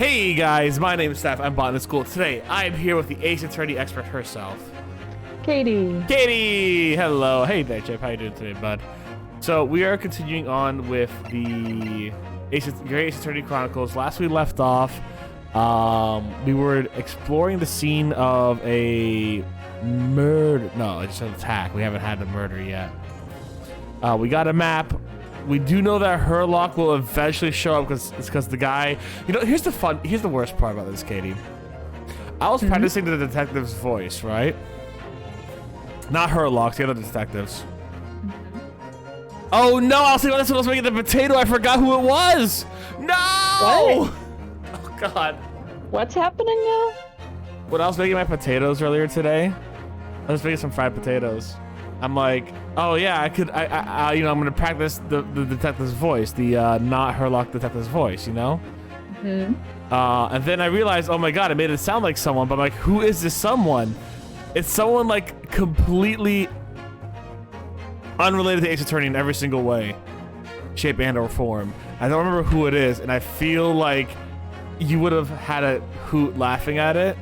Hey guys, my name is Steph. I'm Botanist Cool. Today, I am here with the Ace Attorney expert herself, Katie. Katie. Hello. Hey there, Chip. How you doing today, bud? So we are continuing on with the Great Ace Attorney Chronicles. Last we left off, we were exploring the scene of a murder. No, it's an attack. We haven't had a murder yet. We got a map. We do know that Herlock will eventually show up because the guy, you know, here's the worst part about this, Katie. I was practicing the detective's voice, right? Not Herlock's, the other detectives. Oh no, I was thinking that's what I was making the potato. I forgot who it was. No! What? Oh god. What's happening now? When I was making my potatoes earlier today, I was making some fried potatoes. I'm like, oh yeah, I you know, I'm gonna practice the detective's voice, the not Herlock detective's voice, you know? And then I realized, oh my god, I made it sound like someone, but I'm like, who is this someone? It's someone like completely unrelated to Ace Attorney in every single way, shape and or form. I don't remember who it is, and I feel like you would have had a hoot laughing at it,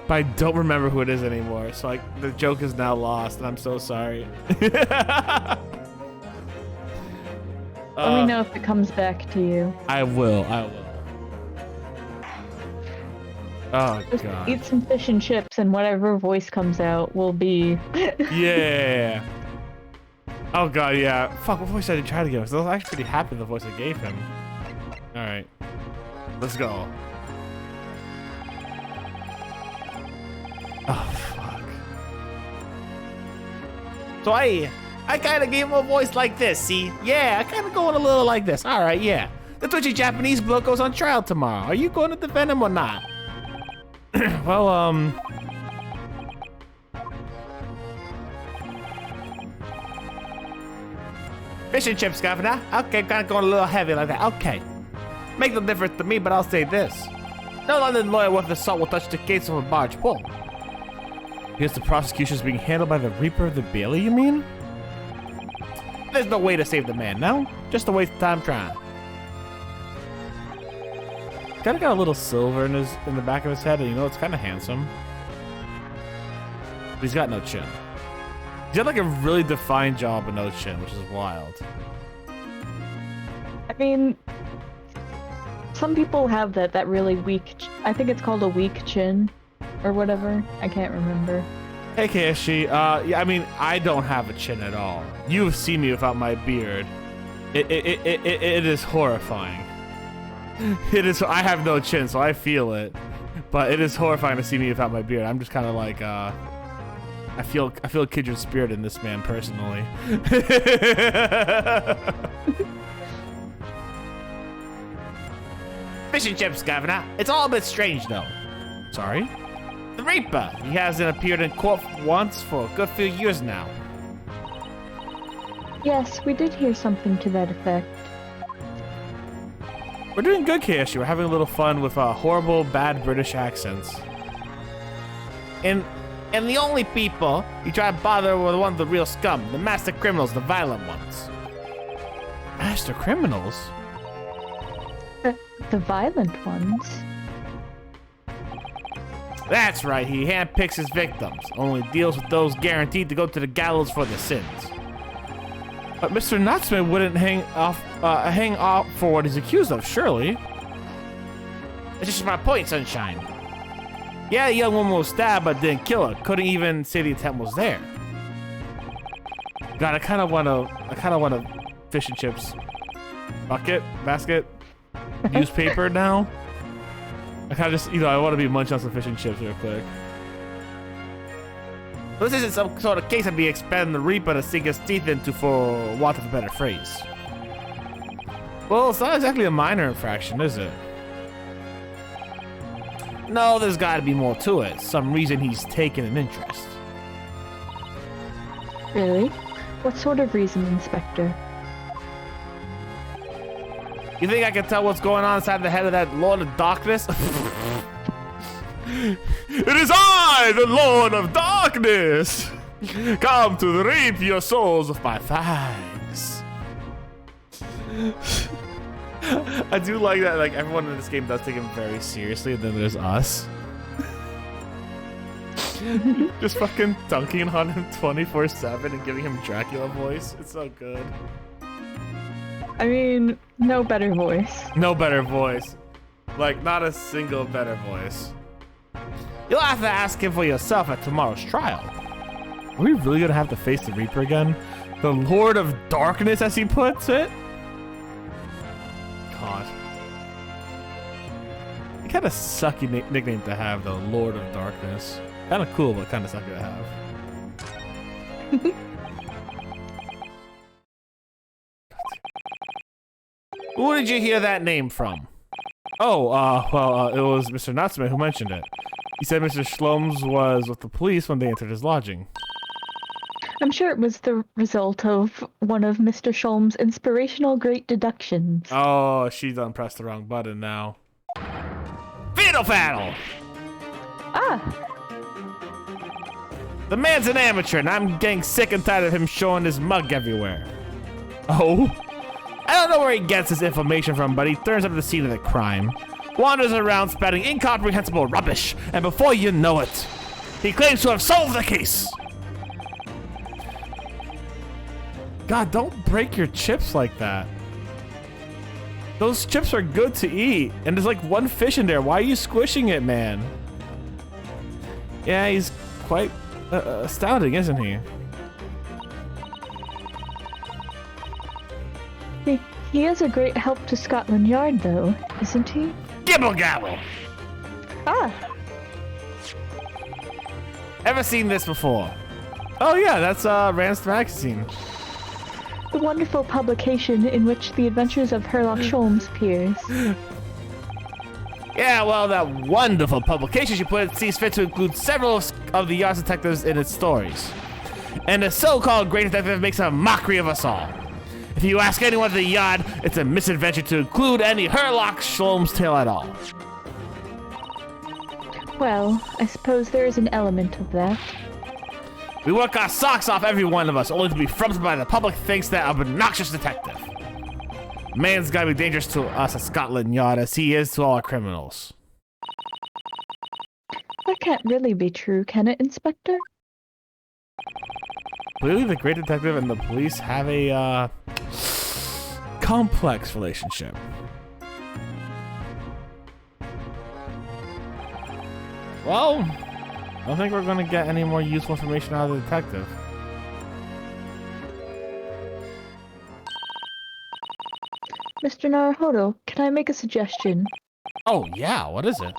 but I don't remember who it is anymore. So like the joke is now lost, and I'm so sorry. Let me know if it comes back to you. I will. Oh Just god. eat some fish and chips, and whatever voice comes out will be. Yeah. Oh god, yeah. Fuck, what voice did I try to give him? I was actually pretty happy with the voice I gave him. Alright. Let's go. Oh, fuck. So I kind of gave him a voice like this, see? Yeah, I kind of going a little like this. All right, yeah. The twitchy Japanese bloke goes on trial tomorrow. Are you going to defend him or not? Well, Fish and chips, Governor. Okay, kind of going a little heavy like that. Okay. Make no difference to me, but I'll say this. No London lawyer worth the salt will touch the case of a barge pole. because the prosecution is being handled by the Reaper of the Bailey, you mean? There's no way to save the man, no? Just a waste of time trying. Kind of got a little silver in the back of his head, and you know it's kind of handsome. But he's got no chin. He's got like a really defined jaw but no chin, which is wild. I mean, some people have that really weak. I think it's called a weak chin, or whatever. I can't remember. Hey KSG, yeah, I mean, I don't have a chin at all. You've seen me without my beard. It is horrifying. It is. I have no chin, so I feel it. But it is horrifying to see me without my beard. I'm just kind of like, I feel a kindred spirit in this man personally. Fish and chips, Governor. It's all a bit strange, though. Sorry? The Reaper. He hasn't appeared in court once for a good few years now. Yes, we did hear something to that effect. We're doing good, KSG. We're having a little fun with horrible, bad British accents. And the only people you try to bother were the ones, the real scum, the master criminals, the violent ones. Master criminals? The violent ones? That's right, he handpicks his victims, only deals with those guaranteed to go to the gallows for their sins. But Mr. Knotsman wouldn't hang off for what he's accused of, surely. That's just my point, Sunshine. Yeah, the young woman was stabbed but didn't kill her. Couldn't even say the attempt was there. God, I kind of want to fish and chips basket, newspaper now. I kind of just, I want to be munching on some fish and chips real quick. This isn't some sort of case I'd be expecting the Reaper to sink his teeth into, for want of a better phrase. Well, it's not exactly a minor infraction, is it? No, there's got to be more to it. Some reason he's taken an interest. Really? What sort of reason, Inspector? You think I can tell what's going on inside the head of that Lord of Darkness? It is I, the Lord of Darkness! Come to reap your souls with my fangs. I do like that. Like everyone in this game does take him very seriously, and then there's us. Just fucking dunking on him 24/7 and giving him Dracula voice. It's so good. I mean, no better voice. No better voice. Like, not a single better voice. You'll have to ask him for yourself at tomorrow's trial. Are we really gonna have to face the Reaper again? The Lord of Darkness, as he puts it? God. Kind of sucky nickname to have, though, Lord of Darkness. Kind of cool, but kind of sucky to have. Who did you hear that name from? Oh, it was Mr. Natsume who mentioned it. He said Mr. Shlomes was with the police when they entered his lodging. I'm sure it was the result of one of Mr. Sholm's inspirational great deductions. Oh, she done pressed the wrong button now. Fatal battle! Ah! The man's an amateur, and I'm getting sick and tired of him showing his mug everywhere. Oh? I don't know where he gets his information from, but he turns up at the scene of the crime, wanders around spouting incomprehensible rubbish, and before you know it, he claims to have solved the case. God, don't break your chips like that. Those chips are good to eat, and there's like one fish in there. Why are you squishing it, man? Yeah, he's quite astounding, isn't he? He is a great help to Scotland Yard, though, isn't he? Gibble gabble! Ah! Ever seen this before? Oh yeah, that's Rand's magazine. The wonderful publication in which the adventures of Sherlock Holmes appears. Yeah, well, that wonderful publication she put sees fit to include several of the Yard's detectives in its stories. And the so-called great detective makes a mockery of us all. If you ask anyone at the Yard, it's a misadventure to include any Sherlock Holmes tale at all. Well, I suppose there is an element of that. We work our socks off, every one of us, only to be frumped by the public thanks to that obnoxious detective. Man's gotta be dangerous to us at Scotland Yard as he is to all our criminals. That can't really be true, can it, Inspector? Clearly, the great detective and the police have a complex relationship. Well, I don't think we're going to get any more useful information out of the detective. Mr. Naruhodo, can I make a suggestion? Oh, yeah, what is it?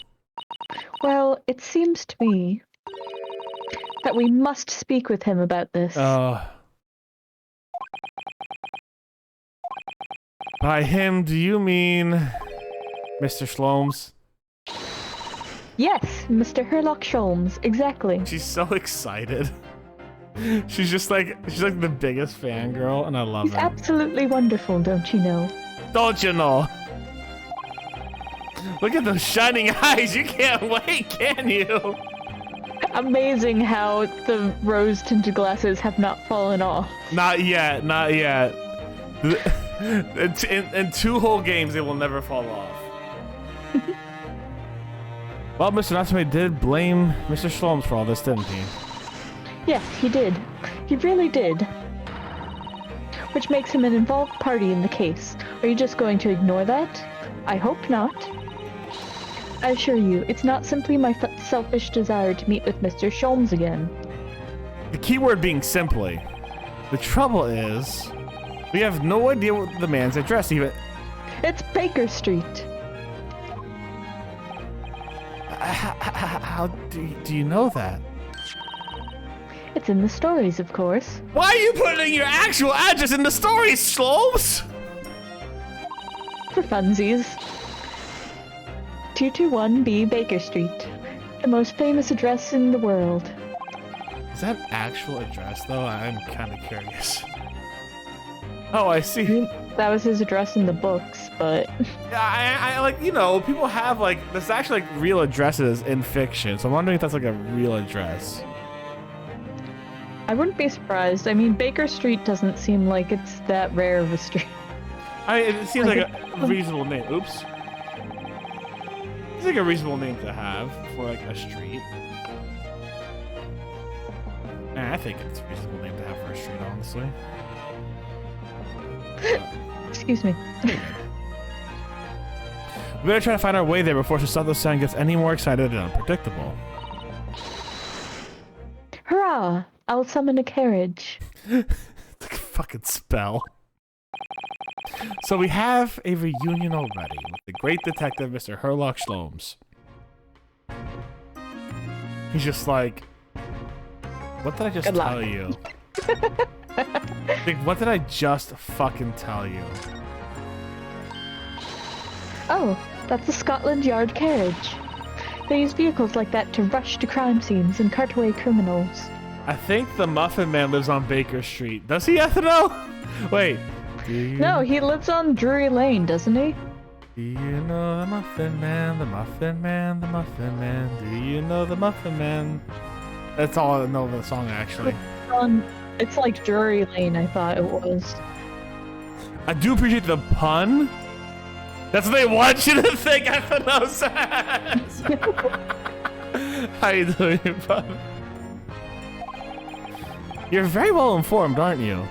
Well, it seems to me that we must speak with him about this. By him, do you mean Mr. Shlomes? Yes, Mr. Sherlock Holmes, exactly. She's so excited. She's like the biggest fangirl, and I love He's her. absolutely wonderful, don't you know? Don't you know? Look at those shining eyes. You can't wait, can you? Amazing how the rose-tinted glasses have not fallen off. Not yet, not yet. In 2 whole games, they will never fall off. Well, Mr. Natsume did blame Mr. Shlomes for all this, didn't he? Yes, he did. He really did. Which makes him an involved party in the case. Are you just going to ignore that? I hope not. I assure you, it's not simply my selfish desire to meet with Mr. Sholmes again. The key word being simply. The trouble is, we have no idea what the man's address even. It's Baker Street. How do you know that? It's in the stories, of course. Why are you putting your actual address in the stories, Shlomes? For funsies. 221B Baker Street. The most famous address in the world. Is that actual address, though? I'm kind of curious. Oh, I see. That was his address in the books, but... Yeah, I like, you know, people have, like, there's actually, like, real addresses in fiction, so I'm wondering if that's, like, a real address. I wouldn't be surprised. I mean, Baker Street doesn't seem like it's that rare of a street. It seems like a reasonable name. Oops. It's like a reasonable name to have for like a street. I think it's a reasonable name to have for a street, honestly. Excuse me. We better try to find our way there before Susato-san gets any more excited and unpredictable. Hurrah! I'll summon a carriage. It's like a fucking spell. So we have a reunion already with the great detective, Mr. Herlock Sholmes. He's just like, what did I just tell you? Like, what did I just fucking tell you? Oh, that's a Scotland Yard carriage. They use vehicles like that to rush to crime scenes and cart away criminals. I think the Muffin Man lives on Baker Street. Does he, Ethno? Wait. No, he lives on Drury Lane, doesn't he? Do you know the Muffin Man, the Muffin Man, the Muffin Man? Do you know the Muffin Man? That's all I know of the song, actually. It's like Drury Lane, I thought it was. I do appreciate the pun. That's what they want you to think, Ethno says. How you doing, bud? You're very well informed, aren't you?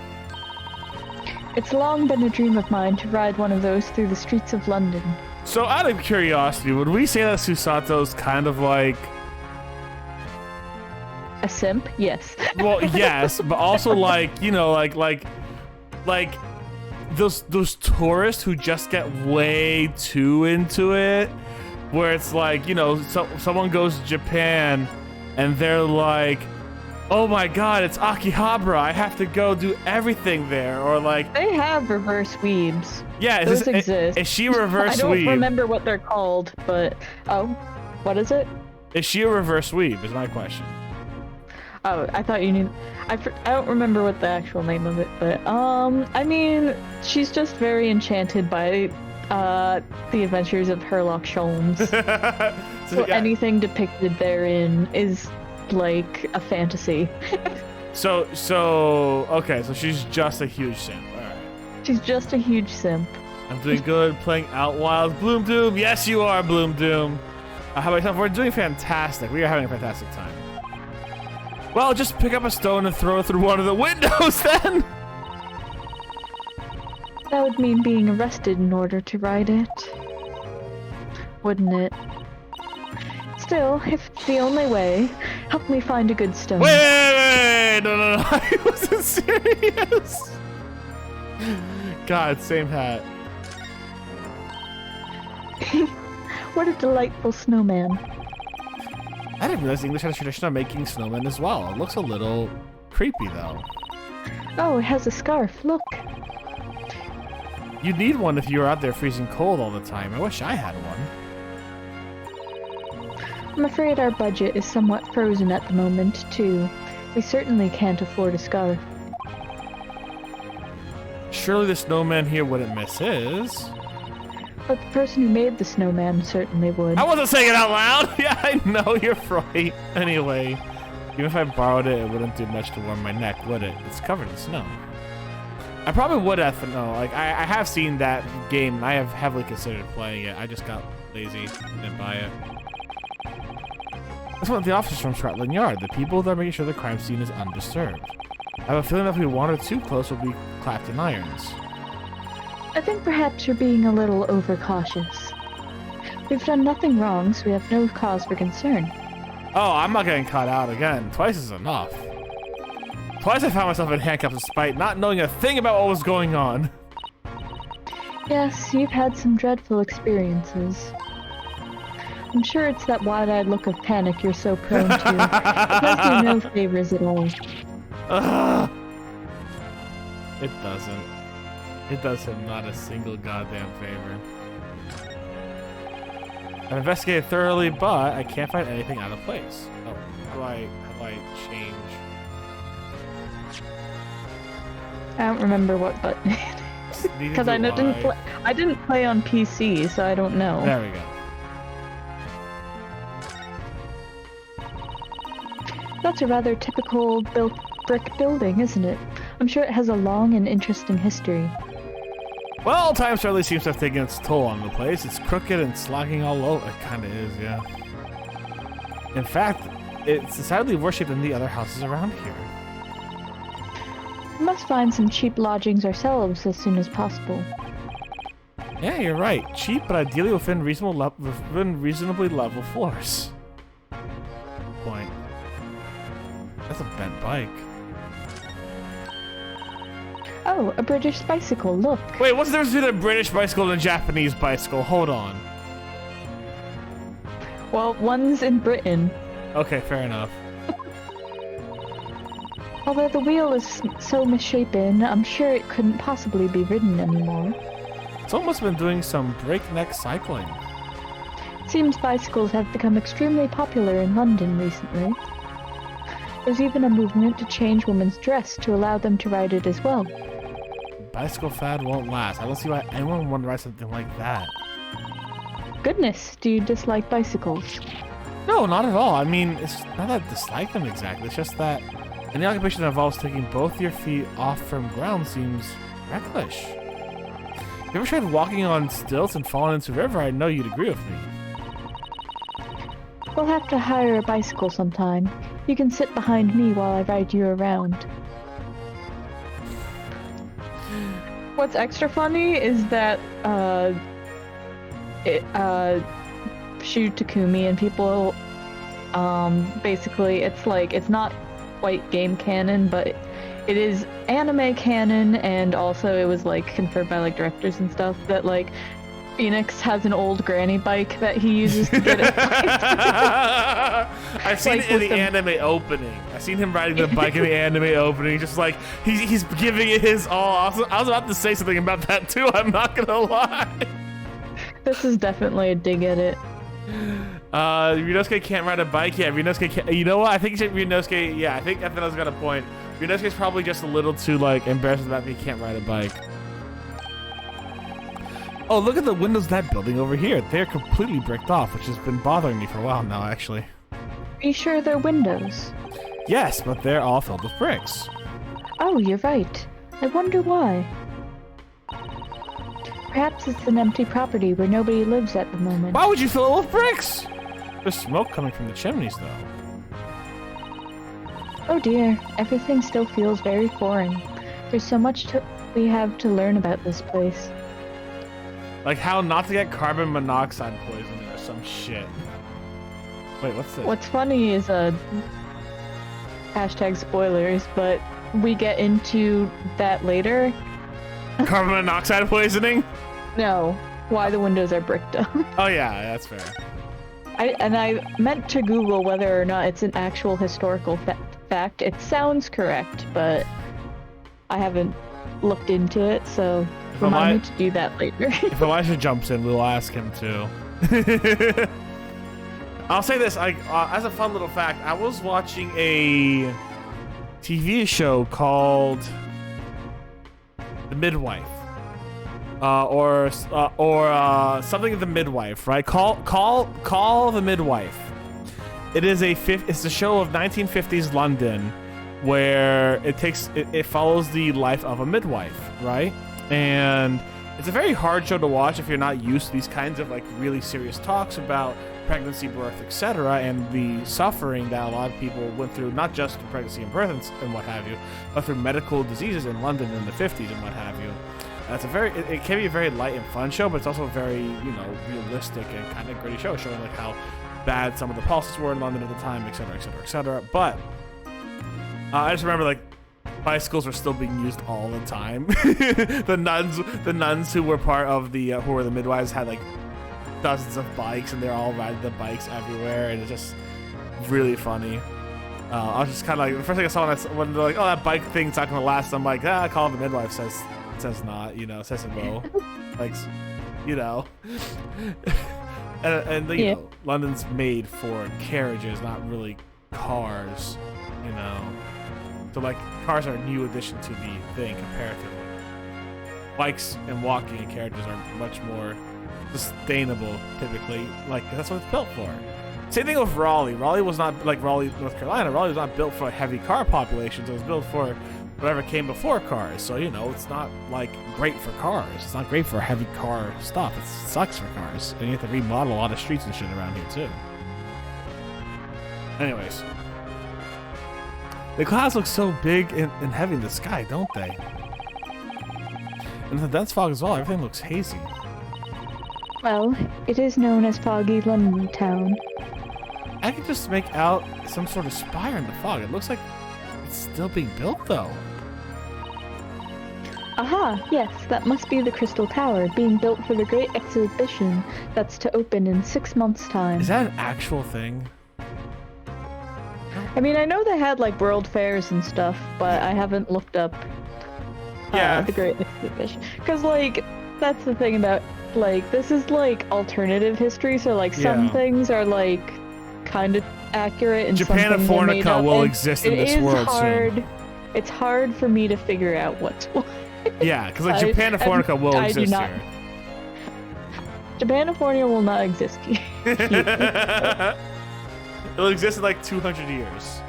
It's long been a dream of mine to ride one of those through the streets of London. So, out of curiosity, would we say that Susato's kind of like... A simp? Yes. Well, yes, but also like, you know, like those tourists who just get way too into it, where it's like, you know, someone goes to Japan and they're like, oh my god, it's Akihabara, I have to go do everything there, or like... They have reverse weebs. Yeah, those exist. Is she a reverse weeb? I don't remember what they're called, but... Oh, what is it? Is she a reverse weeb, is my question. Oh, I thought you knew... I don't remember what the actual name of it, but, I mean, she's just very enchanted by, the adventures of Herlock Sholmes. So yeah. Anything depicted therein is, like, a fantasy. So, okay, so she's just a huge simp, alright. She's just a huge simp. I'm doing good, playing Outwild. Bloom Doom, yes you are, Bloom Doom. How about yourself? We're doing fantastic. We are having a fantastic time. Well, just pick up a stone and throw it through one of the windows, then! That would mean being arrested in order to ride it. Wouldn't it? Still, if it's the only way, help me find a good stone. Wait! No, I wasn't serious! God, same hat. What a delightful snowman. I didn't realize English had a tradition of making snowmen as well. It looks a little creepy, though. Oh, it has a scarf. Look. You'd need one if you were out there freezing cold all the time. I wish I had one. I'm afraid our budget is somewhat frozen at the moment, too. We certainly can't afford a scarf. Surely the snowman here wouldn't miss his. But the person who made the snowman certainly would. I wasn't saying it out loud! Yeah, I know, you're right. Anyway, even if I borrowed it, it wouldn't do much to warm my neck, would it? It's covered in snow. I probably would have to know. Like, I have seen that game, and I have heavily considered playing it. I just got lazy and didn't buy it. That's one of the officers from Scotland Yard, the people that are making sure the crime scene is undisturbed. I have a feeling that if we wander too close, we'll be clapped in irons. I think perhaps you're being a little overcautious. We've done nothing wrong, so we have no cause for concern. Oh, I'm not getting caught out again. Twice is enough. Twice I found myself in handcuffs despite not knowing a thing about what was going on. Yes, you've had some dreadful experiences. I'm sure it's that wide-eyed look of panic you're so prone to. It does you no favors at all. It doesn't. It does him not a single goddamn favor. I've investigated thoroughly, but I can't find anything out of place. Oh, how do I change? I don't remember what button it is. Because I didn't play on PC, so I don't know. There we go. That's a rather typical brick building, isn't it? I'm sure it has a long and interesting history. Well, time certainly seems to have taken its toll on the place. It's crooked and slacking all over. It kind of is, yeah. In fact, it's decidedly worse shape than the other houses around here. We must find some cheap lodgings ourselves as soon as possible. Yeah, you're right. Cheap, but ideally within reasonably level floors. Point. That's a bent bike. Oh, a British bicycle, look. Wait, what's the difference between a British bicycle and a Japanese bicycle? Hold on. Well, one's in Britain. Okay, fair enough. Although the wheel is so misshapen, I'm sure it couldn't possibly be ridden anymore. Someone must have been doing some breakneck cycling. Seems bicycles have become extremely popular in London recently. There's even a movement to change women's dress to allow them to ride it as well. Bicycle fad won't last. I don't see why anyone would ride something like that. Goodness, do you dislike bicycles? No, not at all. I mean, it's not that I dislike them exactly. It's just that any occupation that involves taking both your feet off from ground seems reckless. If you ever tried walking on stilts and falling into a river, I know you'd agree with me. We'll have to hire a bicycle sometime. You can sit behind me while I ride you around. What's extra funny is that, Shu Takumi and people, basically, it's not quite game canon, but it is anime canon, and also it was, like, confirmed by, like, directors and stuff, that, like, Phoenix has an old granny bike that he uses to get it. I've seen it in the anime opening. I've seen him riding the bike in the anime opening, just like he's giving it his all. I was about to say something about that too. I'm not gonna lie. This is definitely a dig at it. Ryunosuke can't ride a bike. Yeah, Ryunosuke can't. You know what? I think Ryunosuke. Yeah, I think Ethano's got a point. Ryunosuke's probably just a little too like embarrassed about that he can't ride a bike. Oh, look at the windows of that building over here. They're completely bricked off, which has been bothering me for a while now, actually. Are you sure they're windows? Yes, but they're all filled with bricks. Oh, you're right. I wonder why. Perhaps it's an empty property where nobody lives at the moment. Why would you fill it with bricks? There's smoke coming from the chimneys, though. Oh dear, everything still feels very foreign. There's so much we have to learn about this place. Like how not to get carbon monoxide poisoning or some shit. Wait, what's this? What's funny is hashtag spoilers, but we get into that later. Carbon monoxide poisoning? No, why the windows are bricked up. Oh yeah, that's fair. I meant to Google whether or not it's an actual historical fact. It sounds correct, but I haven't looked into it, so remind me to do that later. If Elijah jumps in, we'll ask him to. I'll say this, as a fun little fact, I was watching a TV show called The Midwife. Or something of The Midwife, right? Call The Midwife. It's a show of 1950s London where it follows the life of a midwife, right? And it's a very hard show to watch if you're not used to these kinds of like really serious talks about pregnancy, birth, etc., and the suffering that a lot of people went through, not just through pregnancy and birth and what have you, but through medical diseases in London in the 50s and what have you. And it can be a very light and fun show, but it's also a very, realistic and kind of gritty show, showing like how bad some of the policies were in London at the time, etc., etc., etc. But I just remember like bicycles were still being used all the time. The nuns who were part of who were the midwives had like dozens of bikes, and they're all riding the bikes everywhere, and it's just really funny. I was just kind of like, the first thing I saw when they're like, "Oh, that bike thing's not gonna last," I'm like, call the midwife says not, says it will, like, and yeah. London's made for carriages, not really cars, So like cars are a new addition to the thing comparatively. Bikes and walking and carriages are much more sustainable typically. Like that's what it's built for. Same thing with Raleigh. Raleigh was not like Raleigh, North Carolina. Raleigh was not built for heavy car populations. It was built for whatever came before cars. So, you know, it's not like great for cars. It's not great for heavy car stuff. It sucks for cars. And you have to remodel a lot of streets and shit around here too. Anyways. The clouds look so big and heavy in the sky, don't they? And the dense fog as well, everything looks hazy. Well, it is known as Foggy London Town. I can just make out some sort of spire in the fog. It looks like it's still being built though. Aha, yes, that must be the Crystal Tower, being built for the great exhibition that's to open in 6 months' time. Is that an actual thing? I mean, I know they had, like, world fairs and stuff, but I haven't looked up the great exhibition. Because, like, that's the thing about, like, this is, like, alternative history, so, like, some things are, like, kind of accurate and Japan and Fornica will exist in this world soon. It's hard for me to figure out what's what. Yeah, because like Japan and Fornica will exist here. Japan and Fornica will not exist here. It'll exist in like 200 years.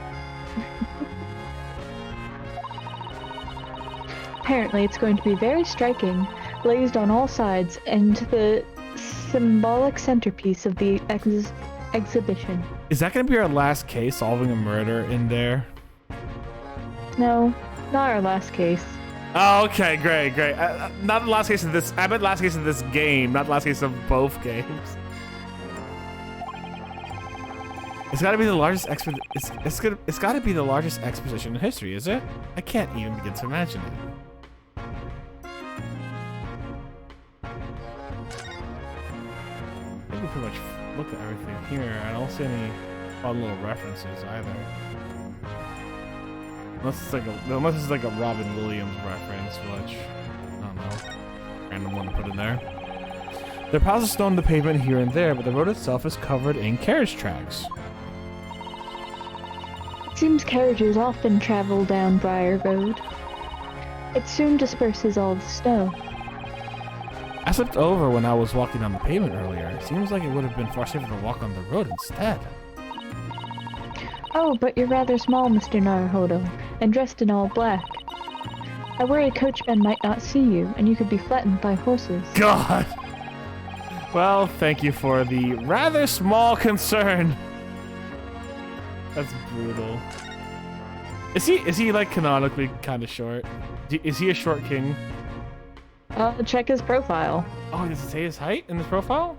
Apparently, it's going to be very striking, glazed on all sides, and the symbolic centerpiece of the exhibition. Is that going to be our last case, solving a murder in there? No, not our last case. Oh, okay, great. Not the last case of this. I meant last case of this game, not the last case of both games. It's got to be the largest it's got to be the largest exposition in history, is it? I can't even begin to imagine it. I think we pretty much looked at everything here. I don't see any fun little references either. Unless it's like a Robin Williams reference, which I don't know, random one to put in there. There are piles of stone on the pavement here and there, but the road itself is covered in carriage tracks. It seems carriages often travel down Briar Road. It soon disperses all the snow. I slipped over when I was walking on the pavement earlier. It seems like it would have been far safer to walk on the road instead. Oh, but you're rather small, Mr. Naruhodo, and dressed in all black. I worry a coachman might not see you, and you could be flattened by horses. God! Well, thank you for the rather small concern. That's brutal. Is he like canonically kind of short? Is he a short king? Check his profile. Oh, does it say his height in his profile?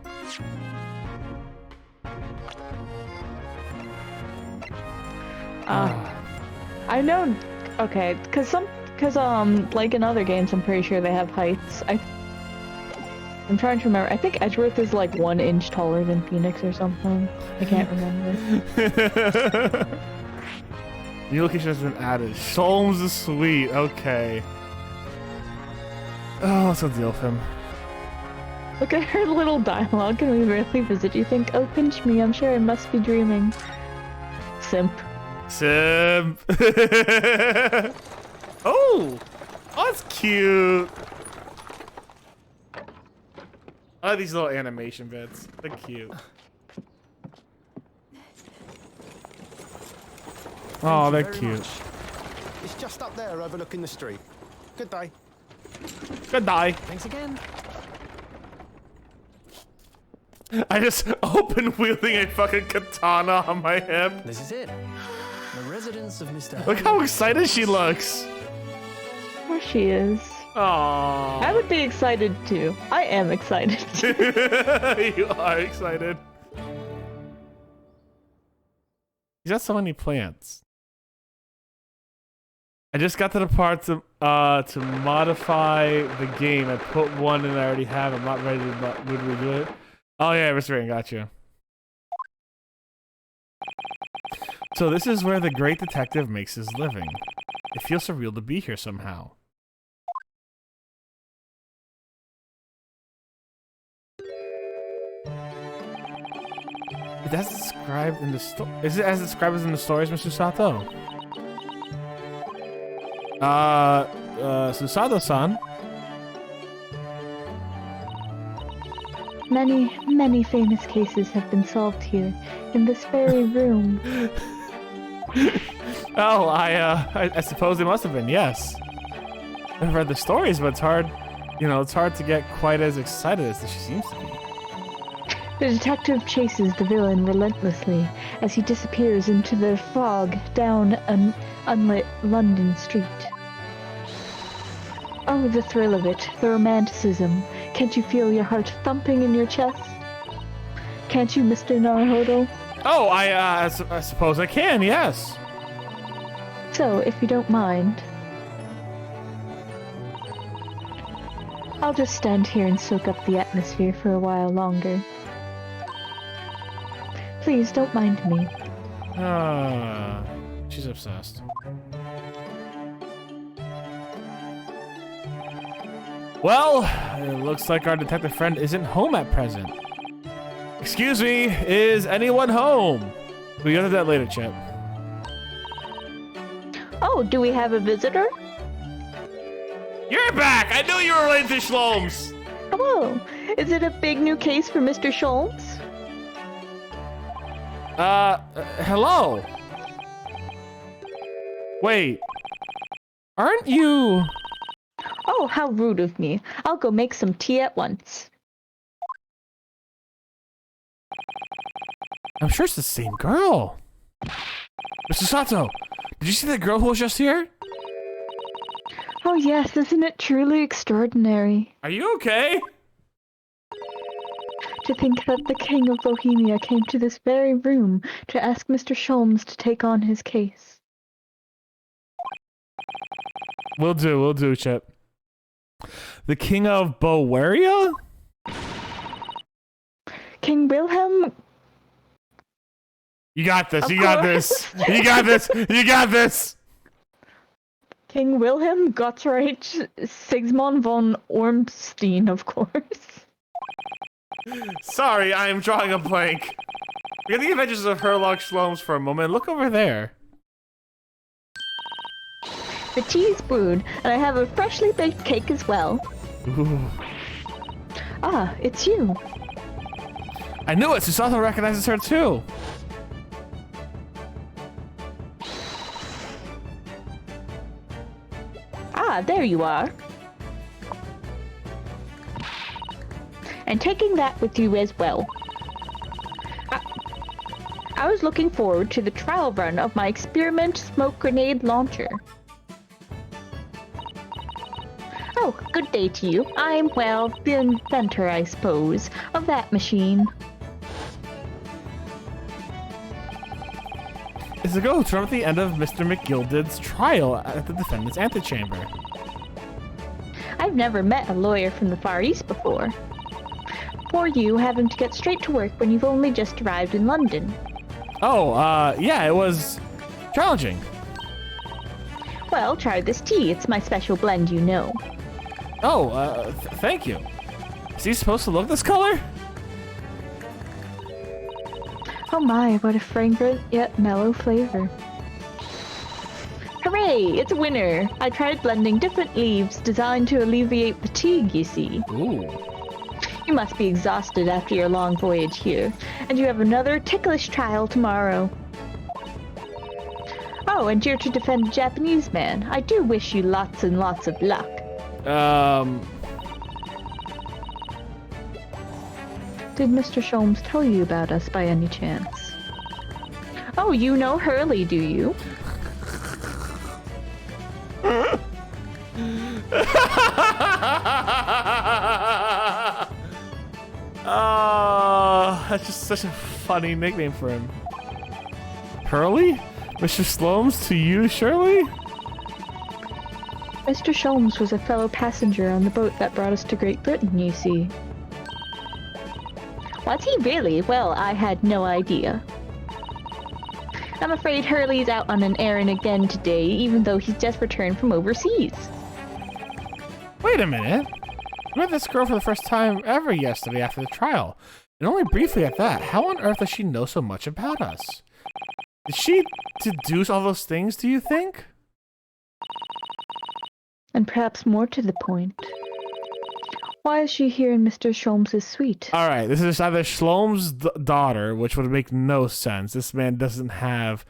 I know. Okay, because like in other games, I'm pretty sure they have heights. I'm trying to remember. I think Edgeworth is like 1 inch taller than Phoenix or something. I can't remember. New location has been added. Sholmes is sweet. Okay. Oh, let's go deal with him. Look at her little dialogue. Can we really visit? You think, oh, pinch me. I'm sure I must be dreaming. Simp. Oh, that's cute. I like these little animation bits. They're cute. Oh, they're cute. It's just up there overlooking the street. Good day. Good day. Thanks again. I just open wielding a fucking katana on my hip. This is it. The residence of Mr. Look how excited she looks. There she is. Aww. I would be excited too. I am excited. You are excited. He's got so many plants. I just got to the part to modify the game. I put one in I already have. I'm not ready to redo it. Oh yeah, Mr. Rain, got you. So this is where the great detective makes his living. It feels surreal to be here somehow. That's described in the story. Is it as described as in the stories, Mr. Sato? Susato-san? Many, many famous cases have been solved here, in this very room. Oh, I suppose it must have been, yes. I've read the stories, but it's hard, it's hard to get quite as excited as she seems to be. The detective chases the villain relentlessly as he disappears into the fog down an unlit London street. Oh, the thrill of it, the romanticism. Can't you feel your heart thumping in your chest? Can't you, Mr. Naruhodo? Oh, I suppose I can, yes. So, if you don't mind, I'll just stand here and soak up the atmosphere for a while longer. Please, don't mind me. She's obsessed. Well, it looks like our detective friend isn't home at present. Excuse me, is anyone home? We go to that later, Chip. Oh, do we have a visitor? You're back! I knew you were related to Shlomes! Hello. Is it a big new case for Mr. Sholmes? Hello? Wait. Aren't you... Oh, how rude of me. I'll go make some tea at once. I'm sure it's the same girl. Mr. Sato, did you see that girl who was just here? Oh yes, isn't it truly extraordinary? Are you okay? To think that the King of Bohemia came to this very room to ask Mr. Sholmes to take on his case. We'll do, Chip. The King of Bowaria? King Wilhelm? You got this, Of you got course. this, you got this, you got this! King Wilhelm Gottreich Sigismund von Ormstein, of course. Sorry, I am drawing a blank. We got the adventures of Herlock Shlomes for a moment. Look over there. The tea is brewed, and I have a freshly baked cake as well. Ooh. Ah, it's you. I knew it, Susato recognizes her too. Ah, there you are. And taking that with you as well. I was looking forward to the trial run of my experiment smoke grenade launcher. Oh, good day to you. I'm, well, the inventor, I suppose, of that machine. It's a ghost from at the end of Mr. McGilded's trial at the defendant's antechamber. I've never met a lawyer from the Far East before. Poor you having to get straight to work when you've only just arrived in London. Oh, yeah, it was challenging. Well, try this tea. It's my special blend, you know. Oh, thank you. Is he supposed to look this color? Oh my, what a fragrant yet mellow flavor. Hooray! It's a winner! I tried blending different leaves designed to alleviate fatigue, you see. Ooh. You must be exhausted after your long voyage here, and you have another ticklish trial tomorrow. Oh, and you're to defend a Japanese man. I do wish you lots and lots of luck. Did Mr. Sholmes tell you about us by any chance? Oh, you know Hurley, do you? Oh, that's just such a funny nickname for him. Hurley? Mr. Slomes to you, Shirley? Mr. Sholmes was a fellow passenger on the boat that brought us to Great Britain, you see. Was he really? Well, I had no idea. I'm afraid Hurley's out on an errand again today, even though he's just returned from overseas. Wait a minute. We met this girl for the first time ever yesterday after the trial, and only briefly at that. How on earth does she know so much about us? Did she deduce all those things, do you think? And perhaps more to the point, why is she here in Mr. Sholmes' suite? Alright, this is either Shlom's daughter, which would make no sense. This man doesn't have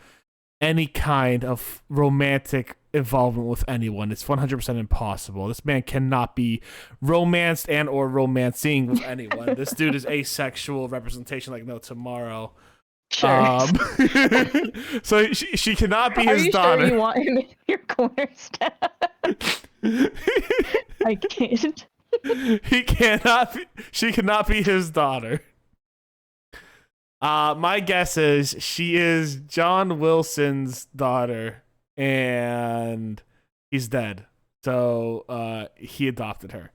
any kind of romantic involvement with anyone. It's 100% impossible. This man cannot be romanced and or romancing with anyone. This dude is asexual representation like no tomorrow. Sure. So she cannot be Are his you daughter. sure you want him in your corner, Steph? I can't. He cannot be, she cannot be his daughter. My guess is she is John Wilson's daughter and he's dead. So he adopted her.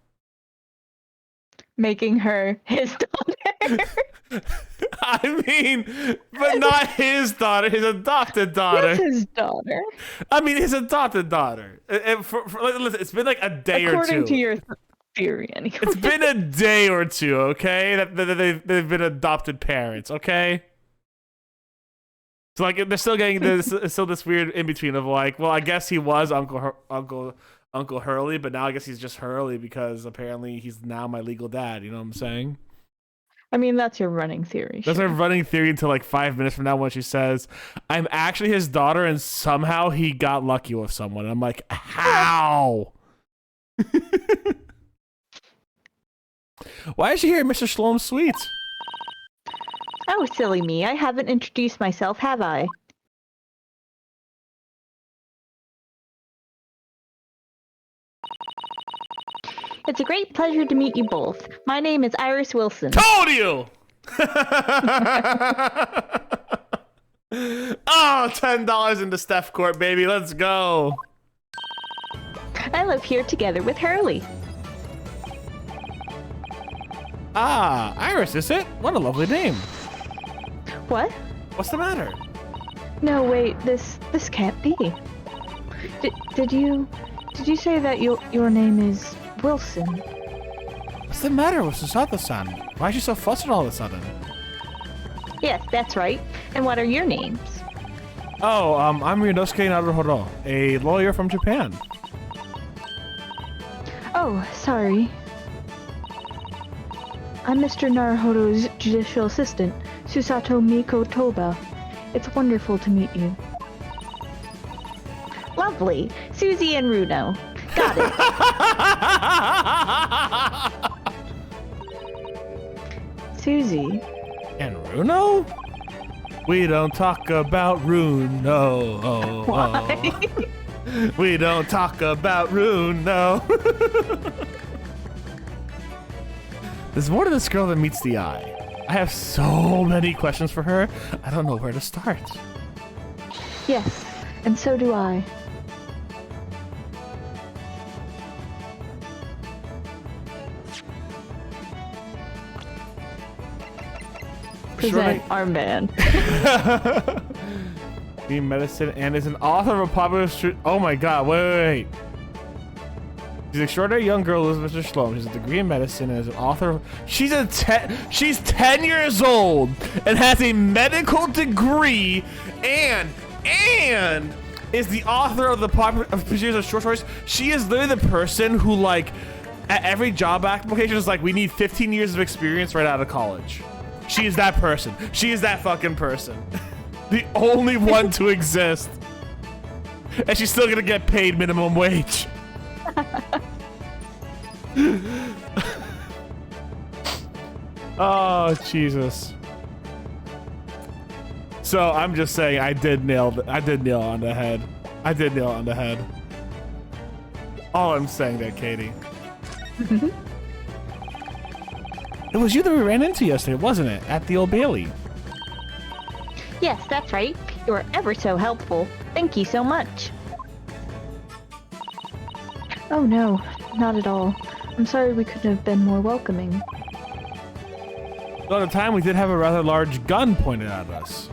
Making her his daughter. I mean, but not his daughter, his adopted daughter. Yes, his daughter. I mean, his adopted daughter. Listen, it's been like a day or two. According to your theory, anyway. It's been a day or two, okay? That they've been adopted parents, okay? So like they're still getting this weird in between of like, well, I guess he was Uncle Hurley, but now I guess he's just Hurley because apparently he's now my legal dad. You know what I'm saying? I mean, that's your running theory. That's sure. her running theory until like 5 minutes from now when she says, "I'm actually his daughter," and somehow he got lucky with someone. And I'm like, how? Why is she here at Mr. Shlom's suite? Oh, silly me. I haven't introduced myself, have I? It's a great pleasure to meet you both. My name is Iris Wilson. Told you! Oh, $10 into Steph Court, baby. Let's go. I live here together with Hurley. Ah, Iris, is it? What a lovely name. What? What's the matter? No, wait. This can't be. Did you say that your name is Wilson? What's the matter with Susato-san? Why is she so flustered all of a sudden? Yes, that's right. And what are your names? Oh, I'm Ryunosuke Naruhodo, a lawyer from Japan. Oh, sorry. I'm Mr. Naruhodo's judicial assistant, Susato Miko Toba. It's wonderful to meet you. Lovely. Susie and Runo. Got it. Susie. And Runo? We don't talk about Runo. Why? We don't talk about Runo. There's more to this girl than meets the eye. I have so many questions for her. I don't know where to start. Yes, and so do I. Present our man. Green medicine and is an author of a popular oh my god, wait. She's an extraordinary young girl, Elizabeth Shlom. She's a degree in medicine and is an author of... She's 10 years old and has a medical degree and is the author of the popular series of short stories. She is literally the person who, like, at every job application is like, we need 15 years of experience right out of college. She is that person. She is that fucking person. The only one to exist. And she's still gonna get paid minimum wage. Oh, Jesus. So I'm just saying I did nail on the head. I did nail on the head. All I'm saying there, Katie. It was you that we ran into yesterday, wasn't it? At the Old Bailey. Yes, that's right. You were ever so helpful. Thank you so much. Oh no, not at all. I'm sorry we couldn't have been more welcoming. Well, at the time, we did have a rather large gun pointed at us.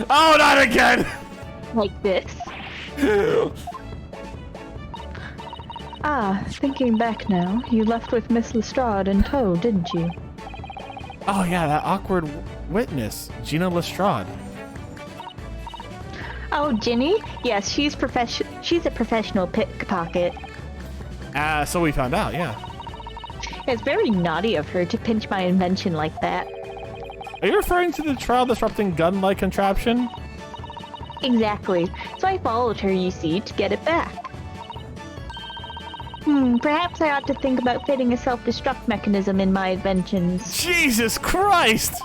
Oh, not again! Like this. Ah, thinking back now, you left with Miss Lestrade in tow, didn't you? Oh yeah, that awkward witness, Gina Lestrade. Oh, Ginny? Yes, she's a professional pickpocket. So we found out, yeah. It's very naughty of her to pinch my invention like that. Are you referring to the trial disrupting gun-like contraption? Exactly. So I followed her, you see, to get it back. Perhaps I ought to think about fitting a self-destruct mechanism in my inventions. Jesus Christ!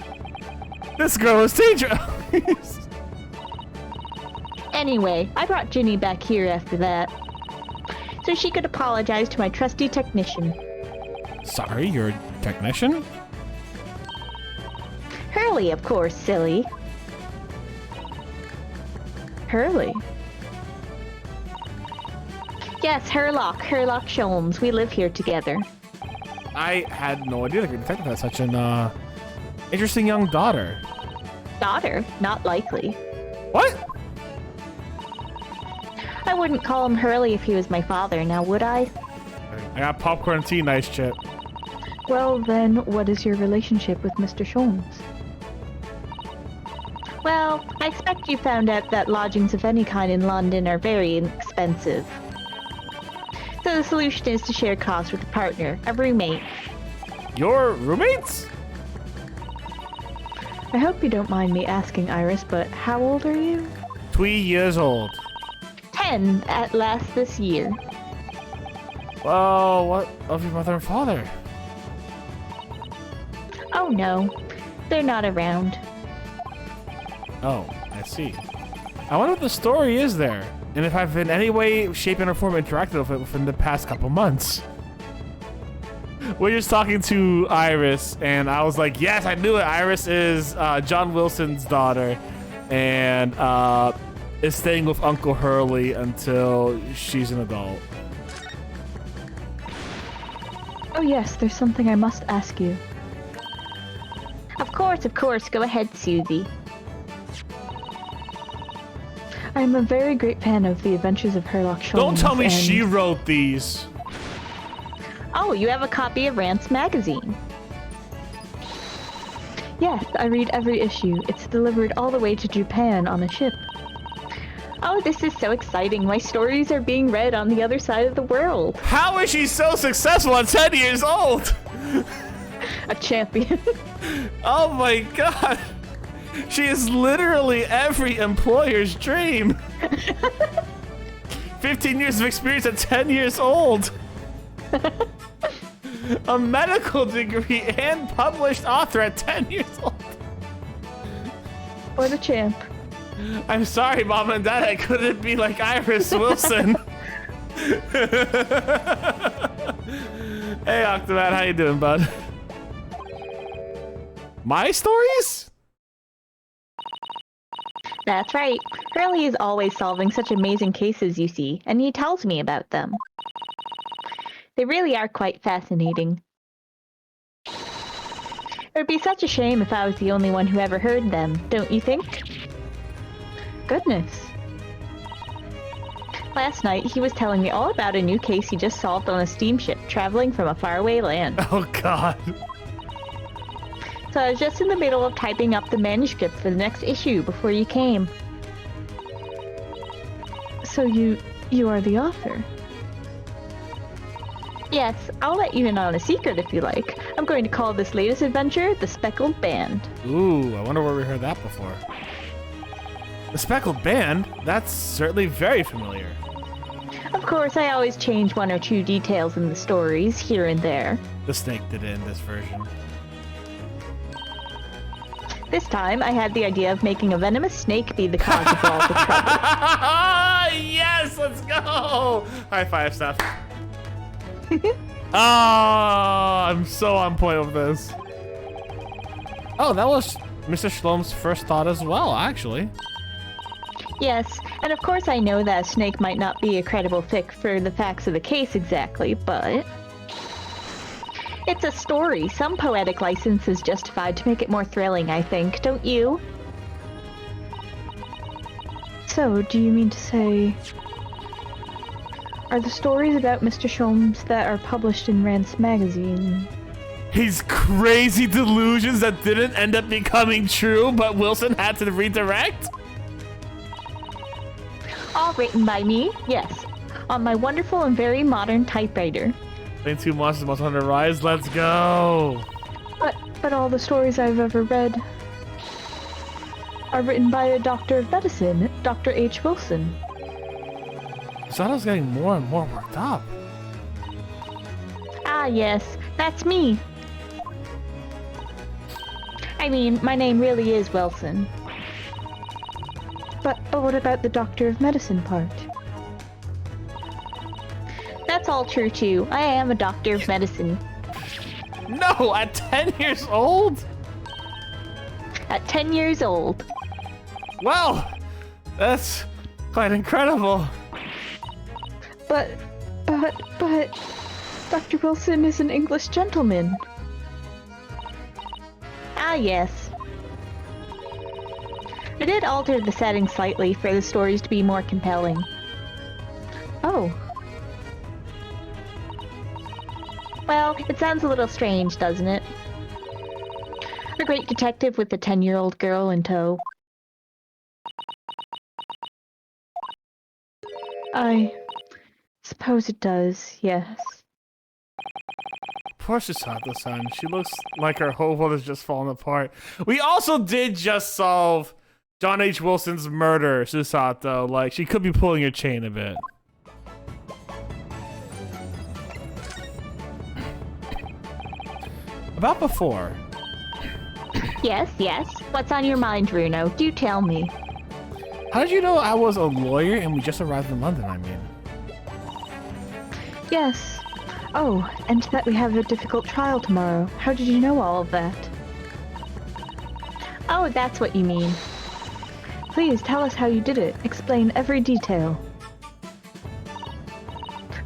This girl is dangerous! Anyway, I brought Ginny back here after that, so she could apologize to my trusty technician. Sorry, you're a technician? Hurley, of course, silly. Hurley? Yes, Herlock Sholmes. We live here together. I had no idea that your detective had such an, interesting young daughter. Daughter? Not likely. What? I wouldn't call him Hurley if he was my father, now would I? I got popcorn and tea, nice chip. Well, then, what is your relationship with Mr. Sholmes? Well, I expect you found out that lodgings of any kind in London are very expensive. So the solution is to share costs with a partner, a roommate. Your roommates? I hope you don't mind me asking, Iris, but how old are you? 3 years old. 10 at last this year. Well, what of your mother and father? Oh no, they're not around. Oh, I see. I wonder what the story is there, and if I've in any way, shape, or form interacted with it within the past couple months. We're just talking to Iris, and I was like, yes, I knew it. Iris is John Wilson's daughter, and is staying with Uncle Hurley until she's an adult. Oh yes, there's something I must ask you. Of course, go ahead, Susie. I'm a very great fan of The Adventures of Herlock Sholmes. Don't tell me and... she wrote these. Oh, you have a copy of Rance magazine. Yes, I read every issue. It's delivered all the way to Japan on a ship. Oh, this is so exciting. My stories are being read on the other side of the world. How is she so successful at 10 years old? A champion. Oh my god. She is literally every employer's dream. 15 years of experience at 10 years old. A medical degree and published author at 10 years old. What a champ. I'm sorry, Mom and Dad, I couldn't be like Iris Wilson. Hey, Octobat, how you doing, bud? My stories? That's right. Hurley is always solving such amazing cases, you see, and he tells me about them. They really are quite fascinating. It would be such a shame if I was the only one who ever heard them, don't you think? Goodness. Last night, he was telling me all about a new case he just solved on a steamship traveling from a faraway land. Oh, God. So I was just in the middle of typing up the manuscript for the next issue before you came. So you are the author? Yes, I'll let you in on a secret if you like. I'm going to call this latest adventure The Speckled Band. Ooh, I wonder where we heard that before. The Speckled Band? That's certainly very familiar. Of course, I always change one or two details in the stories, here and there. The snake did it in this version. This time, I had the idea of making a venomous snake be the cause of all the trouble. Yes, let's go! High five, Steph. I'm so on point with this. Oh, that was Mr. Shlom's first thought as well, actually. Yes, and of course I know that a snake might not be a credible fic for the facts of the case exactly, but... it's a story. Some poetic license is justified to make it more thrilling, I think, don't you? So, do you mean to say... are the stories about Mr. Sholmes that are published in Rance magazine... His crazy delusions that didn't end up becoming true, but Wilson had to redirect? all written by me, yes, on my wonderful and very modern typewriter. Playing 2 Monsters Monster Hunter Rise, let's go! But all the stories I've ever read are written by a doctor of medicine, Dr. H. Wilson. Susato's getting more and more worked up. Ah, yes, that's me. I mean, my name really is Wilson. But what about the doctor of medicine part? That's all true too. I am a doctor of medicine. No, at 10 years old? At 10 years old. Well, that's quite incredible. But, Dr. Wilson is an English gentleman. Ah, yes. I did alter the setting slightly for the stories to be more compelling. Oh. Well, it sounds a little strange, doesn't it? A great detective with a 10-year-old girl in tow. I suppose it does, yes. Poor Susato-san. She looks like her whole world is just falling apart. We also did just solve John H. Wilson's murder, Susato. Like, she could be pulling your chain a bit. About before. Yes, yes. What's on your mind, Bruno? Do tell me. How did you know I was a lawyer and we just arrived in London, I mean? Yes. Oh, and that we have a difficult trial tomorrow. How did you know all of that? Oh, that's what you mean. Please tell us how you did it. Explain every detail.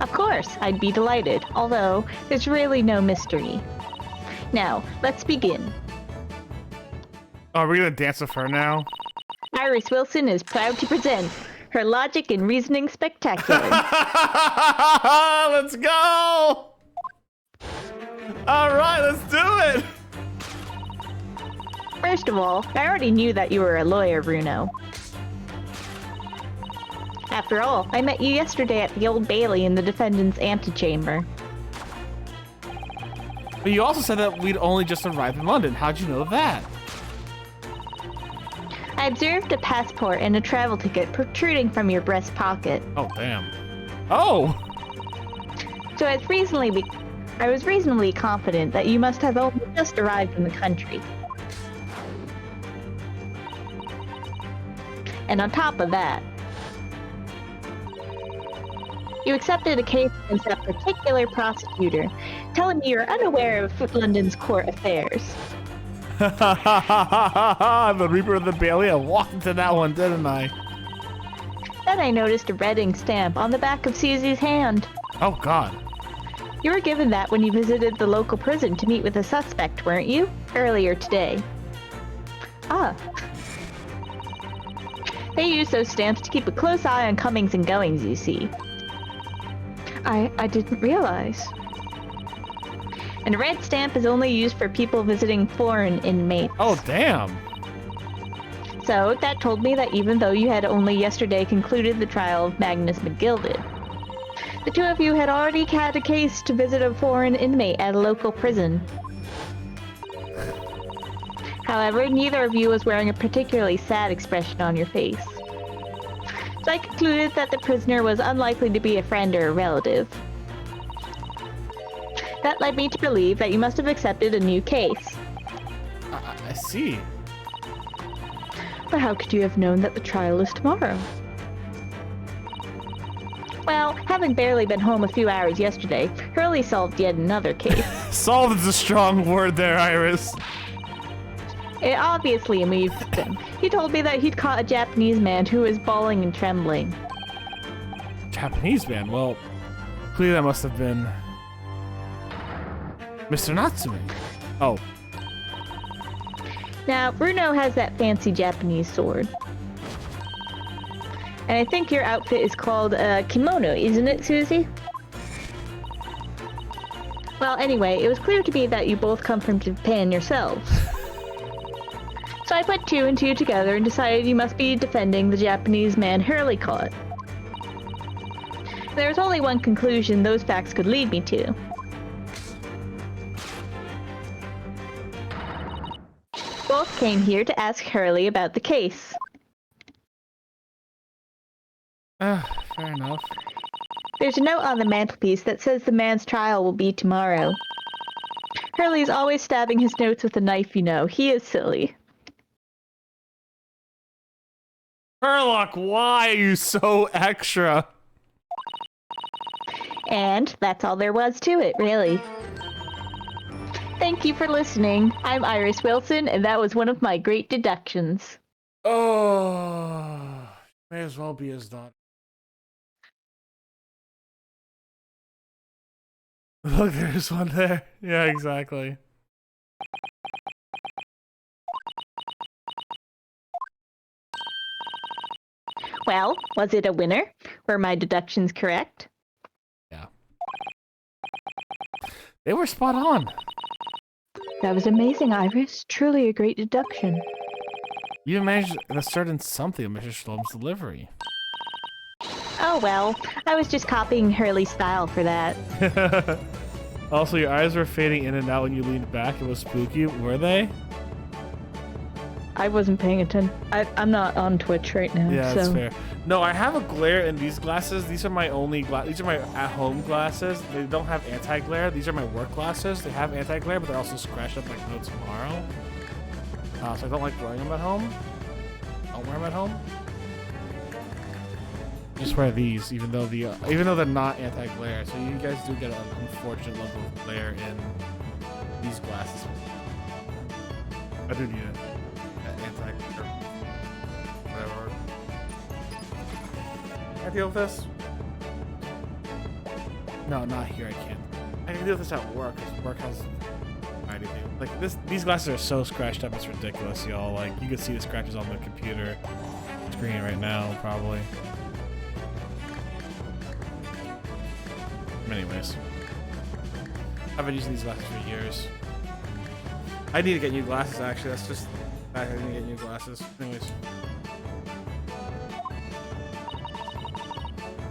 Of course, I'd be delighted, although there's really no mystery. Now, let's begin. Oh, are we gonna dance with her now? Iris Wilson is proud to present her Logic and Reasoning Spectacular. Let's go! Alright, let's do it! First of all, I already knew that you were a lawyer, Bruno. After all, I met you yesterday at the Old Bailey in the defendant's antechamber. But you also said that we'd only just arrived in London. How'd you know that? I observed a passport and a travel ticket protruding from your breast pocket. Oh, damn. Oh! So I was reasonably confident that you must have only just arrived in the country. And on top of that, you accepted a case against that particular prosecutor, telling me you're unaware of London's court affairs. The Reaper of the Bailey, I walked into that one, didn't I? Then I noticed a red ink stamp on the back of Susie's hand. Oh, God. You were given that when you visited the local prison to meet with a suspect, weren't you? Earlier today. Ah. They use those stamps to keep a close eye on comings and goings, you see. I didn't realize. And a red stamp is only used for people visiting foreign inmates. Oh, damn. So that told me that even though you had only yesterday concluded the trial of Magnus McGilded, the two of you had already had a case to visit a foreign inmate at a local prison. However, neither of you was wearing a particularly sad expression on your face. So I concluded that the prisoner was unlikely to be a friend or a relative. That led me to believe that you must have accepted a new case. I see. But how could you have known that the trial is tomorrow? Well, having barely been home a few hours yesterday, Hurley solved yet another case. Solved is a strong word there, Iris. It obviously amused him. He told me that he'd caught a Japanese man who was bawling and trembling. Japanese man? Well, clearly that must have been Mr. Natsume. Oh. Now, Bruno has that fancy Japanese sword. And I think your outfit is called a kimono, isn't it, Susie? Well, anyway, it was clear to me that you both come from Japan yourselves. So I put two and two together and decided you must be defending the Japanese man Hurley caught. There was only one conclusion those facts could lead me to. Both came here to ask Hurley about the case. Fair enough. There's a note on the mantelpiece that says the man's trial will be tomorrow. Hurley's always stabbing his notes with a knife, you know. He is silly. Herlock, why are you so extra? And that's all there was to it, really. Thank you for listening. I'm Iris Wilson, and that was one of my great deductions. Oh, may as well be his daughter. Look, there's one there. Yeah, exactly. Well, was it a winner? Were my deductions correct? Yeah. They were spot on. That was amazing, Iris. Truly a great deduction. You managed to certain something of Mr. Shlom's delivery. Oh well, I was just copying Hurley's style for that. Also, your eyes were fading in and out when you leaned back. It was spooky. Were they? I wasn't paying attention. I'm not on Twitch right now. Yeah, that's so. fair. No, I have a glare in these glasses. These are my only these are my at-home glasses. They don't have anti-glare. These are my work glasses. They have anti-glare, but they're also scratched up like no tomorrow. So I don't like wearing them at home. Don't wear them at home. Just wear these, even though they're not anti-glare. So you guys do get an unfortunate level of glare in these glasses. I do need it. Anti-glare. Whatever. Can I deal with this? No, not here. I can't. I can deal with this at work because work has. I do. Like these glasses are so scratched up. It's ridiculous, y'all. Like you can see the scratches on the computer screen right now, probably. Anyways, I've been using these glasses for years. I need to get new glasses, actually. That's just I need to get new glasses. Anyways.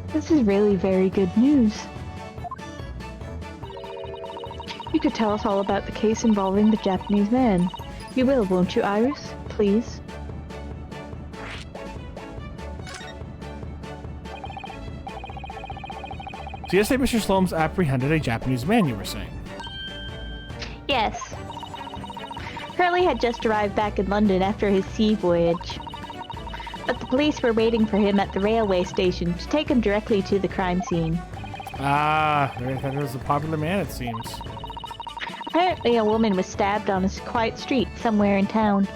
This is really very good news. You could tell us all about the case involving the Japanese man. You will, won't you, Iris? Please. So yesterday, Mr. Slomes apprehended a Japanese man, you were saying? Yes. Hurley had just arrived back in London after his sea voyage. But the police were waiting for him at the railway station to take him directly to the crime scene. Ah, there was a popular man, it seems. Apparently a woman was stabbed on a quiet street somewhere in town.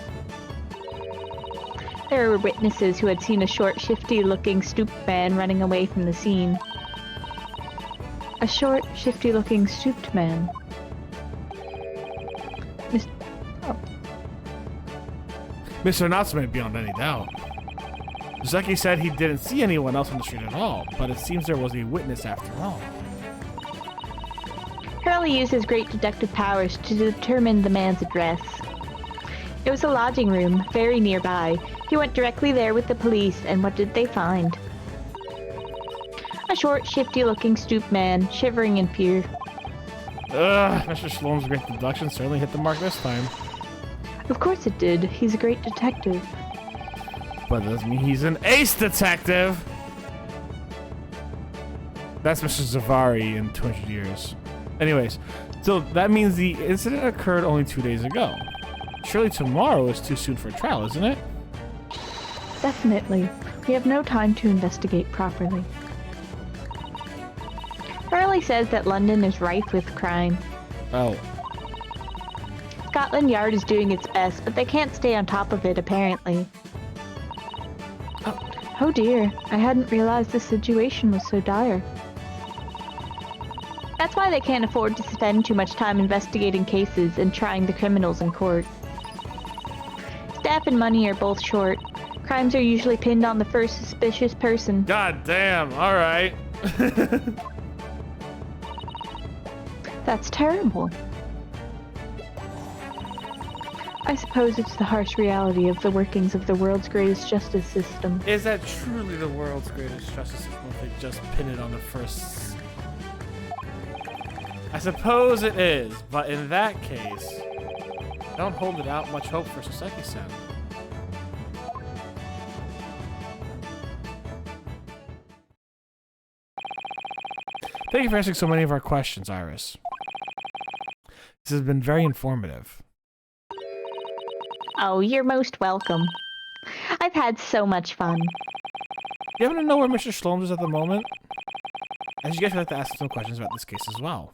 There were witnesses who had seen a short, shifty-looking stooped man running away from the scene. A short, shifty-looking stooped man. Mr. Natsume, beyond any doubt. Zeki said he didn't see anyone else on the street at all, but it seems there was a witness after all. Hurley used his great deductive powers to determine the man's address. It was a lodging room, very nearby. He went directly there with the police, and what did they find? A short, shifty-looking stooped man, shivering in fear. Ugh, Mr. Sloan's great deduction certainly hit the mark this time. Of course it did. He's a great detective. But that doesn't mean he's an ace detective! That's Mr. Zavari in 200 years. Anyways, so that means the incident occurred only 2 days ago. Surely tomorrow is too soon for a trial, isn't it? Definitely. We have no time to investigate properly. Hurley says that London is rife with crime. Oh. Scotland Yard is doing its best, but they can't stay on top of it, apparently. Oh dear, I hadn't realized the situation was so dire. That's why they can't afford to spend too much time investigating cases and trying the criminals in court. Staff and money are both short. Crimes are usually pinned on the first suspicious person. God damn, alright. That's terrible. I suppose it's the harsh reality of the workings of the world's greatest justice system. Is that truly the world's greatest justice system if they just pin it on the first? I suppose it is, but in that case, Don't hold it out much hope for Soseki-san. Thank you for answering so many of our questions, Iris. This has been very informative. Oh, you're most welcome. I've had so much fun. You happen to know where Mr. Sholmes is at the moment? As you guys would like to ask some questions about this case as well.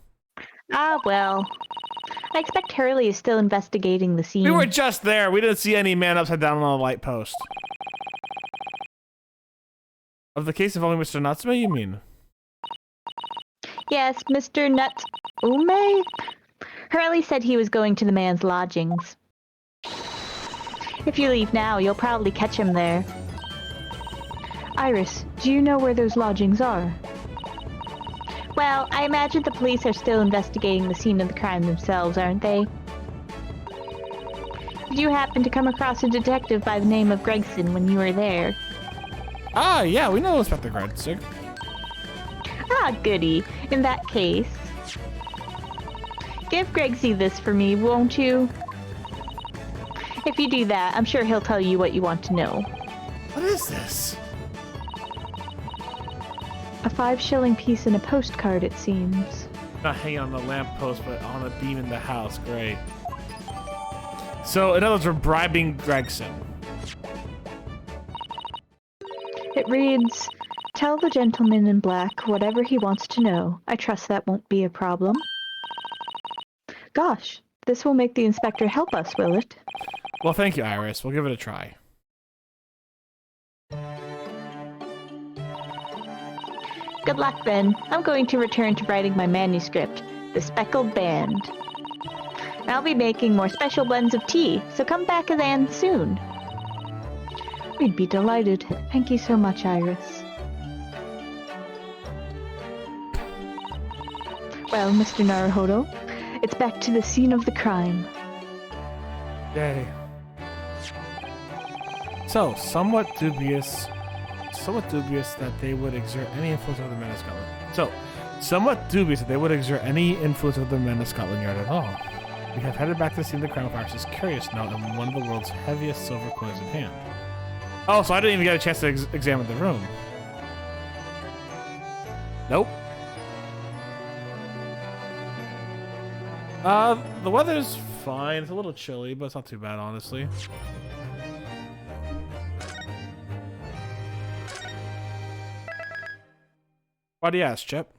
Ah, well. I expect Hurley is still investigating the scene. We were just there. We didn't see any man upside down on a light post. Of the case of only Mr. Natsume, you mean? Yes, Mr. Natsume? Hurley said he was going to the man's lodgings. If you leave now, you'll probably catch him there. Iris, do you know where those lodgings are? Well, I imagine the police are still investigating the scene of the crime themselves, aren't they? Did you happen to come across a detective by the name of Gregson when you were there? Ah, yeah, we know Inspector Gregson. Ah, goody. In that case... Give Gregsy this for me, won't you? If you do that, I'm sure he'll tell you what you want to know. What is this? A 5-shilling piece and a postcard, it seems. Not hanging on the lamppost, but on a beam in the house. Great. So, in other words, we're bribing Gregson. It reads, "Tell the gentleman in black whatever he wants to know. I trust that won't be a problem." Gosh, this will make the inspector help us, will it? Well, thank you, Iris. We'll give it a try. Good luck, then. I'm going to return to writing my manuscript, The Speckled Band. I'll be making more special blends of tea, so come back again soon. We'd be delighted. Thank you so much, Iris. Well, Mr. Naruhodo, it's back to the scene of the crime. Yay. So, somewhat dubious that they would exert any influence over the men of Scotland. So, somewhat dubious that they would exert any influence over the men of Scotland Yard at all. We have headed back to the scene of the crime with Iris' curious note and one of the world's heaviest silver coins in hand. Oh, so I didn't even get a chance to examine the room. Nope. The weather's fine. It's a little chilly, but it's not too bad, honestly. Why do you ask, Chip?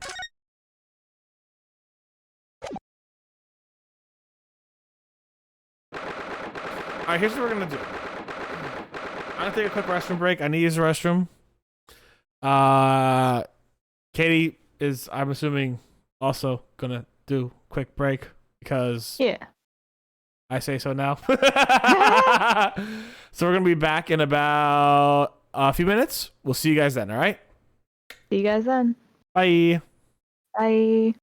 Alright, here's what we're gonna do. I'm gonna take a quick restroom break. I need to use the restroom. Katie is, I'm assuming, also gonna do a quick break because Yeah. I say so now. So we're gonna be back in about a few minutes. We'll see you guys then, alright? See you guys then. Bye. Bye.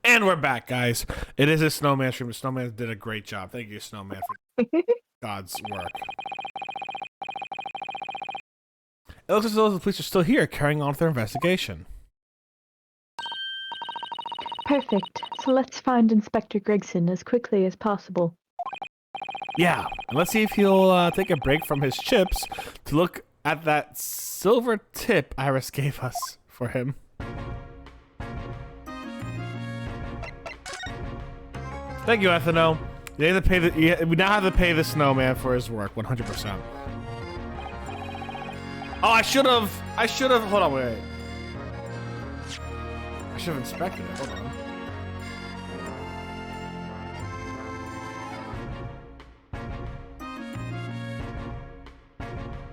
And we're back, guys. It is a snowman stream. The snowman did a great job. Thank you, snowman, for God's work. It looks as though the police are still here, carrying on with their investigation. Perfect. So let's find Inspector Gregson as quickly as possible. Yeah, and let's see if he'll take a break from his chips to look at that silver tip Iris gave us for him. Thank you, Ethano. We now have to pay the snowman for his work, 100%. Oh, I should have, hold on, wait. I should have inspected it, hold on.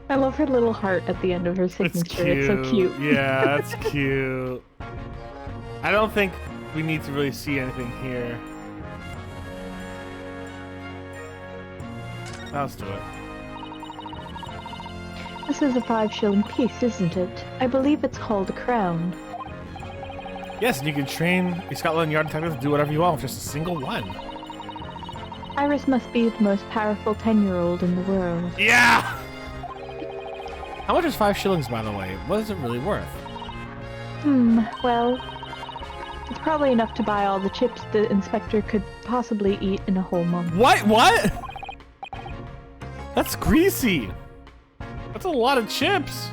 I love her little heart at the end of her signature. It's so cute. Yeah, that's cute. I don't think we need to really see anything here. Let's do it. This is a 5-shilling piece, isn't it? I believe it's called a crown. Yes, and you can train your Scotland Yard detectives to do whatever you want with just a single one. Iris must be the most powerful 10-year-old in the world. Yeah! How much is 5 shillings, by the way? What is it really worth? Well, it's probably enough to buy all the chips the inspector could possibly eat in a whole month. What? That's greasy. That's a lot of chips.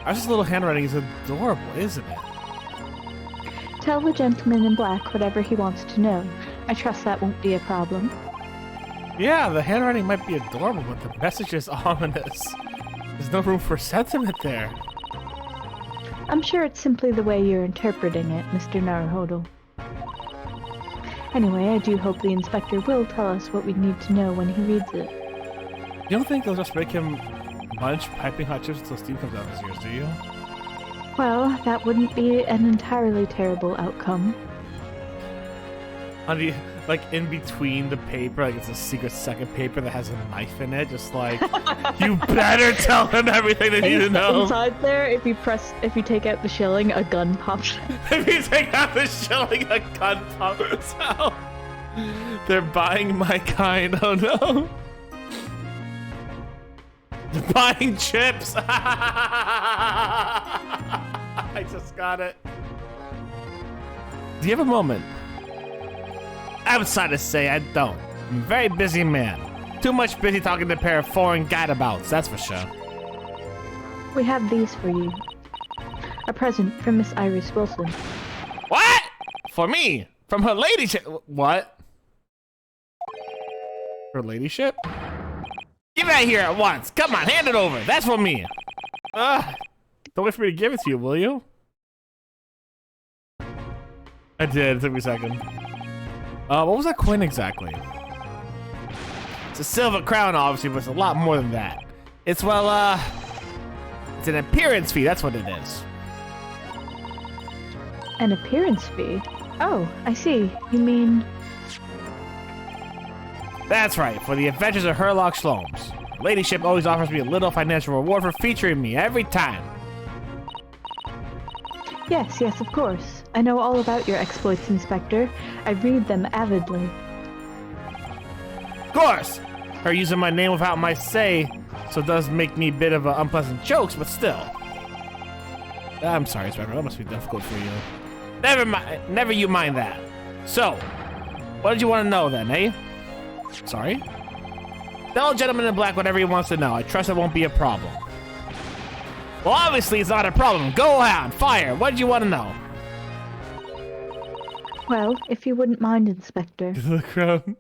Iris' little handwriting is adorable, isn't it? Tell the gentleman in black whatever he wants to know. I trust that won't be a problem. Yeah, the handwriting might be adorable, but the message is ominous. There's no room for sentiment there. I'm sure it's simply the way you're interpreting it, Mr. Naruhodl. Anyway, I do hope the inspector will tell us what we need to know when he reads it. You don't think they'll just make him munch piping hot chips until steam comes out of his ears, do you? Well, that wouldn't be an entirely terrible outcome. Like in between the paper, like it's a secret second paper that has a knife in it, just like, you better tell him everything they need to know. Inside there, if you take out the shilling, a gun pops. If you take out the shilling, a gun pops out. They're buying my kind, oh no. They're buying chips. I just got it. Do you have a moment? I'm sorry to say I don't. I'm a very busy man. Too much busy talking to a pair of foreign guideabouts, that's for sure. We have these for you. A present from Miss Iris Wilson. What? For me? From her ladyship? What? Her ladyship? Give that here at once. Come on, hand it over. That's for me. Don't wait for me to give it to you, will you? I did. It took me a second. What was that coin exactly? It's a silver crown, obviously, but it's a lot more than that. It's, well, it's an appearance fee. That's what it is. An appearance fee? Oh, I see. You mean... That's right, for the adventures of Herlock Sholmes. Her ladyship always offers me a little financial reward for featuring me every time. Yes, of course. I know all about your exploits, Inspector. I read them avidly. Of course! Her using my name without my say, so it does make me a bit of unpleasant jokes, but still. I'm sorry, Inspector, that must be difficult for you. Never you mind that. So, what did you want to know then, eh? Sorry? Tell a gentleman in black whatever he wants to know. I trust it won't be a problem. Well, obviously it's not a problem. Go on, fire. What did you want to know? Well, if you wouldn't mind, Inspector. The crown.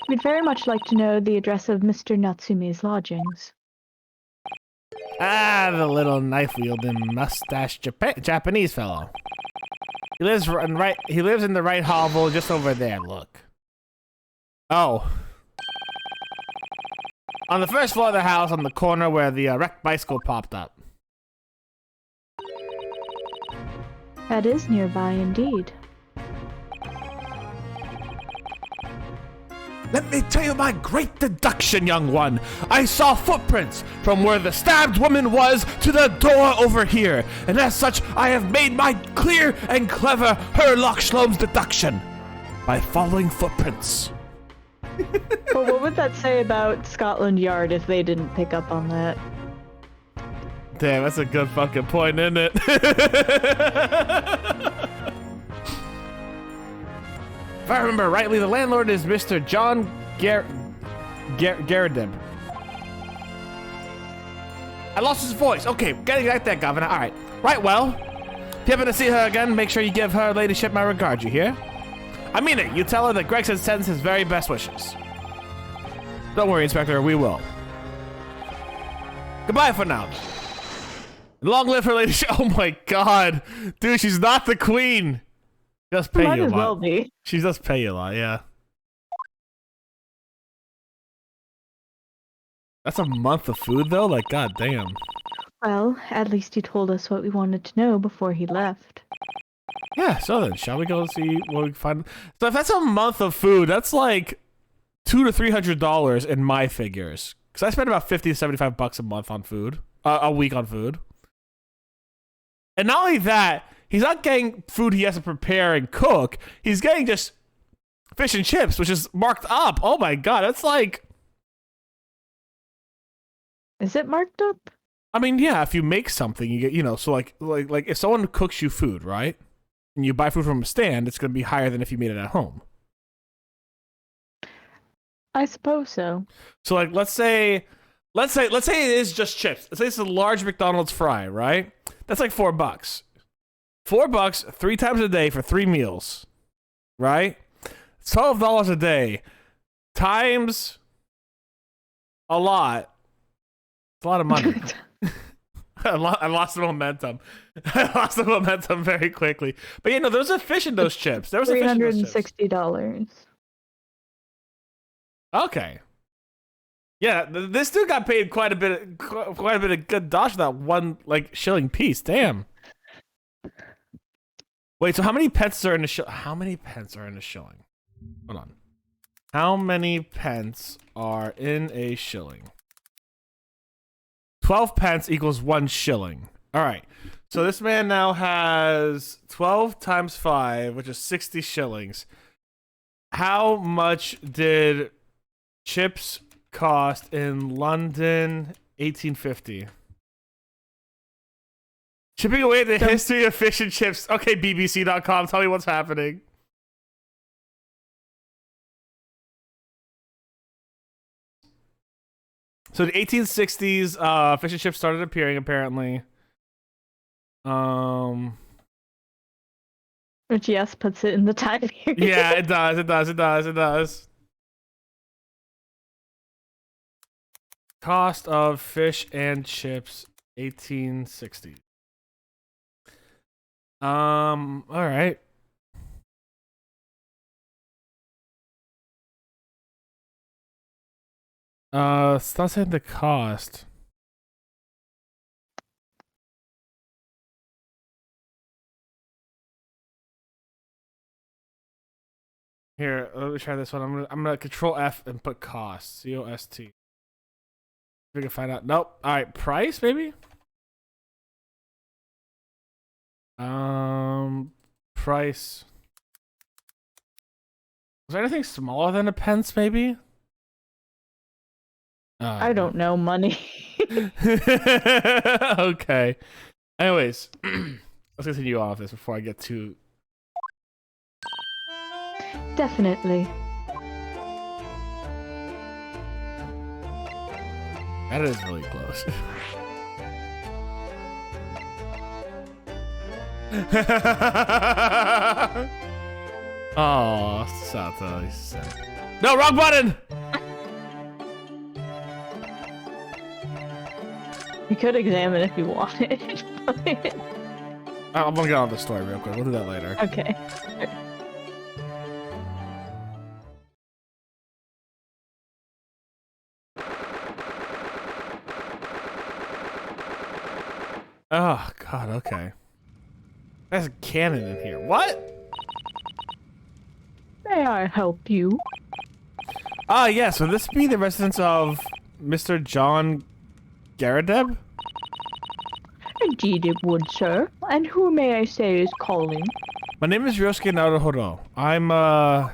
We'd very much like to know the address of Mr. Natsume's lodgings. Ah, the little knife-wielding mustache Japanese fellow. He lives in the right hovel just over there, look. Oh. On the first floor of the house, on the corner where the wrecked bicycle popped up. That is nearby indeed. Let me tell you my great deduction, young one. I saw footprints from where the stabbed woman was to the door over here, and as such, I have made my clear and clever Herlock Shlom's deduction by following footprints. Well, what would that say about Scotland Yard if they didn't pick up on that? Damn, that's a good fucking point, isn't it? If I remember rightly, the landlord is Mr. John Garridib. I lost his voice. Okay, getting like that, Governor. All right. Right, well, if you happen to see her again, make sure you give her ladyship my regard, you hear? I mean it. You tell her that Gregson sends his very best wishes. Don't worry, Inspector. We will. Goodbye for now. Long live her ladyship. Oh my god. Dude, she's not the queen. Just pay Might you a as lot. well be. She does pay you a lot, yeah. That's a month of food, though? Like, god damn. Well, at least he told us what we wanted to know before he left. Yeah, so then, shall we go see what we can find? So if that's a month of food, that's like $200 to $300 in my figures. Because I spend about 50 to 75 bucks a month on food. A week on food. And not only that, he's not getting food he has to prepare and cook. He's getting just fish and chips, which is marked up. Oh my god, that's like... Is it marked up? I mean, yeah, if you make something, you get, you know, so like if someone cooks you food, right? And you buy food from a stand, it's going to be higher than if you made it at home. I suppose so. So like, let's say it is just chips. Let's say it's a large McDonald's fry, right? That's like $4. $4 3 times a day for 3 meals, right? $12 a day times a lot. It's a lot of money. I lost the momentum. I lost the momentum very quickly. But you know, there was a fish in those chips. There was a fish in those chips. $360. Okay. Yeah, this dude got paid quite a bit of good dosh for that one like shilling piece. Damn. Wait, so how many pence are in a shilling? How many pence are in a shilling? Hold on. How many pence are in a shilling? 12 pence equals 1 shilling. All right. So this man now has 12 times 5, which is 60 shillings. How much did chips cost in London 1850? Chipping away at the history of fish and chips. Okay, BBC.com, tell me what's happening. So the 1860s, fish and chips started appearing, apparently. Which, yes, puts it in the time period. Yeah, it does. Cost of fish and chips, 1860. All right. It's not saying the cost. Here, let me try this one. I'm gonna Control F and put cost. COST. If we can find out. Nope. All right, price maybe. Price. Was there anything smaller than a pence? Maybe. I don't know money. Okay. Anyways, let's continue on with this before I get too. Definitely. That is really close. Oh, Sato, he's sad. No, wrong button! You could examine if you wanted. I'm gonna get on the story real quick. We'll do that later. Okay. Oh, God, okay. There's a cannon in here. What? May I help you? Ah, yes. Would this be the residence of Mr. John Garadeb? Indeed it would, sir. And who may I say is calling? My name is Ryosuke Naruhodo. I'm, Mr.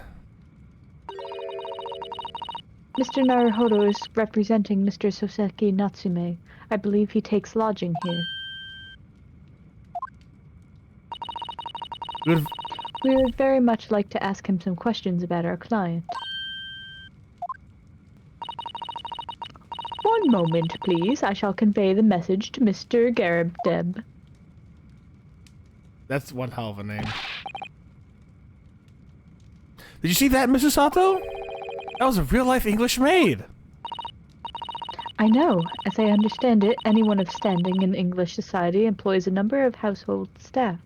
Naruhodo is representing Mr. Soseki Natsume. I believe he takes lodging here. Good. We would very much like to ask him some questions about our client. One moment, please. I shall convey the message to Mr. Garabdeb. That's one hell of a name. Did you see that, Mrs. Sato? That was a real-life English maid. I know. As I understand it, anyone of standing in English society employs a number of household staff.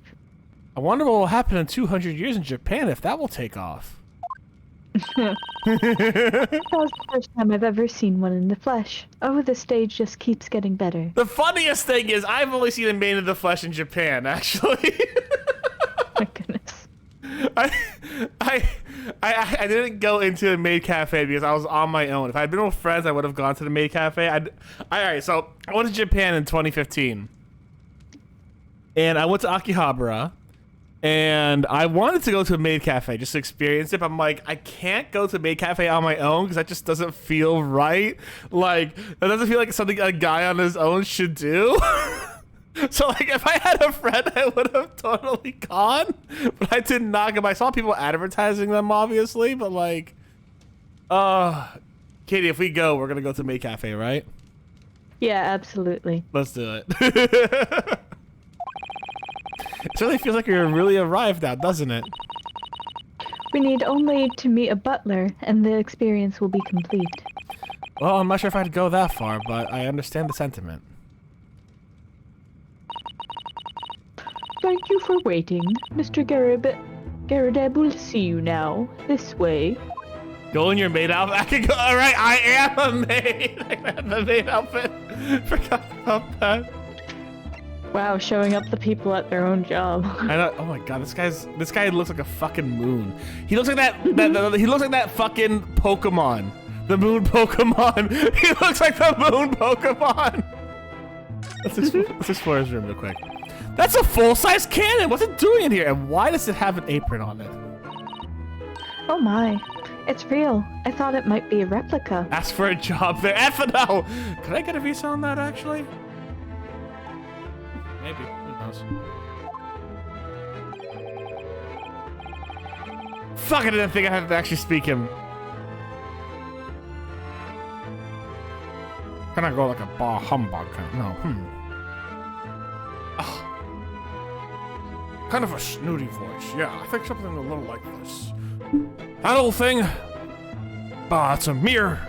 I wonder what will happen in 200 years in Japan if that will take off. That was the first time I've ever seen one in the flesh. Oh, the stage just keeps getting better. The funniest thing is I've only seen a maid in the flesh in Japan, actually. My goodness. I didn't go into a maid cafe because I was on my own. If I had been with friends, I would have gone to the maid cafe. Alright, so I went to Japan in 2015. And I went to Akihabara. And I wanted to go to a maid cafe just to experience it, but I'm like, I can't go to a maid cafe on my own because that just doesn't feel right. Like, that doesn't feel like something a guy on his own should do. So, like, if I had a friend, I would have totally gone. But I did not go. I saw people advertising them, obviously, but like, Katie, if we go, we're going to go to a maid cafe, right? Yeah, absolutely. Let's do it. It certainly feels like you're really arrived now, doesn't it? We need only to meet a butler, and the experience will be complete. Well, I'm not sure if I'd go that far, but I understand the sentiment. Thank you for waiting. Mr. Garadeb will see you now. This way. Go in your maid outfit. I can go. All right, I am a maid. I have the maid outfit. Forgot about that. Wow, showing up the people at their own job. I know. Oh my god, this guy looks like a fucking moon. He looks like that. He looks like that fucking Pokemon. The moon Pokemon. He looks like the moon Pokemon. Let's explore his room real quick. That's a full-size cannon. What's it doing in here? And why does it have an apron on it? Oh my. It's real. I thought it might be a replica. Ask for a job there. FNO! Could I get a visa on that, actually? Maybe. Who knows? Fuck, I didn't think I had to actually speak him. Can I go like a bar humbug kind of? No. Ugh. Kind of a snooty voice. Yeah, I think something a little like this. That old thing? It's a mirror.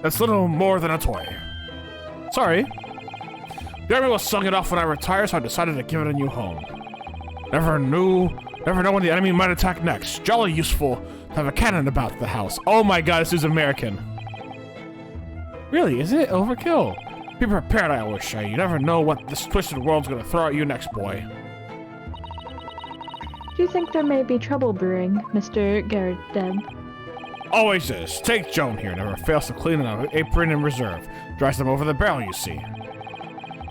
That's little more than a toy. Sorry. The army was sucking it off when I retired, so I decided to give it a new home. Never know when the enemy might attack next. Jolly useful to have a cannon about the house. Oh my god, this is American. Really, isn't it overkill? Be prepared, I always say. You never know what this twisted world's gonna throw at you next, boy. Do you think there may be trouble brewing, Mr. Garadeb? Always is. Take Joan here. Never fails to clean an apron in reserve. Dries them over the barrel, you see.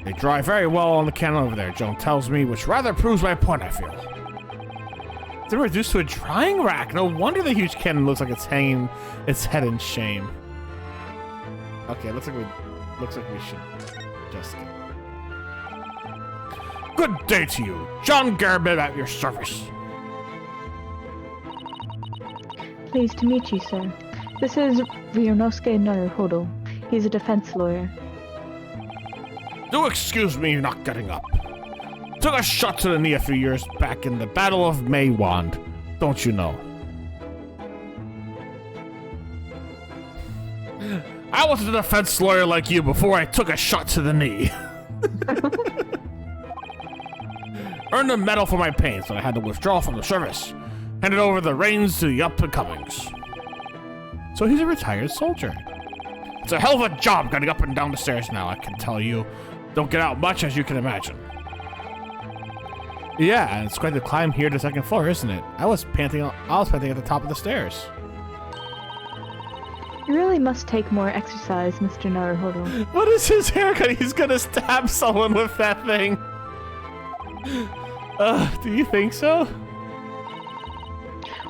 They dry very well on the cannon over there, Joan tells me, which rather proves my point, I feel. They're reduced to a drying rack. No wonder the huge cannon looks like it's hanging its head in shame. Okay, looks like we should just get... Good day to you. John Garabed at your service. Pleased to meet you, sir. This is Ryonosuke Naruhodo. He's a defense lawyer. Do excuse me not getting up. Took a shot to the knee a few years back in the Battle of Maywand, don't you know? I was a defense lawyer like you before I took a shot to the knee. Earned a medal for my pains, but I had to withdraw from the service. Handed over the reins to the up-and-comings. So he's a retired soldier. It's a hell of a job getting up and down the stairs now, I can tell you. Don't get out much, as you can imagine. Yeah, and it's quite the climb here to the second floor, isn't it? I was panting at the top of the stairs. You really must take more exercise, Mr. Naruhodo. What is his haircut? He's gonna stab someone with that thing. Do you think so?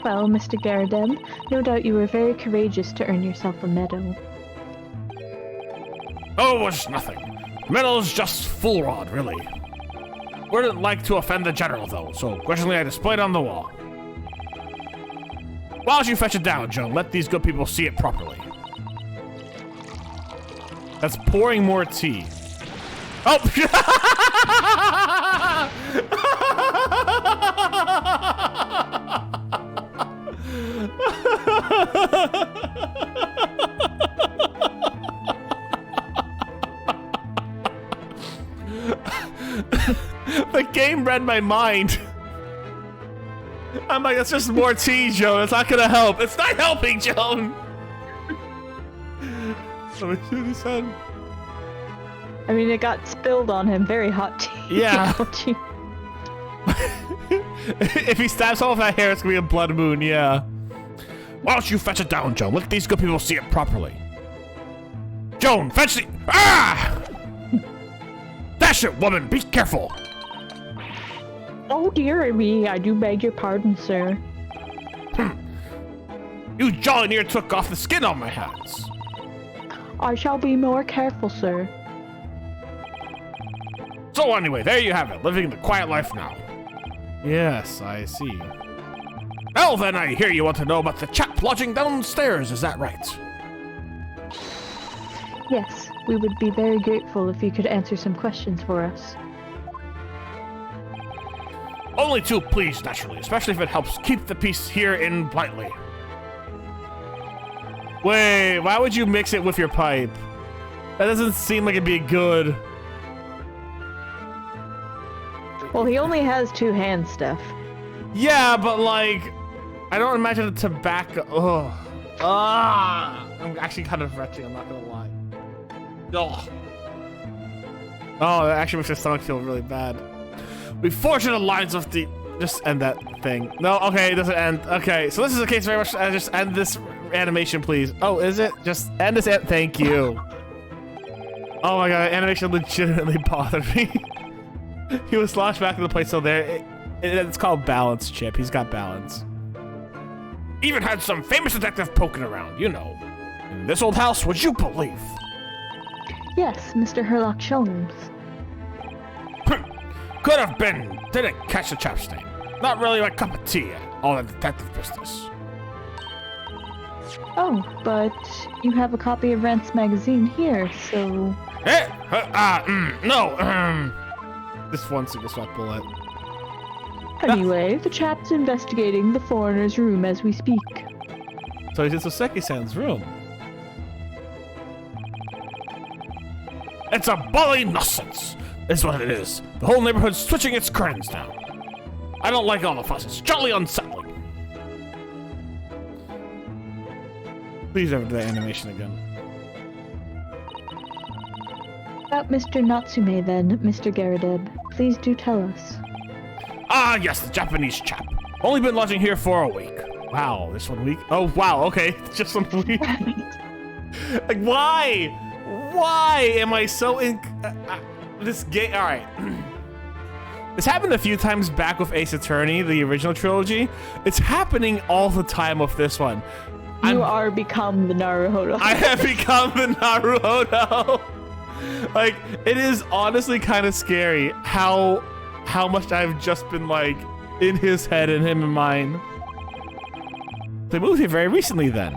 Well, Mr. Garadeb, no doubt you were very courageous to earn yourself a medal. Oh, it was nothing. Medal's just fool rod, really. Wouldn't like to offend the general, though, so grudgingly I displayed on the wall. Why don't you fetch it down, Joe? Let these good people see it properly. That's pouring more tea. Oh! The game read my mind. I'm like, that's just more tea, Joan. It's not gonna help. It's not helping, Joan. Let me shoot his head. I mean, it got spilled on him. Very hot tea. Yeah. Ouchie. If he stabs all of that hair, it's gonna be a blood moon, yeah. Why don't you fetch it down, Joan? Let these good people see it properly. Joan, fetch the... Ah! Dash it, woman! Be careful! Oh dear me, I do beg your pardon, sir. You jolly near took off the skin on my hands. I shall be more careful, sir. So anyway, there you have it, living the quiet life now. Yes, I see. Well then, I hear you want to know about the chap lodging downstairs, is that right? Yes, we would be very grateful if you could answer some questions for us. Only two, please, naturally, especially if it helps keep the peace here in Blightly. Wait, why would you mix it with your pipe? That doesn't seem like it'd be good. Well, he only has two hands, Steph. Yeah, but like, I don't imagine the tobacco. Ugh. I'm actually kind of retching, I'm not gonna lie. Ugh. Oh, that actually makes my stomach feel really bad. We forged the lines of the... Just end that thing. No, okay, it doesn't end. Okay, so this is the case very much. Just end this animation, please. Oh, is it? Just end this. Thank you. Oh my god, animation legitimately bothered me. He was sloshed back to the place, so there. It's called balance, Chip. He's got balance. Even had some famous detective poking around, you know. In this old house, would you believe? Yes, Mr. Herlock Sholmes. Could have been. Didn't catch the chap stain. Not really my cup of tea, all that detective business. Oh, but you have a copy of Rant's magazine here, so... No, This one single shot bullet. Anyway, the chap's investigating the foreigner's room as we speak. So he's in Soseki-san's room. It's a bully nonsense, is what it is. The whole neighborhood's switching its curtains now. I don't like all the fuss. It's jolly unsettling. Please never do that animation again. About Mr. Natsume then, Mr. Garadeb. Please do tell us. Ah, yes, the Japanese chap. Only been lodging here for a week. Wow, this 1 week? Oh, wow, okay. Just 1 week. Like, why? Why am I so in... this game... Alright. This happened a few times back with Ace Attorney, the original trilogy. It's happening all the time with this one. You are become the Naruhodo. I have become the Naruhodo. Like, it is honestly kind of scary how much I've just been, like, in his head and him in mine. They moved here very recently, then.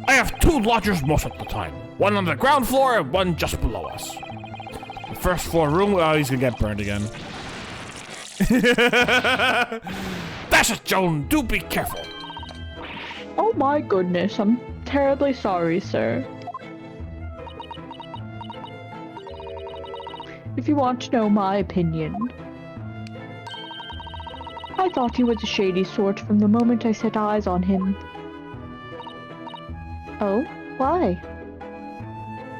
I have 2 lodgers most of the time. One on the ground floor and one just below us. The first floor room, oh, he's gonna get burned again. Dash it, Joan, do be careful. Oh my goodness, I'm terribly sorry, sir. If you want to know my opinion, I thought he was a shady sort from the moment I set eyes on him. Oh, why?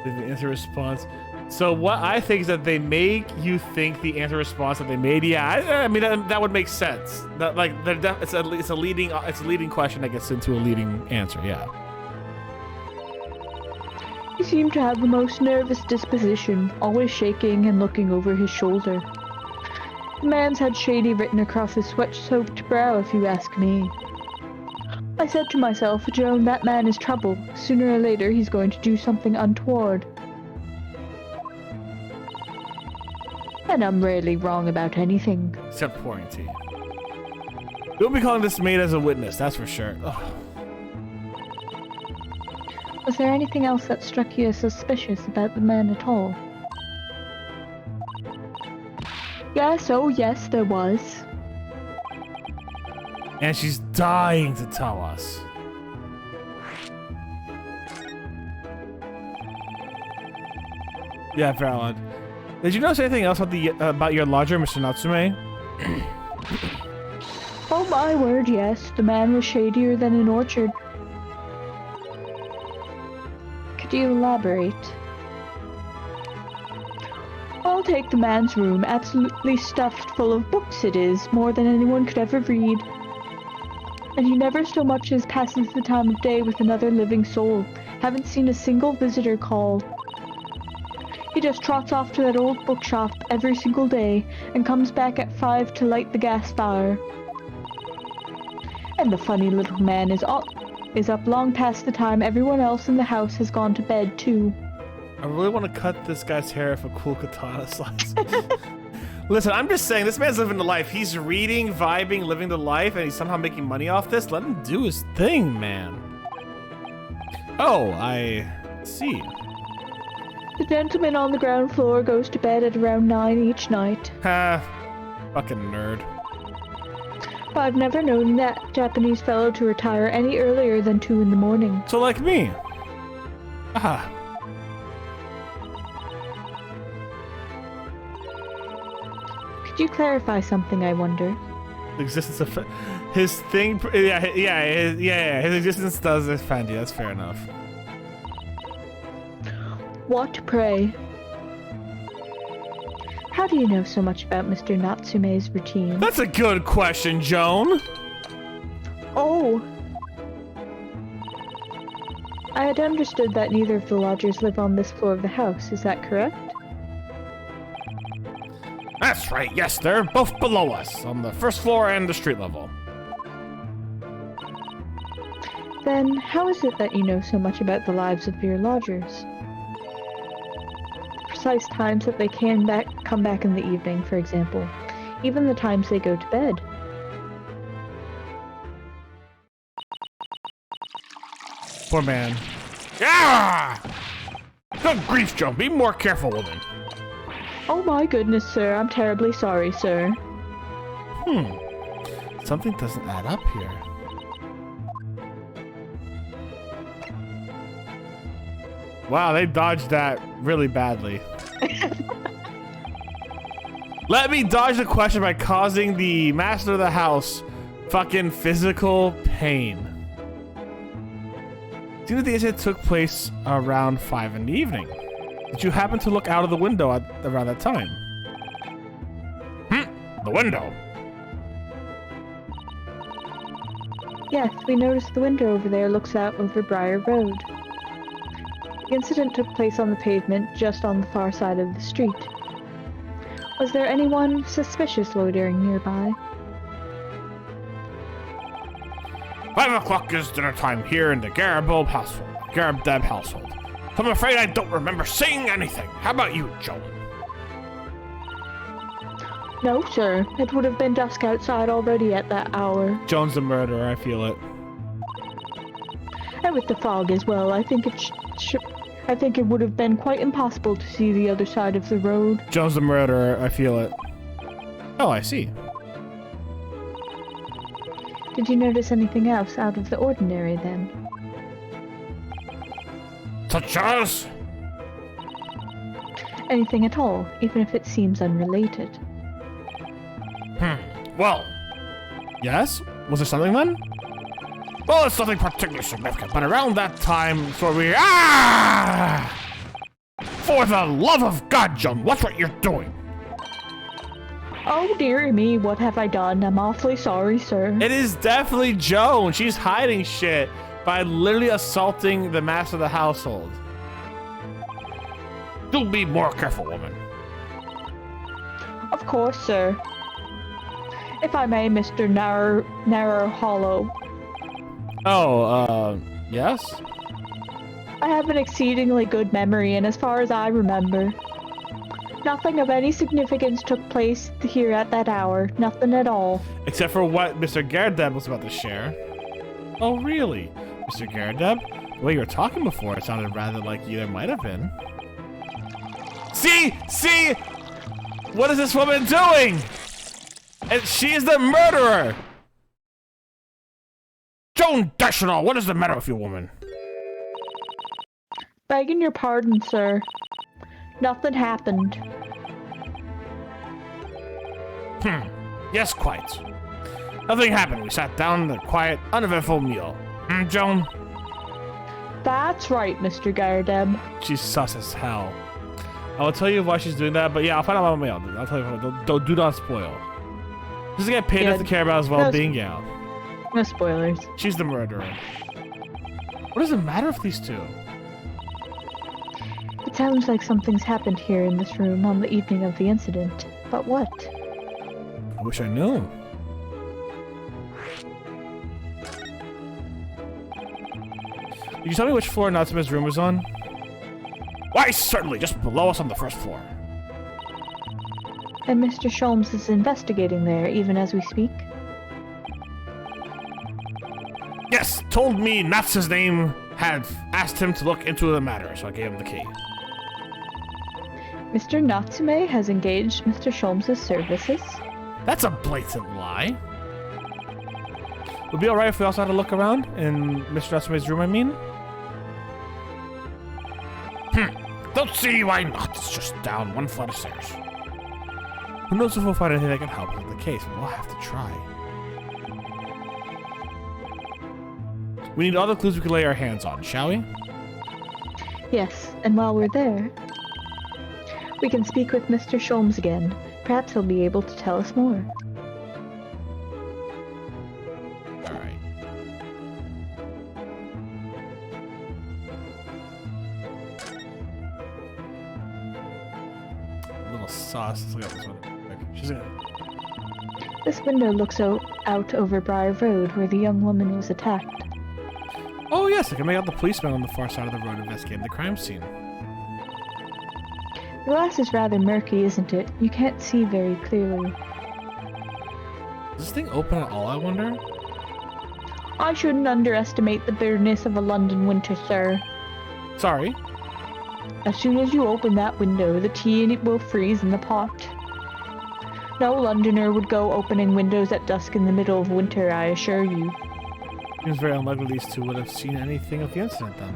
The answer response. So what I think is that they make you think the answer response that they made. Yeah, I mean that would make sense. That like it's a leading question that gets into a leading answer. Yeah. He seemed to have the most nervous disposition, always shaking and looking over his shoulder. The man's had shady written across his sweat-soaked brow, if you ask me. I said to myself, Joan, that man is trouble. Sooner or later, he's going to do something untoward. And I'm rarely wrong about anything. Except pouring tea. We'll be calling this maid as a witness, that's for sure. Ugh. Was there anything else that struck you as suspicious about the man at all? Yes, oh yes, there was. And she's dying to tell us. Yeah, Farrell. Did you notice anything else about your lodger, Mr. Natsume? Oh my word, yes. The man was shadier than an orchard. Could you elaborate? I'll take the man's room. Absolutely stuffed full of books it is, more than anyone could ever read. And he never so much as passes the time of day with another living soul. Haven't seen a single visitor call. He just trots off to that old bookshop every single day, and comes back at 5 to light the gas fire. And the funny little man is up long past the time everyone else in the house has gone to bed, too. I really want to cut this guy's hair with a cool katana slice. Listen, I'm just saying, this man's living the life. He's reading, vibing, living the life, and he's somehow making money off this. Let him do his thing, man. Oh, I see. The gentleman on the ground floor goes to bed at around 9 each night. Ha, fucking nerd. But I've never known that Japanese fellow to retire any earlier than 2 in the morning. So like me. Ah. Could you clarify something, I wonder? The existence of his thing. Yeah. His existence does offend you. That's fair enough. What, pray? How do you know so much about Mr. Natsume's routine? That's a good question, Joan. Oh! I had understood that neither of the lodgers live on this floor of the house, is that correct? That's right, yes, they're both below us, on the first floor and the street level. Then, how is it that you know so much about the lives of your lodgers? Precise times that they come back in the evening, for example. Even the times they go to bed. Poor man. Ah! Good grief, Joan, be more careful, woman. Oh my goodness, sir, I'm terribly sorry, sir. Something doesn't add up here. Wow, they dodged that really badly. Let me dodge the question by causing the master of the house fucking physical pain. Do you think the incident took place around 5 in the evening? Did you happen to look out of the window around that time? The window. Yes, we noticed the window over there looks out over Briar Road. The incident took place on the pavement just on the far side of the street. Was there anyone suspicious loitering nearby? 5 o'clock is dinner time here in the Garibulb household. So I'm afraid I don't remember seeing anything. How about you, Joan? No, sir. It would have been dusk outside already at that hour. Joan's the murderer, I feel it. And with the fog as well, I think it would have been quite impossible to see the other side of the road. Joan's the murderer, I feel it. Oh, I see. Did you notice anything else out of the ordinary then? Such as? Anything at all, even if it seems unrelated. Well, yes? Was there something then? Well, it's nothing particularly significant, but around that time, so we... Ah! For the love of God, Joan, watch what you're doing. Oh dear me, what have I done? I'm awfully sorry, sir. It is definitely Joan. She's hiding shit by literally assaulting the master of the household. Do be more careful, woman. Of course, sir. If I may, Mr. Narrow Hollow. Oh, yes? I have an exceedingly good memory, and as far as I remember, nothing of any significance took place here at that hour. Nothing at all. Except for what Mr. Gardeb was about to share. Oh, really? Mr. Gardeb? The way you were talking before, it sounded rather like you there might have been. See? See? What is this woman doing? And she is the murderer! Joan Deschanel, what is the matter with you, woman? Begging your pardon, sir. Nothing happened. Yes, quite. Nothing happened. We sat down in a quiet, uneventful meal. Joan? That's right, Mr. Gardeb. She's sus as hell. I will tell you why she's doing that, but yeah, I'll find out on my own. I'll tell you, do not spoil. Just to get paid enough to care about his well-being, yeah. No spoilers. She's the murderer. What does it matter with these two? It sounds like something's happened here in this room on the evening of the incident. But what? I wish I knew. Did you tell me which floor Natsume's room was on? Why, certainly, just below us on the first floor. And Mr. Sholmes is investigating there, even as we speak? Yes, told me Natsu's name had asked him to look into the matter, so I gave him the key. Mr. Natsume has engaged Mr. Sholmes' services? That's a blatant lie. Would it be alright if we also had a look around in Mr. Natsume's room, I mean? Don't see why not. It's just down one flight of stairs. Who knows if we'll find anything that can help with the case, but we'll have to try. We need all the clues we can lay our hands on, shall we? Yes, and while we're there, we can speak with Mr. Sholmes again. Perhaps he'll be able to tell us more. Alright. A little sauce. Let's look at this one. She's gonna... This window looks out over Briar Road, where the young woman was attacked. Oh yes, I can make out the policeman on the far side of the road investigating the crime scene. The glass is rather murky, isn't it? You can't see very clearly. Is this thing open at all, I wonder? I shouldn't underestimate the bitterness of a London winter, sir. Sorry. As soon as you open that window, the tea in it will freeze in the pot. No Londoner would go opening windows at dusk in the middle of winter, I assure you. Seems very unlikely these two would have seen anything of the incident then.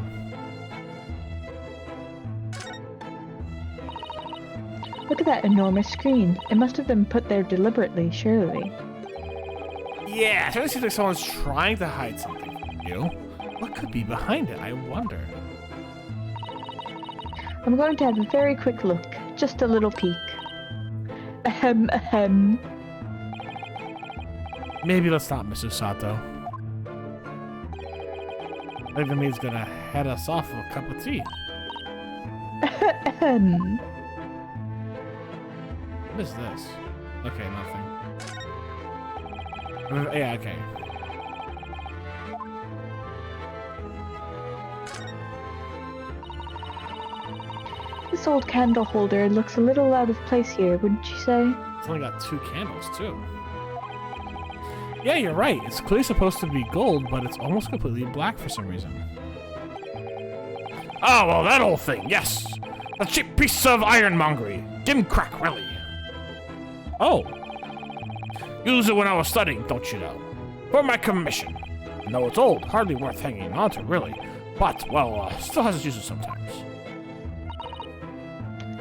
Look at that enormous screen. It must have been put there deliberately, surely. Yeah, it certainly seems like someone's trying to hide something from you. What could be behind it, I wonder? I'm going to have a very quick look. Just a little peek. Ahem, ahem. Maybe let's stop, Mr. Sato. I think the maid's gonna head us off with a cup of tea. Ahem. What is this? Okay, nothing. Yeah, okay. This old candle holder looks a little out of place here, wouldn't you say? It's only got 2 candles, too. Yeah, you're right. It's clearly supposed to be gold, but it's almost completely black for some reason. Oh, well, that old thing, yes. A cheap piece of ironmongery. Gimcrack, really. Oh. Used it when I was studying, don't you know? For my commission. No, it's old, hardly worth hanging on to, really. But, well, still has its uses sometimes.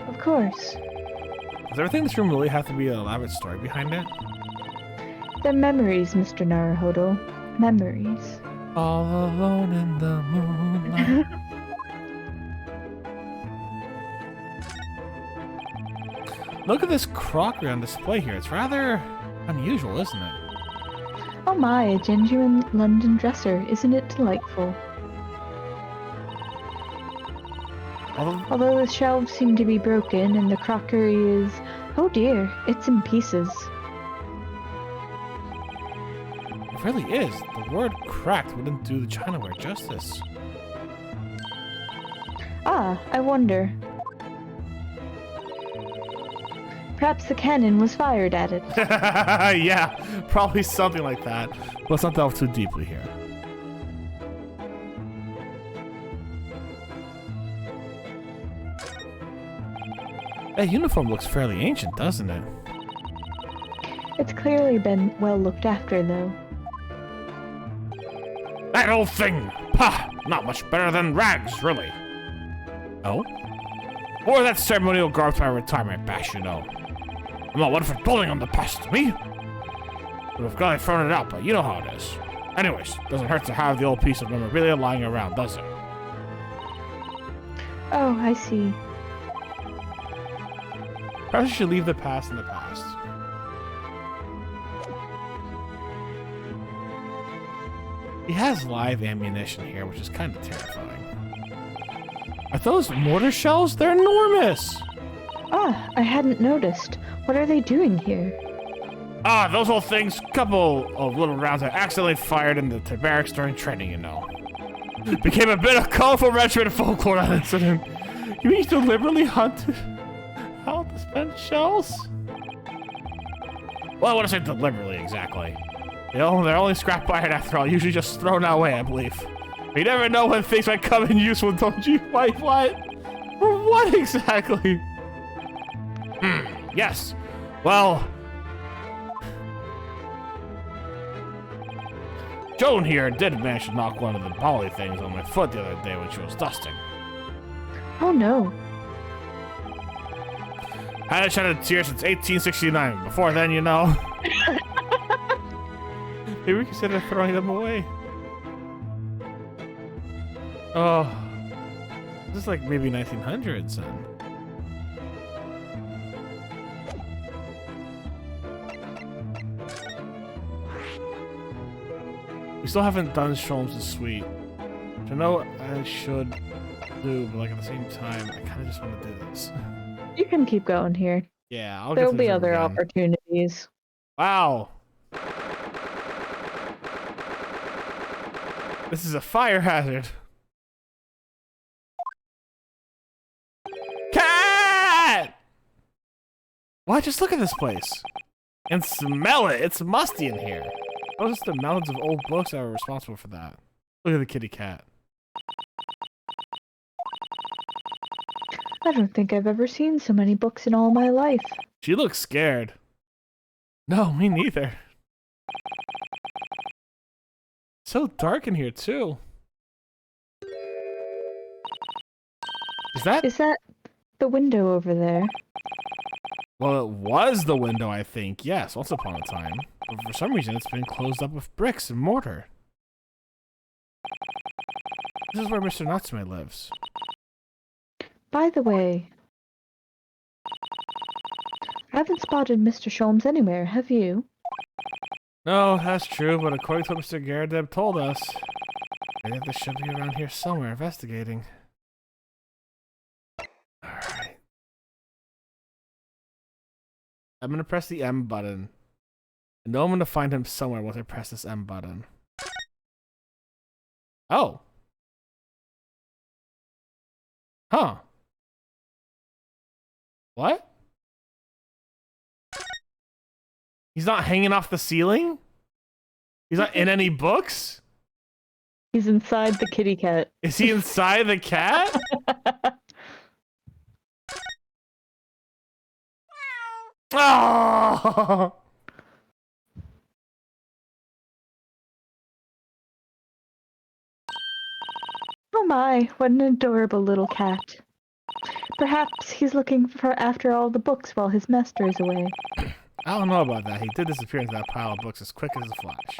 Of course. Does everything in this room really have to be an elaborate story behind it? They're memories, Mr. Naruhodo. Memories. All alone in the moonlight. Look at this crockery on display here. It's rather unusual, isn't it? Oh my, a genuine London dresser. Isn't it delightful? Although the shelves seem to be broken and the crockery is... Oh dear, it's in pieces. It really is. The word cracked wouldn't do the Chinaware justice. Ah, I wonder. Perhaps the cannon was fired at it. Yeah, probably something like that. Let's not delve too deeply here. That uniform looks fairly ancient, doesn't it? It's clearly been well looked after, though. That old thing! Pah! Not much better than rags, really. Oh? Or that ceremonial garb to my retirement bash, you know. I'm not one for dwelling on the past, me. Would have gladly thrown it out, but you know how it is. Anyways, doesn't hurt to have the old piece of memorabilia lying around, does it? Oh, I see. Perhaps you should leave the past in the past. He has live ammunition here, which is kind of terrifying. Are those mortar shells? They're enormous! Ah, I hadn't noticed. What are they doing here? Ah, those old things. Couple of little rounds I accidentally fired in the barracks during training, you know. Became a bit of colorful regiment folklore that incident. You mean you deliberately hunted out the spent shells? Well, I wouldn't say deliberately, exactly. They're only scrap iron after all, usually just thrown away, I believe. You never know when things might come in useful, don't you? Wait, what? For what exactly? Yes. Well... Joan here did manage to knock one of the poly things on my foot the other day when she was dusting. Oh no. I hadn't shed a tear since 1869. Before then, you know. Maybe we consider throwing them away. Oh. This is like maybe 1900s then. We still haven't done Sholmes' Suite. Which I know I should do, but like at the same time, I kind of just want to do this. You can keep going here. Yeah, I'll There'll get to the be gym other again. opportunities. Wow. This is a fire hazard. Cat! What? Just look at this place. And smell it. It's musty in here. Oh, it's the mountains of old books that were responsible for that. Look at the kitty cat. I don't think I've ever seen so many books in all my life. She looks scared. No, me neither. So dark in here, too. Is that... Is that the window over there? Well, it was the window, I think. Yes, once upon a time. But for some reason, it's been closed up with bricks and mortar. This is where Mr. Natsume lives. By the way, I haven't spotted Mr. Sholmes anywhere, have you? No, that's true, but according to what Mr. Garadeb told us, I think this should be around here somewhere investigating. Alright. I'm gonna press the M button. I know I'm gonna find him somewhere once I press this M button. Oh. Huh. What? He's not hanging off the ceiling? He's not in any books? He's inside the kitty cat. Is he inside the cat? Oh! Oh my, what an adorable little cat. Perhaps he's looking for after all the books while his master is away. I don't know about that. He did disappear into that pile of books as quick as a flash.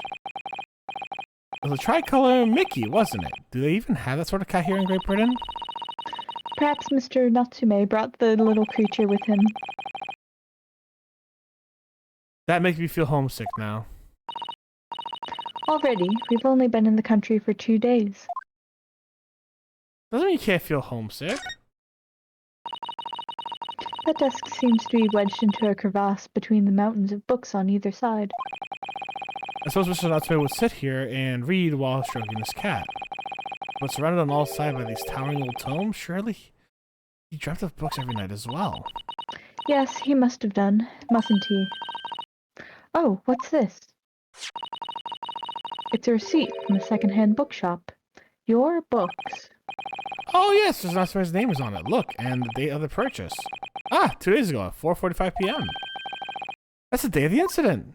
It was a tricolor Mickey, wasn't it? Do they even have that sort of cat here in Great Britain? Perhaps Mr. Natsume brought the little creature with him. That makes me feel homesick now. Already, we've only been in the country for 2 days. Doesn't mean you can't feel homesick. That desk seems to be wedged into a crevasse between the mountains of books on either side. I suppose Mr. Natsume would sit here and read while stroking his cat. But surrounded on all sides by these towering old tomes, surely he dreamt of books every night as well. Yes, he must have done, mustn't he? Oh, what's this? It's a receipt from a second-hand bookshop. Your books. Oh yes, Mr. Natsume's name is on it. Look, and the date of the purchase. Ah, 2 days ago at 4:45 p.m. That's the day of the incident.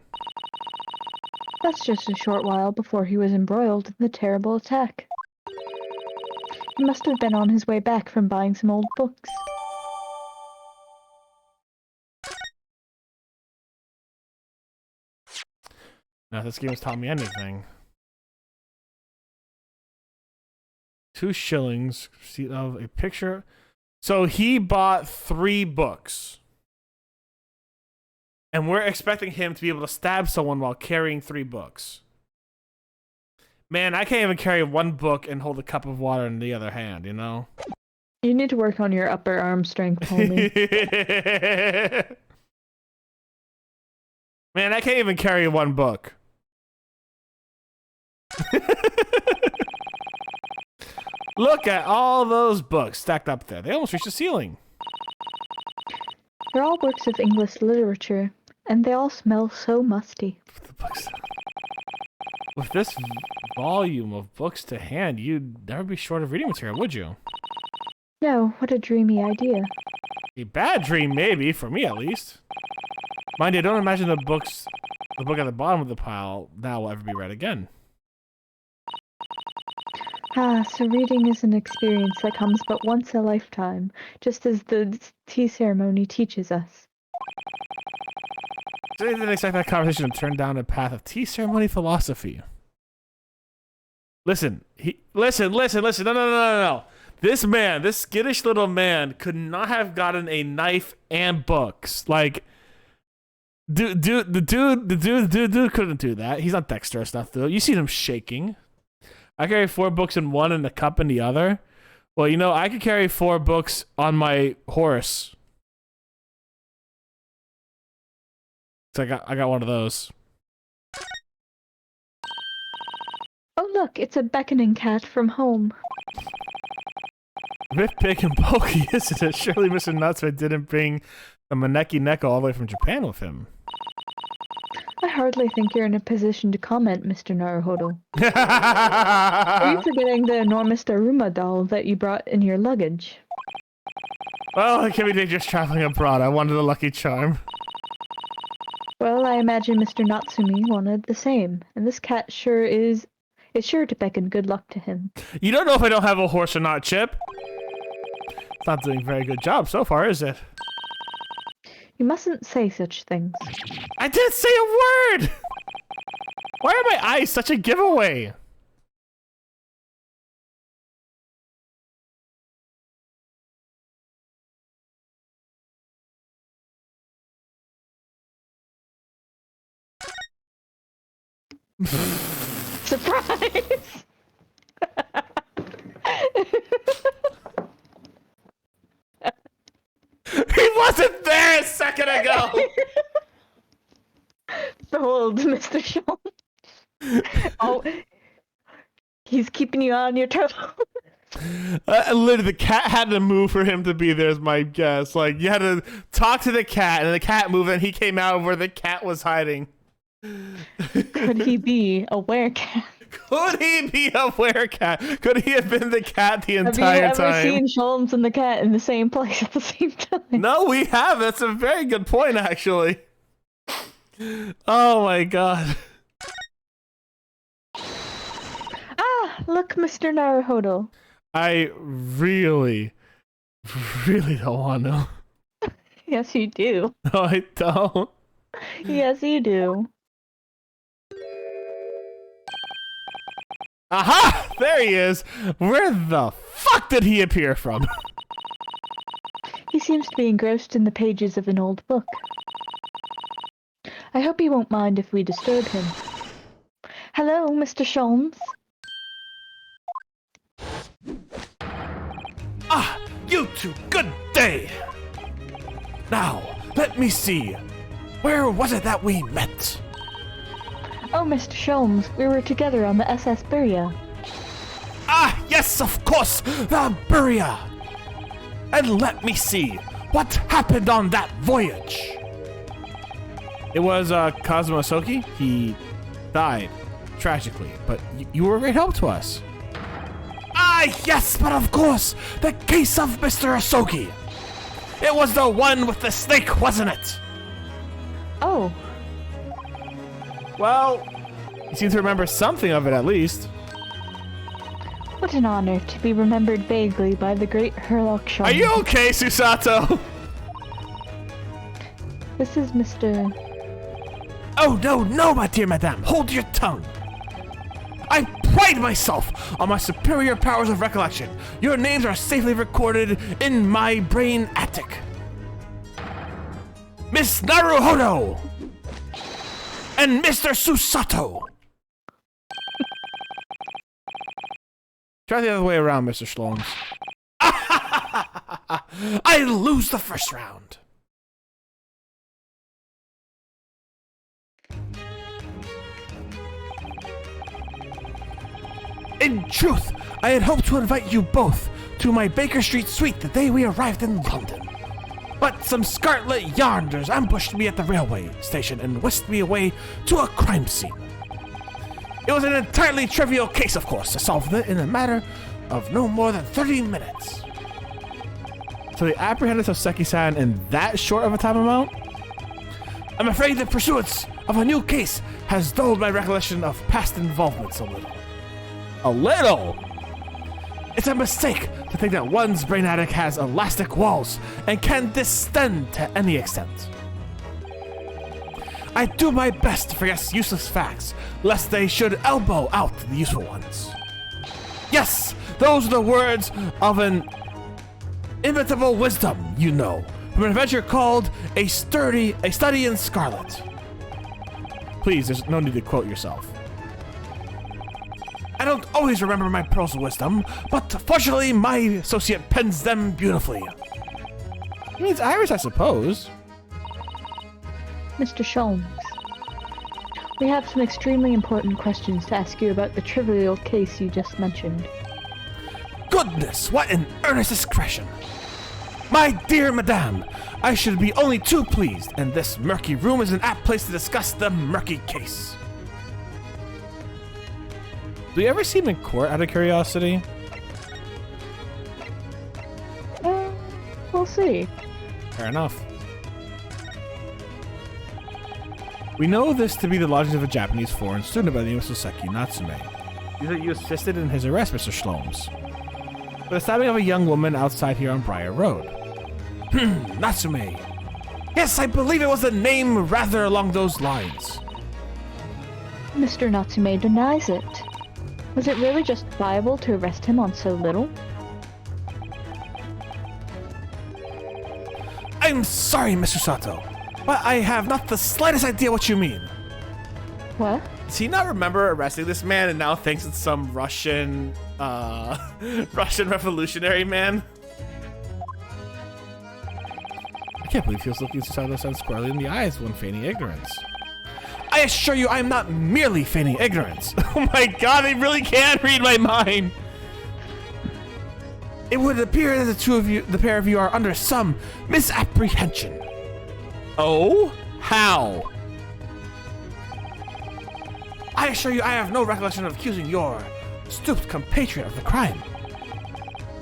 That's just a short while before he was embroiled in the terrible attack. He must have been on his way back from buying some old books. Now, if this game has taught me anything. 2 shillings, receipt of a picture. So he bought 3 books. And we're expecting him to be able to stab someone while carrying 3 books. Man, I can't even carry 1 book and hold a cup of water in the other hand, you know? You need to work on your upper arm strength, homie. Man, I can't even carry 1 book. Look at all those books stacked up there. They almost reach the ceiling. They're all works of English literature, and they all smell so musty. The books. With this volume of books to hand, you'd never be short of reading material, would you? No, what a dreamy idea. A bad dream, maybe, for me at least. Mind you, I don't imagine the book at the bottom of the pile now will ever be read again. Ah, so reading is an experience that comes but once a lifetime, just as the tea ceremony teaches us. I didn't expect that conversation to turn down a path of tea ceremony philosophy. Listen, listen, no. This man, this skittish little man, could not have gotten a knife and books. Like, the dude couldn't do that. He's not dexterous enough, though. You see him shaking. I carry 4 books in one and a cup in the other. Well, you know, I could carry 4 books on my horse. So I got one of those. Oh look, it's a beckoning cat from home. A bit big and bulky, isn't it? Surely Mr. Natsume didn't bring the Maneki Neko all the way from Japan with him. I hardly think you're in a position to comment, Mr. Naruhodo. Are you forgetting the enormous Daruma doll that you brought in your luggage? Well, it can be dangerous traveling abroad. I wanted a lucky charm. Well, I imagine Mr. Natsume wanted the same, and this cat is sure to beckon good luck to him. You don't know if I don't have a horse or not, Chip. It's not doing a very good job so far, is it? You mustn't say such things. I didn't say a word! Why are my eyes such a giveaway? Surprise! He wasn't there a second ago! Behold, Mr. Sean. Oh, he's keeping you on your toes. Literally, the cat had to move for him to be there, is my guess. Like, you had to talk to the cat, and the cat moved, and he came out where the cat was hiding. Could he be a werecat? Could he be a werecat? Could he have been the cat the entire Have you ever time? seen Sholmes and the cat in the same place at the same time? No, we have. That's a very good point, actually. Oh my god. Ah, look, Mr. Naruhodo. I really don't want to. Yes, you do. No, I don't. Yes, you do. Aha! There he is! Where the fuck did he appear from? He seems to be engrossed in the pages of an old book. I hope he won't mind if we disturb him. Hello, Mr. Sholmes. Ah! You two, good day. Now, let me see. Where was it that we met? Oh, Mr. Sholmes, we were together on the SS Beria. Ah, yes, of course, the Beria. And let me see. What happened on that voyage? It was Cosmo Asoki. He died tragically, but you were a great help to us. Ah, yes, but of course, the case of Mr. Asoki. It was the one with the snake, wasn't it? Oh, Well, you seem to remember something of it at least. what an honor to be remembered vaguely by the great Herlock Sholmes. Are you okay, Susato? This is Mr. Oh, no, my dear madame, hold your tongue. I pride myself on my superior powers of recollection. Your names are safely recorded in my brain attic. Miss Naruhodo and Mr. Susato. Try the other way around, Mr. Schloms. I lose the first round. In truth, I had hoped to invite you both to my Baker Street suite the day we arrived in London. But some scarlet yarners ambushed me at the railway station and whisked me away to a crime scene. It was an entirely trivial case, of course. I solved it in a matter of no more than 30 minutes. So they apprehended Soseki-san in that short of a time amount? I'm afraid the pursuance of a new case has dulled my recollection of past involvements a little. A little? It's a mistake to think that one's brain attic has elastic walls and can distend to any extent. I do my best to forget useless facts, lest they should elbow out the useful ones. Yes, those are the words of an inimitable wisdom, you know, from an adventure called A Study in Scarlet. Please, there's no need to quote yourself. I don't always remember my pearls of wisdom, but fortunately my associate pens them beautifully. It means Iris, I suppose. Mr. Sholmes. We have some extremely important questions to ask you about the trivial case you just mentioned. Goodness, what an earnest discretion! My dear madame, I should be only too pleased, and this murky room is an apt place to discuss the murky case. Do you ever see him in court out of curiosity? We'll see. Fair enough. We know this to be the lodgings of a Japanese foreign student by the name of Soseki Natsume. You assisted in his arrest, Mr. Schloms, for the stabbing of a young woman outside here on Briar Road. Natsume. Yes, I believe it was a name rather along those lines. Mr. Natsume denies it. Was it really justifiable to arrest him on so little? I'm sorry, Mr. Sato, but I have not the slightest idea what you mean. What? Does he not remember arresting this man and now thinks it's some Russian, Russian revolutionary man? I can't believe he was looking Susato-san squarely in the eyes when feigning ignorance. I assure you I am not merely feigning ignorance. Oh my god, they really can read my mind! It would appear that the pair of you are under some misapprehension. Oh? How? I assure you I have no recollection of accusing your stooped compatriot of the crime.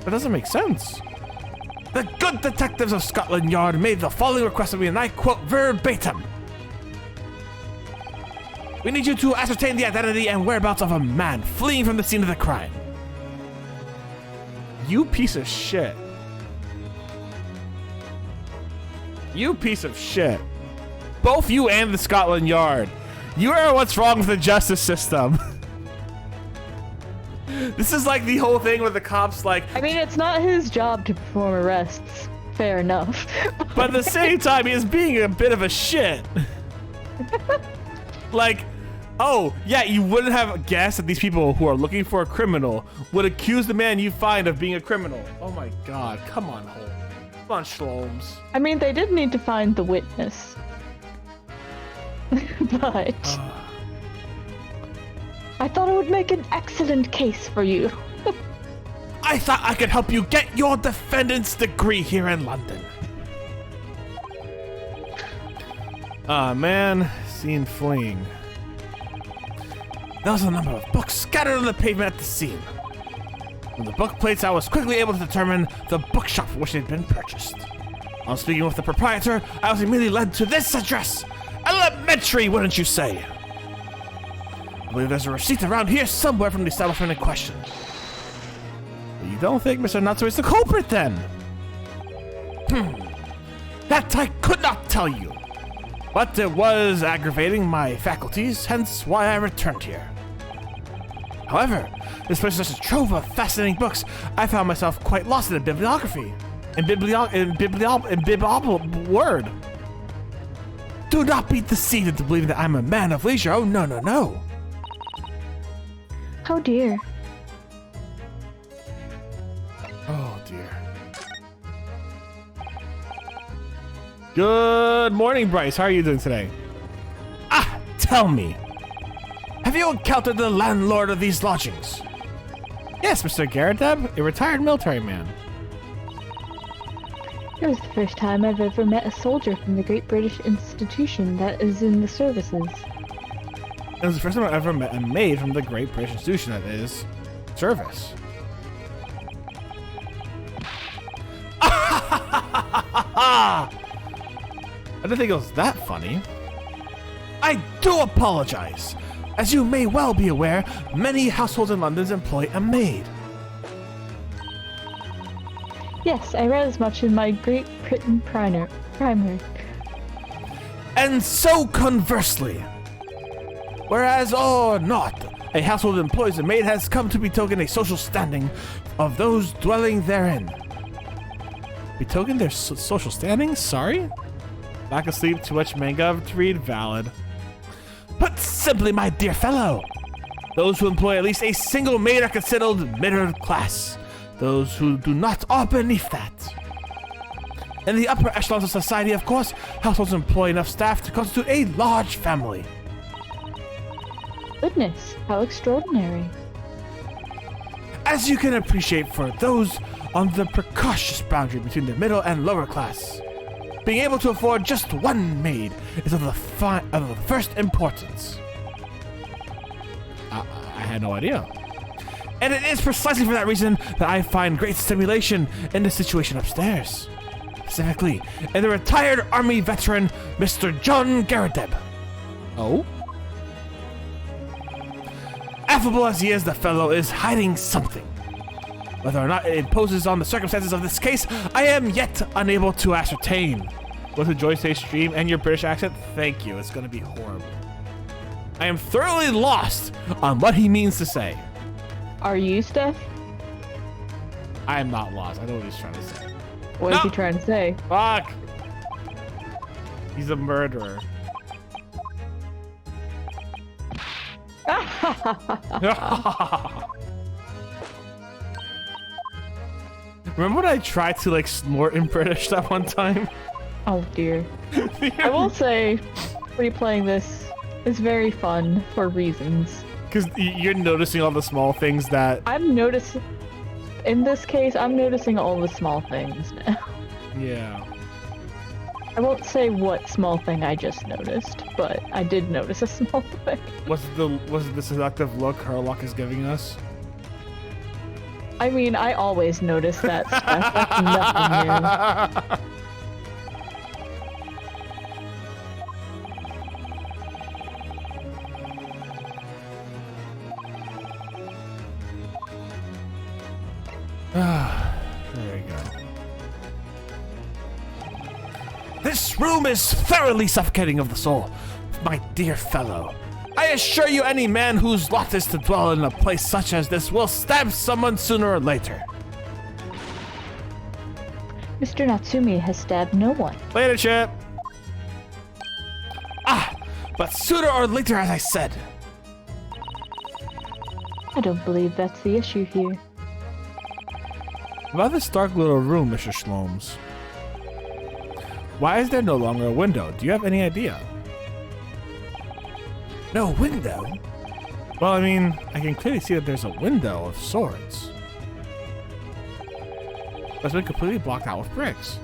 That doesn't make sense. The good detectives of Scotland Yard made the following request of me, and I quote verbatim. We need you to ascertain the identity and whereabouts of a man fleeing from the scene of the crime. You piece of shit. You piece of shit. Both you and the Scotland Yard. You are what's wrong with the justice system. This is like the whole thing where the cops like... I mean, it's not his job to perform arrests. Fair enough. But at the same time, he is being a bit of a shit. Like, Oh, yeah, you wouldn't have guessed that these people who are looking for a criminal would accuse the man you find of being a criminal. Oh my god, come on, Holmes. Come on, Shlomes. I mean, they did need to find the witness. But I thought it would make an excellent case for you. I thought I could help you get your defendant's degree here in London. Man, seen fleeing. There was a number of books scattered on the pavement at the scene. From the book plates, I was quickly able to determine the bookshop for which they'd been purchased. On speaking with the proprietor, I was immediately led to this address. Elementary, wouldn't you say? I believe there's a receipt around here somewhere from the establishment in question. You don't think Mr. Nutso is the culprit, then? That I could not tell you. But it was aggravating my faculties, hence why I returned here. However, this place is such a trove of fascinating books, I found myself quite lost in the bibliography. Word. Do not be deceived into believing that I'm a man of leisure. Oh, no, no, no. Oh dear. Oh, dear. Good morning, Bryce. How are you doing today? Ah, tell me. Have you encountered the landlord of these lodgings? Yes, Mr. Garadeb, a retired military man. It was the first time I've ever met a soldier from the Great British Institution that is in the services. It was the first time I ever met a maid from the Great British Institution that is service. I didn't think it was that funny. I do apologize. As you may well be aware, many households in London employ a maid. Yes, I read as much in my Great Britain primer. And so conversely, whereas or not, a household employs a maid has come to betoken a social standing of those dwelling therein. Betoken their social standing? Sorry? Lack of sleep, too much manga to read? Valid. Put simply, my dear fellow, those who employ at least a single maid are considered middle class. Those who do not are beneath that. In the upper echelons of society, of course, households employ enough staff to constitute a large family. Goodness, how extraordinary. As you can appreciate, for those on the precocious boundary between the middle and lower class, being able to afford just one maid is of the first importance. I had no idea. And it is precisely for that reason that I find great stimulation in the situation upstairs. Specifically, in the retired army veteran, Mr. John Garadeb. Oh? Affable as he is, the fellow is hiding something. Whether or not it imposes on the circumstances of this case, I am yet unable to ascertain. With a Joy Say stream and your British accent? Thank you, it's gonna be horrible. I am thoroughly lost on what he means to say. Are you, Steph? I am not lost, I know what he's trying to say. What is he trying to say? Fuck! He's a murderer. Remember when I tried to like snort in British that one time? Oh dear. I will say, replaying this is very fun for reasons. Because you're noticing all the small things that... I'm noticing, in this case, I'm noticing all the small things now. Yeah. I won't say what small thing I just noticed, but I did notice a small thing. Was it the seductive look Herlock is giving us? I mean, I always notice that stuff. That's nothing new. There we go. This room is thoroughly suffocating of the soul, my dear fellow. I assure you any man whose lot is to dwell in a place such as this will stab someone sooner or later. Mr. Natsumi has stabbed no one. Later, Chip. But sooner or later, as I said, I don't believe that's the issue here. About this dark little room, Mr. Shlomes. Why is there no longer a window? Do you have any idea? No window? Well, I mean, I can clearly see that there's a window of sorts. But it's been completely blocked out with bricks.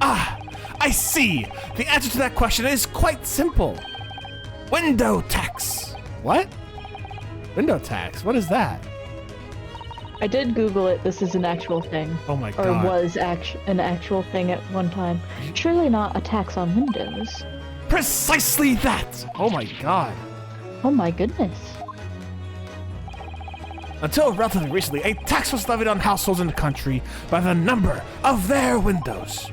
Ah! I see! The answer to that question is quite simple. Window tax! What? Window tax? What is that? I did Google it. This is an actual thing. Oh my Or god. was an actual thing at one time. Surely not a tax on windows. Precisely that! Oh my god. Oh my goodness. Until relatively recently, a tax was levied on households in the country by the number of their windows.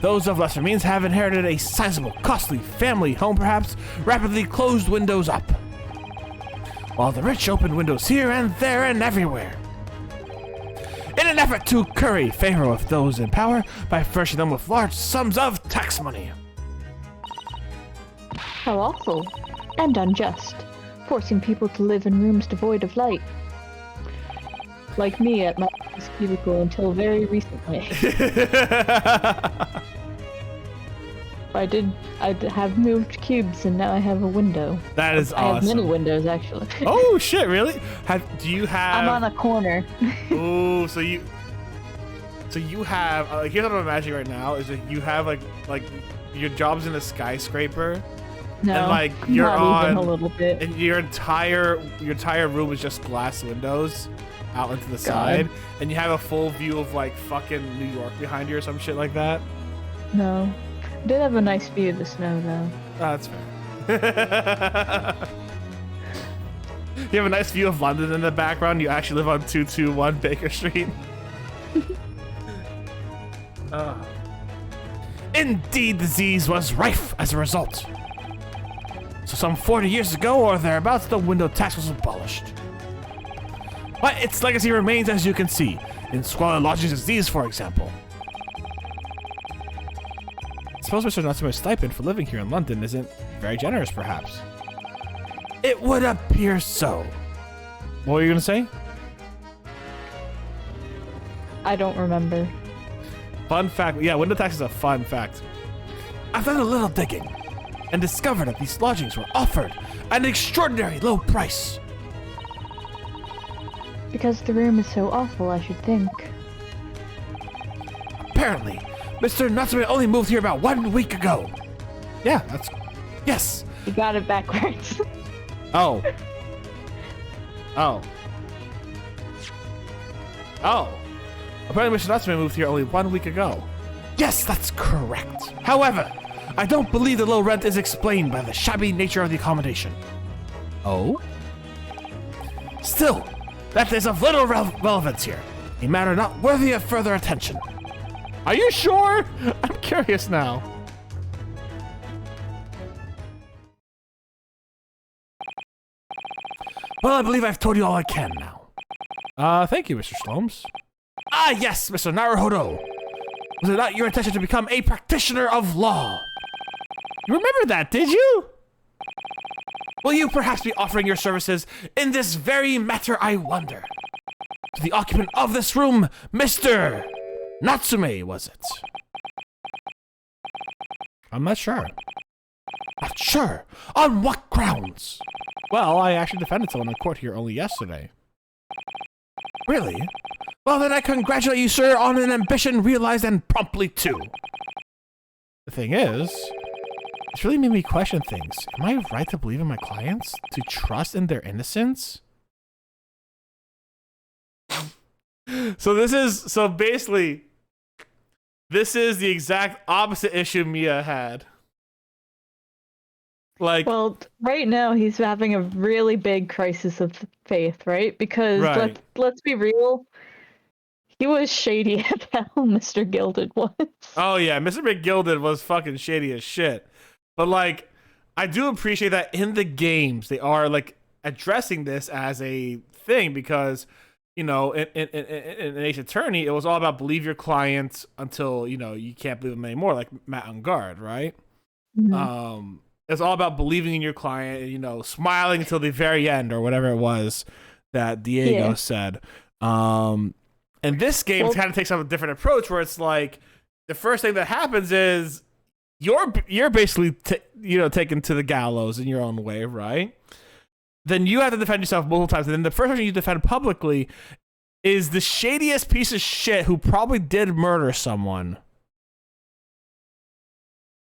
Those of lesser means have inherited a sizable, costly family home, perhaps rapidly closed windows up, while the rich opened windows here and there and everywhere, in an effort to curry favor with those in power by furnishing them with large sums of tax money. How awful. And unjust. Forcing people to live in rooms devoid of light. Like me at my office cubicle until very recently. I have moved cubes and now I have a window. That is awesome. I have many windows actually. Oh shit, really? Do you have... I'm on a corner. Ooh, so you have, here's what I'm imagining right now, is that you have like your job's in a skyscraper. No, and like you're not on even a little bit. and your entire room is just glass windows out into the side, and you have a full view of like fucking New York behind you or some shit like that. No. I did have a nice view of the snow though. Oh, that's fair. You have a nice view of London in the background. You actually live on 221 Baker Street. Indeed, disease was rife as a result. So some 40 years ago or thereabouts, the window tax was abolished. But its legacy remains, as you can see, in squalid lodgings as these, for example. I suppose Mr. Natsume's stipend for living here in London isn't very generous, perhaps. It would appear so. What were you gonna say? I don't remember. Fun fact, yeah, window tax is a fun fact. I've done a little digging and discovered that these lodgings were offered at an extraordinary low price. Because the room is so awful, I should think. Apparently, Mr. Natsume only moved here about 1 week ago. Yeah, yes. You got it backwards. Oh. Apparently Mr. Natsume moved here only 1 week ago. Yes, that's correct. However, I don't believe the low rent is explained by the shabby nature of the accommodation. Oh? Still, that is of little relevance here. A matter not worthy of further attention. Are you sure? I'm curious now. Well, I believe I've told you all I can now. Thank you, Mr. Shlomes. Ah, yes, Mr. Naruhodo. Was it not your intention to become a practitioner of law? You remember that, did you? Will you perhaps be offering your services in this very matter, I wonder? To the occupant of this room, Mr. Natsume, was it? I'm not sure. Not sure? On what grounds? Well, I actually defended someone in court here only yesterday. Really? Well, then I congratulate you, sir, on an ambition realized and promptly, too. The thing is, it's really made me question things. Am I right to believe in my clients? To trust in their innocence? So basically, this is the exact opposite issue Mia had. Like, Well, right now he's having a really big crisis of faith, right? Because Right. let's be real, he was shady as hell, Mr. Gilded was. oh yeah, Mr. McGilded was fucking shady as shit. But like, I do appreciate that in the games they are like addressing this as a thing because, you know, in Ace Attorney, it was all about believe your clients until, you know, you can't believe them anymore, like Matt on Guard, right? Mhm. It's all about believing in your client, you know, smiling until the very end or whatever it was that Diego said. And this game kind of takes a different approach where it's like the first thing that happens is you're basically taken to the gallows in your own way, right? Then you have to defend yourself multiple times, and then the first person you defend publicly is the shadiest piece of shit who probably did murder someone.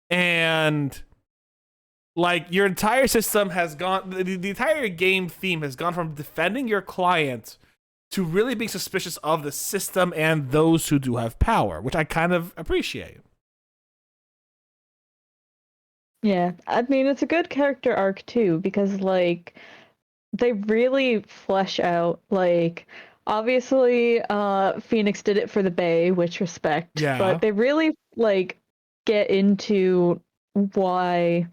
And like your entire system has gone, the entire game theme has gone from defending your client to really being suspicious of the system and those who do have power, which I kind of appreciate. Yeah, I mean, it's a good character arc too, because like they really flesh out, like, obviously Phoenix did it for the Bay, which respect, but they really like get into why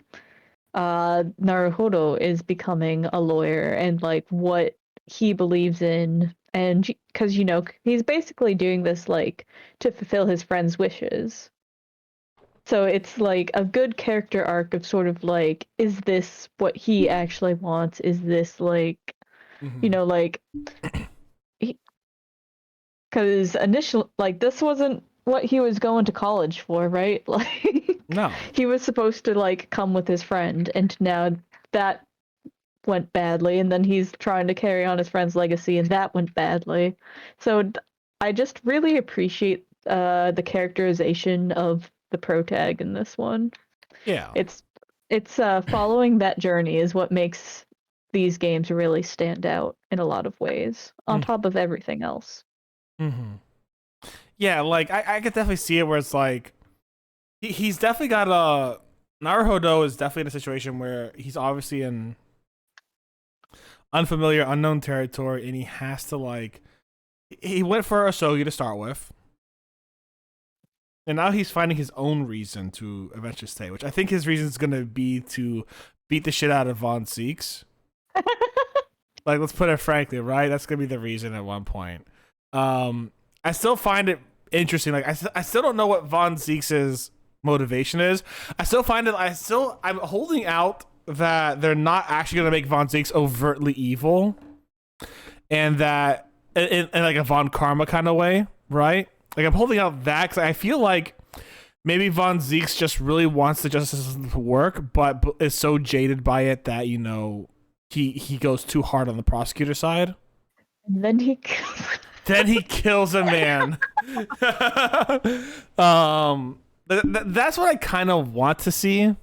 Naruhodo is becoming a lawyer and like what he believes in, and because you know he's basically doing this like to fulfill his friend's wishes. So it's like a good character arc of sort of like, is this what he actually wants? Is this like, you know, like, because initially, like, this wasn't what he was going to college for, right? Like, no, he was supposed to like come with his friend, and now that went badly, and then he's trying to carry on his friend's legacy, and that went badly. So I just really appreciate the characterization of the protag in this one. Yeah, it's following that journey is what makes these games really stand out in a lot of ways, on top of everything else. Yeah, like I could definitely see it where it's like he's definitely got a Naruhodo is definitely in a situation where he's obviously in unfamiliar, unknown territory, and he has to like he went for Asogi to start with. And now he's finding his own reason to eventually stay, which I think his reason is going to be to beat the shit out of Von Zeeks. Like, let's put it frankly, right? That's going to be the reason at one point. I still find it interesting. Like, I still don't know what Von Zeeks' motivation is. I still find it, I'm holding out that they're not actually going to make Von Zeeks overtly evil. And that, in like a Von Karma kind of way, right? Like, I'm holding out that because I feel like maybe Von Zeeks just really wants the justice system to work, but is so jaded by it that, you know, he goes too hard on the prosecutor side. And then he kills a man. That's what I kind of want to see.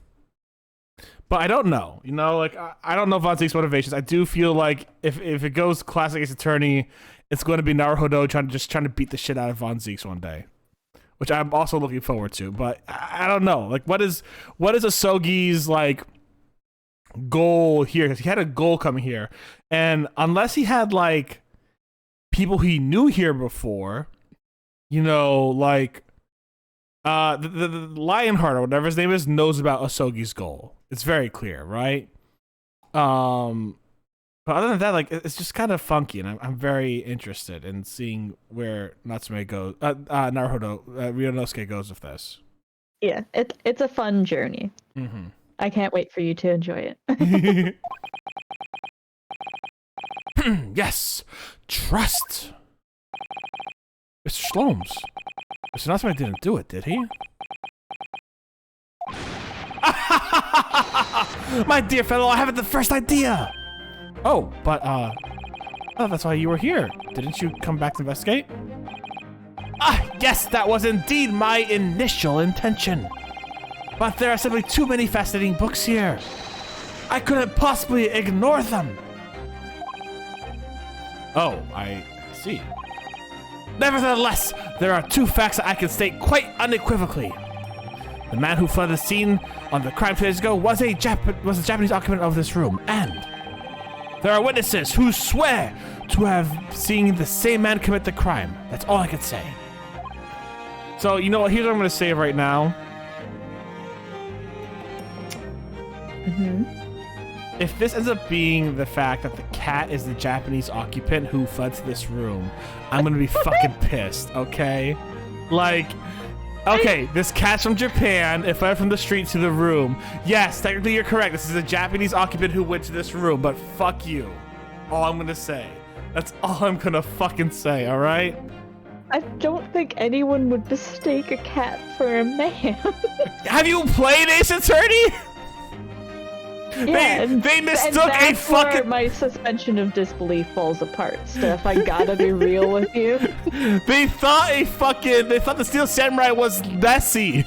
But I don't know. You know, like, I don't know Von Zeeks' motivations. I do feel like if it goes classic Ace Attorney, it's going to be Naruhodo trying to beat the shit out of Von Zeeks one day, which I'm also looking forward to. But I don't know. Like, what is Asogi's like goal here? Because he had a goal coming here, and unless he had like people he knew here before, you know, like the Lionheart or whatever his name is knows about Asogi's goal. It's very clear, right? But other than that, like, it's just kind of funky, and I'm very interested in seeing where Natsume goes, Naruhodo, Ryunosuke goes with this. Yeah, it's a fun journey. I can't wait for you to enjoy it. Yes, trust. Mr. Shlomes. Mr. Natsume didn't do it, did he? My dear fellow, I have the first idea. Oh, but, oh, that's why you were here. Didn't you come back to investigate? Ah, yes, that was indeed my initial intention. But there are simply too many fascinating books here. I couldn't possibly ignore them. Oh, I see. Nevertheless, there are two facts that I can state quite unequivocally. The man who fled the scene on the crime 2 days ago was a Japanese occupant of this room, and there are witnesses who swear to have seen the same man commit the crime. That's all I can say. So, you know what? Here's what I'm going to say right now. If this ends up being the fact that the cat is the Japanese occupant who fled to this room, I'm going to be fucking pissed, okay? Like, Okay, this cat's from Japan. It fled from the street to the room. Yes, technically you're correct. This is a Japanese occupant who went to this room, but fuck you. All I'm gonna say. That's all I'm gonna fucking say, alright? I don't think anyone would mistake a cat for a man. Have you played Ace Attorney? Yeah, they mistook and a that's where fucking... my suspension of disbelief falls apart, Steph. I gotta be real with you. They thought the Steel Samurai was Nessie.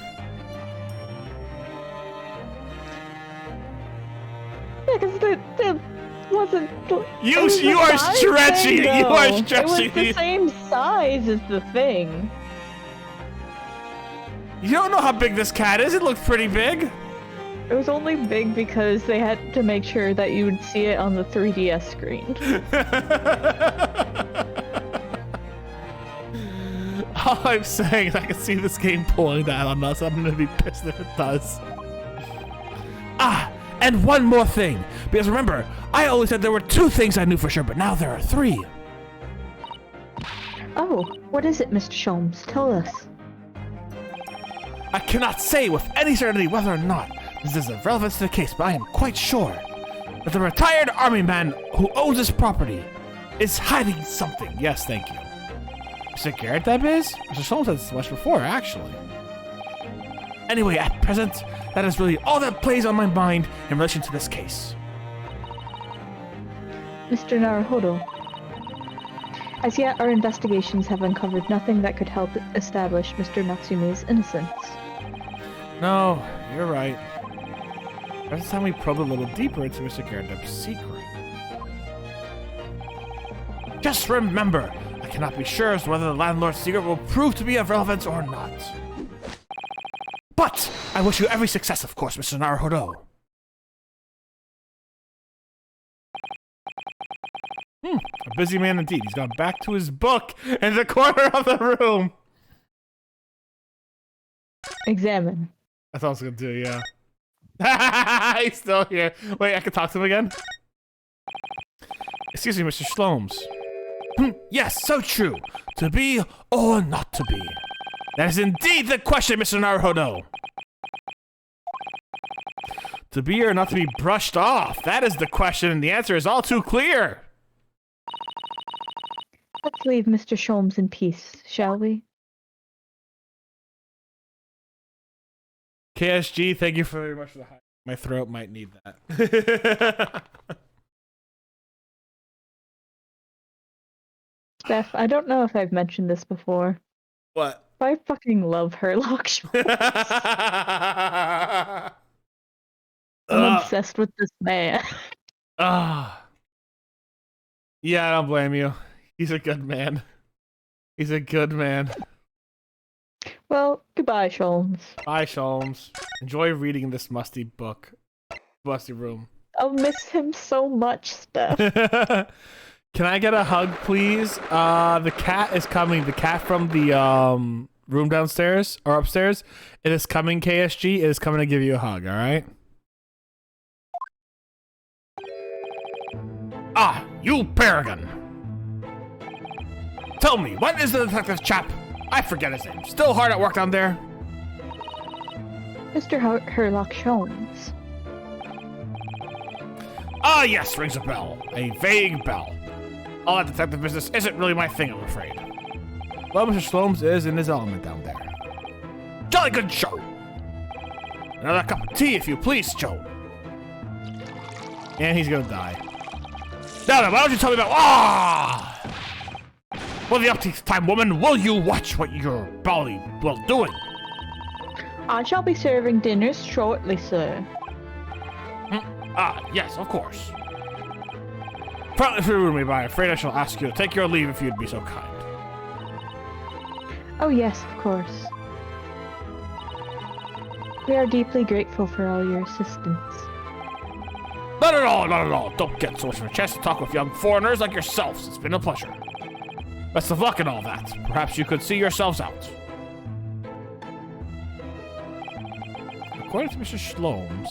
Yeah, because it wasn't... You it was the are size stretching. thing, You are though. stretching. It was the same size as the thing. You don't know how big this cat is. It looks pretty big. It was only big because they had to make sure that you would see it on the 3DS screen. All I'm saying is I can see this game pulling that on us. I'm gonna be pissed if it does. Ah, and one more thing. Because remember, I always said there were 2 things I knew for sure, but now there are 3. Oh, what is it, Mr. Sholmes? Tell us. I cannot say with any certainty whether or not this is of relevance to the case, but I am quite sure that the retired army man who owns this property is hiding something. Yes, thank you. Mr. Garrett, that is? Mr. Sholmes said this much before, actually. Anyway, at present, that is really all that plays on my mind in relation to this case. Mr. Naruhodo, as yet our investigations have uncovered nothing that could help establish Mr. Natsume's innocence. No, you're right. Every time we probe a little deeper into Mr. Garrett's secret. Just remember, I cannot be sure as to whether the landlord's secret will prove to be of relevance or not. But I wish you every success, of course, Mr. Naruhodo. A busy man indeed. He's gone back to his book in the corner of the room. Examine. That's all I was gonna do, yeah. He's still here. Wait, I can talk to him again? Excuse me, Mr. Shlomes. Yes, so true. To be or not to be? That is indeed the question, Mr. Naruhodo. To be or not to be brushed off? That is the question, and the answer is all too clear. Let's leave Mr. Sholmes in peace, shall we? KSG, thank you very much for the hype. My throat might need that. Steph, I don't know if I've mentioned this before. What? But I fucking love Herlock Sholmes. I'm obsessed with this man. Yeah, I don't blame you. He's a good man. He's a good man. Well, goodbye, Sholmes. Bye, Sholmes. Enjoy reading this musty book. Musty room. I'll miss him so much, Steph. Can I get a hug, please? The cat is coming. The cat from the room downstairs or upstairs. It is coming, KSG. It is coming to give you a hug, alright? Ah, you Paragon! Tell me, what is the detective chap? I forget his name. Still hard at work down there? Mr. Herlock Sholmes. Ah, yes, rings a bell. A vague bell. All that detective business isn't really my thing, I'm afraid. Well, Mr. Shlomes is in his element down there. Jolly good show. Another cup of tea, if you please, Joe. And he's gonna die. Now then, why don't you tell me about... Ah! Well, the upkeep time, woman, will you watch what you're probably, well, doing? I shall be serving dinners shortly, sir. Ah, yes, of course. Partly if you ruin me, but I'm afraid I shall ask you to take your leave if you'd be so kind. Oh yes, of course. We are deeply grateful for all your assistance. Not at all, not at all. Don't get so much of a chance to talk with young foreigners like yourselves. It's been a pleasure. Best of luck and all that. Perhaps you could see yourselves out. According to Mr. Shlomes,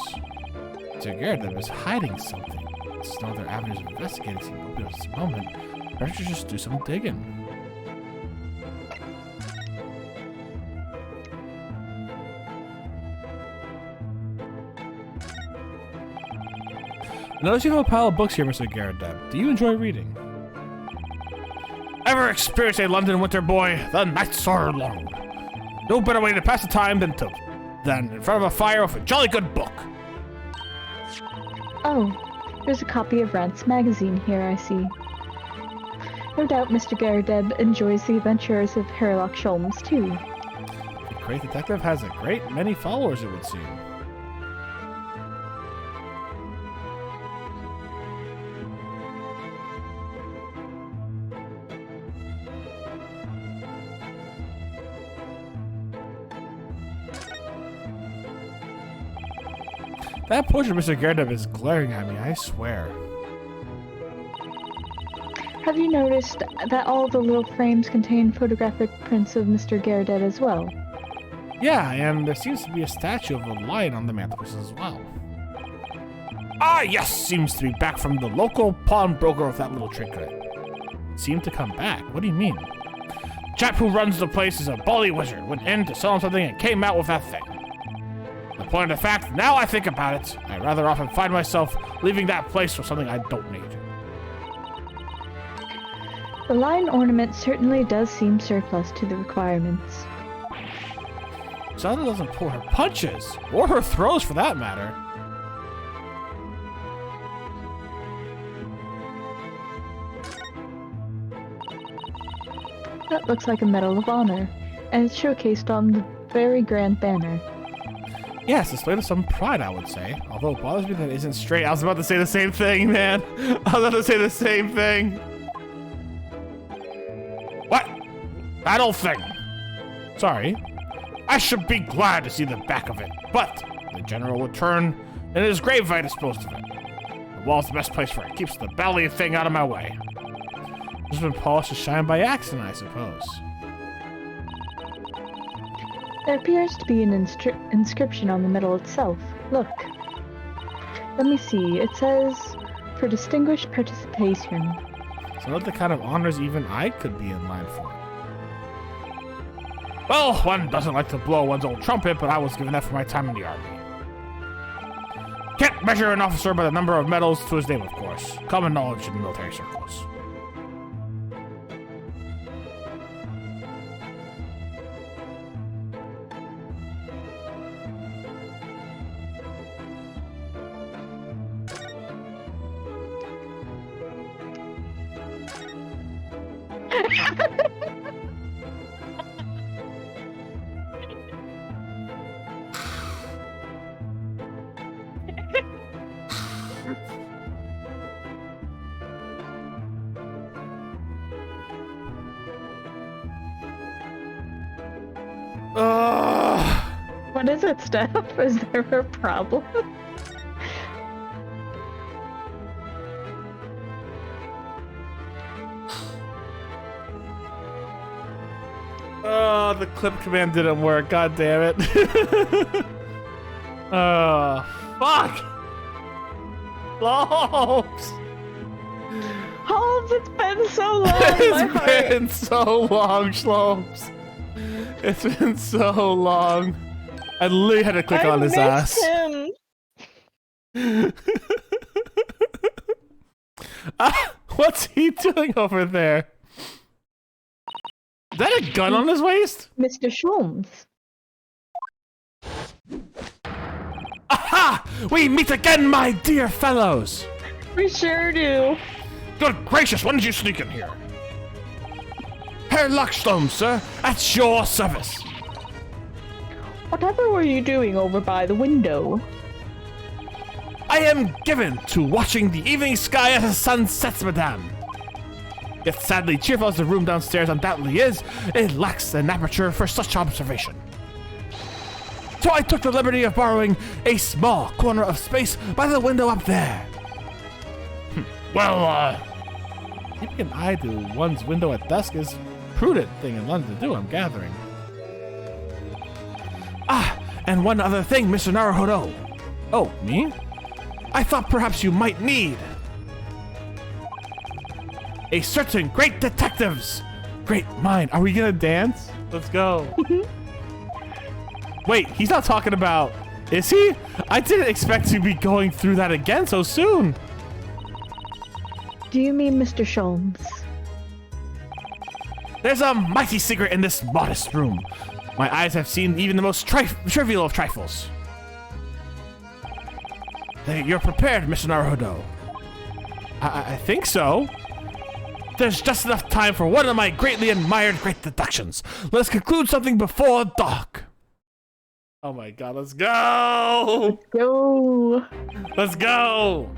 Mr. Garrett is hiding something. There's no other avenues of investigating seem open at this moment. Perhaps you should just do some digging. notice you have a pile of books here, Mr. Garrett. Do you enjoy reading? Ever experienced a London winter, boy? The nights are long. No better way to pass the time than in front of a fire with a jolly good book. Oh, there's a copy of Rant's magazine here, I see. No doubt Mr. Garrideb enjoys the adventures of Herlock Sholmes, too. The great detective has a great many followers, it would seem. That portrait of Mr. Garrett is glaring at me, I swear. Have you noticed that all the little frames contain photographic prints of Mr. Garridet as well? Yeah, and there seems to be a statue of a lion on the mantelpiece as well. Ah, yes, seems to be back from the local pawnbroker with that little trinket. Seemed to come back? What do you mean? Chap who runs the place is a bally wizard. Went in to sell him something and came out with that thing. The point of the fact, now I think about it, I rather often find myself leaving that place for something I don't need. The lion ornament certainly does seem surplus to the requirements. Zelda doesn't pull her punches, or her throws for that matter. That looks like a Medal of Honor, and it's showcased on the very grand banner. Yes, display of some pride, I would say. Although it bothers me that it isn't straight. I was about to say the same thing, man. I was about to say the same thing. What? That old thing. Sorry. I should be glad to see the back of it, but the general would turn in his grave if I disposed of it. The wall's the best place for it. Keeps the belly thing out of my way. It's been polished to shine by accident, I suppose. There appears to be an inscription on the medal itself. Look. Let me see. It says, "For distinguished participation." So not the kind of honors even I could be in line for. Well, one doesn't like to blow one's own trumpet, but I was given that for my time in the army. Can't measure an officer by the number of medals to his name, of course. Common knowledge in military circles. What is it, Steph? Is there a problem? Oh, the clip command didn't work. God damn it. Oh, fuck. Holmes. Holmes, it's been so long. My heart. It's been so long, Schlomes. It's been so long. I literally had to click on his ass. Him. What's he doing over there? Is that a gun on his waist? Mr. Sholmes. Aha! We meet again, my dear fellows! We sure do. Good gracious, when did you sneak in here? Herr Luckstone, sir, at your service. Whatever were you doing over by the window? I am given to watching the evening sky as the sun sets, madame. Yet sadly cheerful as the room downstairs undoubtedly is, it lacks an aperture for such observation. So I took the liberty of borrowing a small corner of space by the window up there. Well, Keeping an eye to one's window at dusk is a prudent thing in London to do, I'm gathering. Ah, and one other thing, Mr. Naruhodo. Oh, me? I thought perhaps you might need a certain great detective's great mind. Are we gonna dance? Let's go. Wait, he's not talking about... Is he? I didn't expect to be going through that again so soon. Do you mean Mr. Sholmes? There's a mighty secret in this modest room. My eyes have seen even the most trivial of trifles. You're prepared, Mr. Naruhodo. I think so. There's just enough time for one of my greatly admired great deductions. Let's conclude something before dark. Oh my god, let's go! Go! Let's go!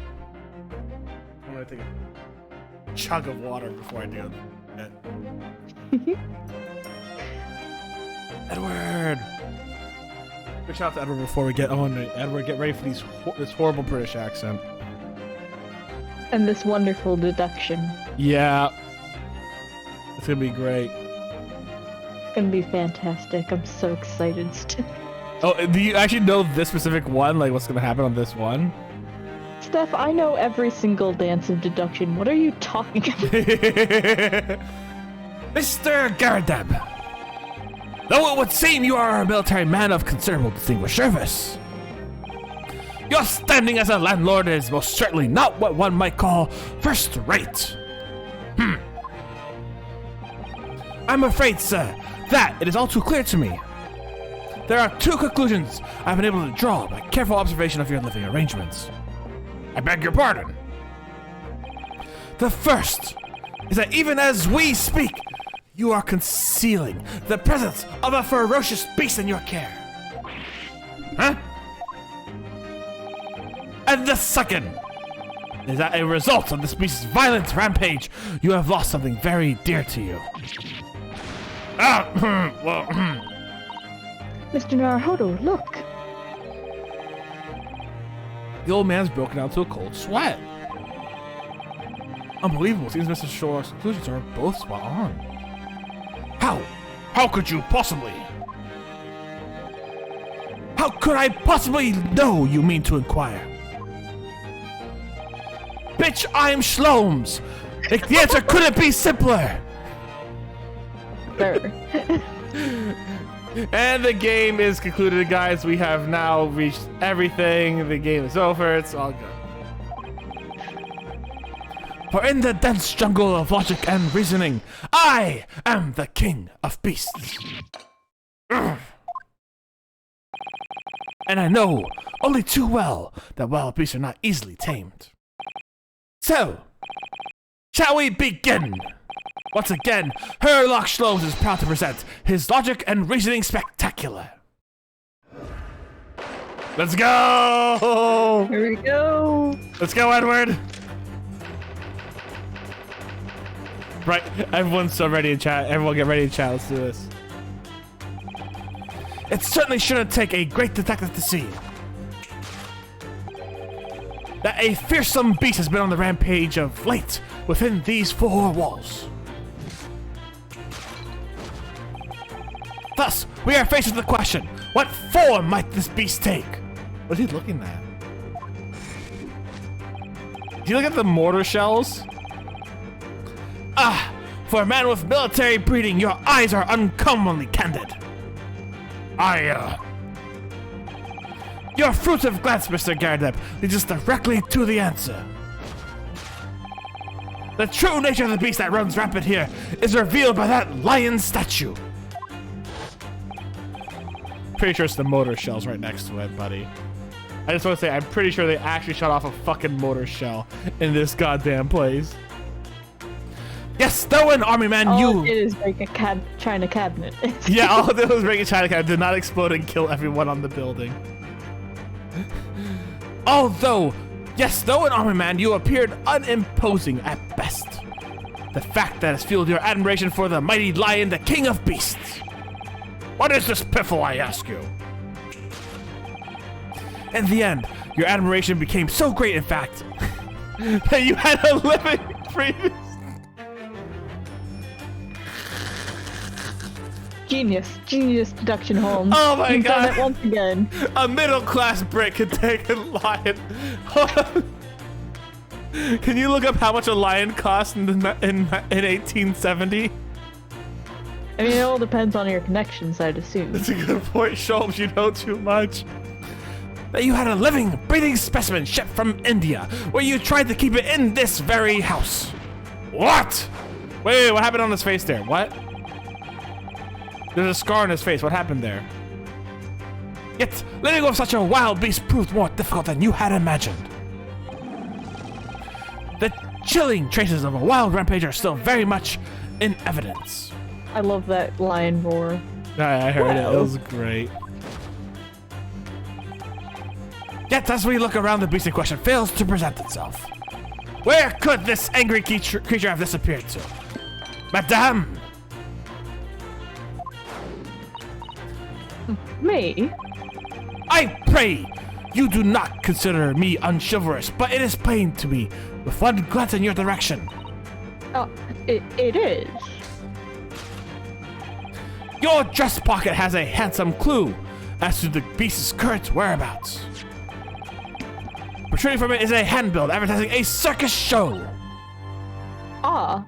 I'm gonna take a chug of water before I do it. Edward! Quick shout out to Edward before we get on. Edward, get ready for this horrible British accent. And this wonderful deduction. Yeah. It's gonna be great. It's gonna be fantastic. I'm so excited still. Oh, do you actually know this specific one? Like, what's gonna happen on this one? Steph, I know every single dance of deduction. What are you talking about? Mr. Garadeb, though it would seem you are a military man of considerable distinguished service, your standing as a landlord is most certainly not what one might call first-rate. I'm afraid, sir, that it is all too clear to me. There are two conclusions I've been able to draw by careful observation of your living arrangements. I beg your pardon. The first is that even as we speak, you are concealing the presence of a ferocious beast in your care. Huh? And the second is that a result of this beast's violent rampage, you have lost something very dear to you. Mr. Naruhodo, look! The old man's broken out into a cold sweat. Unbelievable. Seems Mr. Shore's conclusions are both spot on. How? How could you possibly? How could I possibly know, you mean to inquire? Bitch, I'm Shlomes! The answer couldn't be simpler! Sir. And the game is concluded, guys. We have now reached everything. The game is over. It's all good. For in the dense jungle of logic and reasoning, I am the king of beasts. And I know only too well that wild beasts are not easily tamed. So, shall we begin? Once again, Herlock Shlomes is proud to present his Logic and Reasoning Spectacular. Let's go! Here we go! Let's go, Edward! Right, everyone's so ready in chat. Everyone get ready in chat. Let's do this. It certainly shouldn't take a great detective to see that a fearsome beast has been on the rampage of late within these four walls. Thus, we are faced with the question, what form might this beast take? What is he looking at? Do you look at the mortar shells? Ah, for a man with military breeding, your eyes are uncommonly candid. Your fruitive glance, Mr. Garadeb, leads us directly to the answer. The true nature of the beast that runs rampant here is revealed by that lion statue. Pretty sure it's the mortar shells right next to it, buddy. I just want to say, I'm pretty sure they actually shot off a fucking mortar shell in this goddamn place. Yes, though an army man, All it is break a China cabinet. Yeah, all it was breaking China cabinet did not explode and kill everyone on the building. Although, yes, though an army man, you appeared unimposing at best. The fact that has fueled your admiration for the mighty lion, the king of beasts. What is this piffle, I ask you? In the end, your admiration became so great, in fact, that you had a living previous. Genius deduction, Holmes. Oh my You've god! done it once again. A middle-class Brit could take a lion. Can you look up how much a lion cost in 1870? I mean, it all depends on your connections, I'd assume. That's a good point, Sholmes. You know too much. that you had a living, breathing specimen shipped from India, where you tried to keep it in this very house. What? Wait, what happened on his face there? What? There's a scar on his face. What happened there? Yet, letting go of such a wild beast proved more difficult than you had imagined. The chilling traces of a wild rampage are still very much in evidence. I love that lion roar. I heard it. It was great. Yet, as we look around, the beast in question fails to present itself. Where could this angry creature have disappeared to? Madame! Me? I pray you do not consider me unchivalrous, but it is plain to me, with one glance in your direction. Oh, it is. Your dress pocket has a handsome clue as to the beast's current whereabouts. Protruding from it is a handbill advertising a circus show. Ah.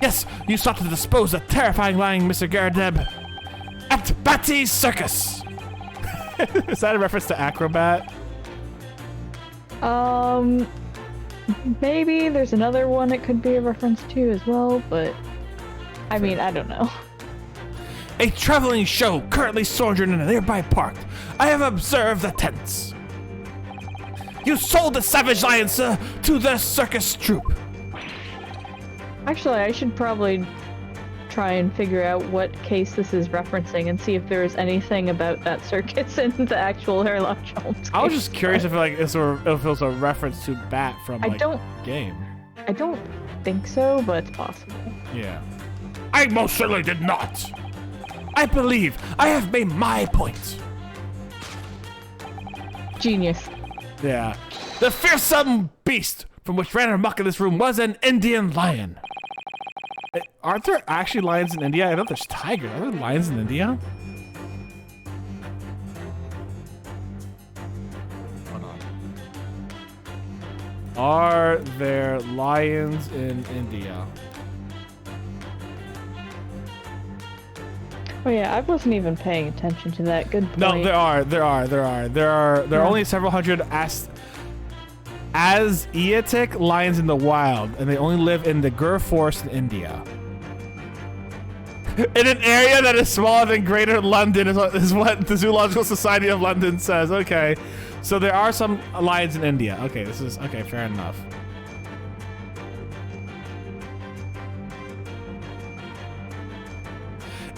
Yes, you sought to dispose the terrifying lying Mr. Garadeb at Batty's Circus. Is that a reference to Acrobat? Maybe there's another one it could be a reference to as well, but I mean, I don't know. A traveling show currently sojourning in a nearby park. I have observed the tents. You sold the savage lion, sir, to the circus troupe. Actually, I should probably try and figure out what case this is referencing and see if there is anything about that circus in the actual Sherlock Holmes. I was just curious if like if it was a reference to Bat from like game. I don't think so, but it's possible. Yeah. I most certainly did not. I believe I have made my point. Genius. Yeah. The fearsome beast from which ran amok in this room was an Indian lion. Aren't there actually lions in India? I know there's tigers. Are there lions in India? Hold on. Are there lions in India? Oh yeah, I wasn't even paying attention to that. Good point. No, there are. There are only several hundred Asiatic lions in the wild, and they only live in the Gir Forest in India. In an area that is smaller than Greater London is what the Zoological Society of London says. Okay, so there are some lions in India. Okay, fair enough.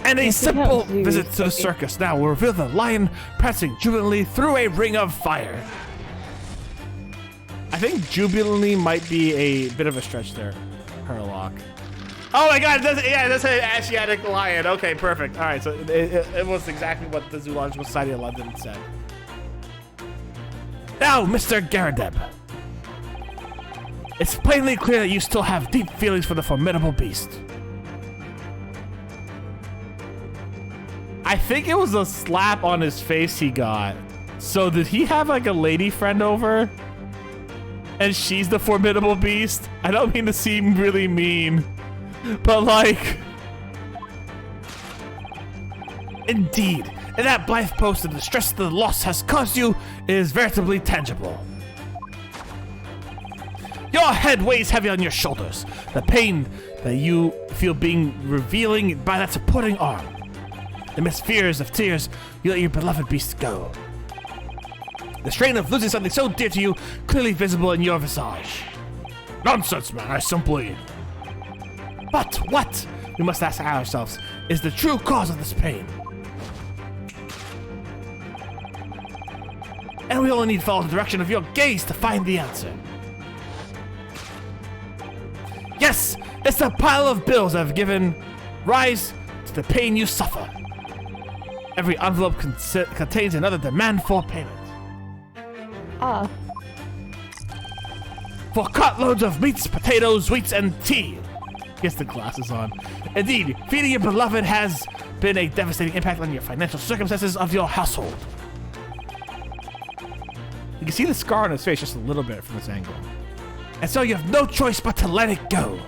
And a simple visit to the circus now will reveal the lion prancing jubilantly through a ring of fire. I think jubilantly might be a bit of a stretch there, Herlock. Oh my god, that's an Asiatic lion. Okay, perfect. All right, so it was exactly what the Zoological Society of London said. Now, Mr. Garadeb, it's plainly clear that you still have deep feelings for the formidable beast. I think it was a slap on his face he got. So did he have like a lady friend over? And she's the formidable beast? I don't mean to seem really mean, but like... Indeed, in that blithe post, the distress the loss has caused you is veritably tangible. Your head weighs heavy on your shoulders. The pain that you feel being revealing by that supporting arm. Amidst fears of tears, you let your beloved beast go. The strain of losing something so dear to you clearly visible in your visage. Nonsense, man. I simply... But what, we must ask ourselves, is the true cause of this pain? And we only need to follow the direction of your gaze to find the answer. Yes, it's the pile of bills that have given rise to the pain you suffer. Every envelope contains another demand for payment. Ah. For cartloads of meats, potatoes, wheats, and tea. Gets the glasses on. Indeed, feeding your beloved has been a devastating impact on your financial circumstances of your household. You can see the scar on his face just a little bit from this angle. And so you have no choice but to let it go.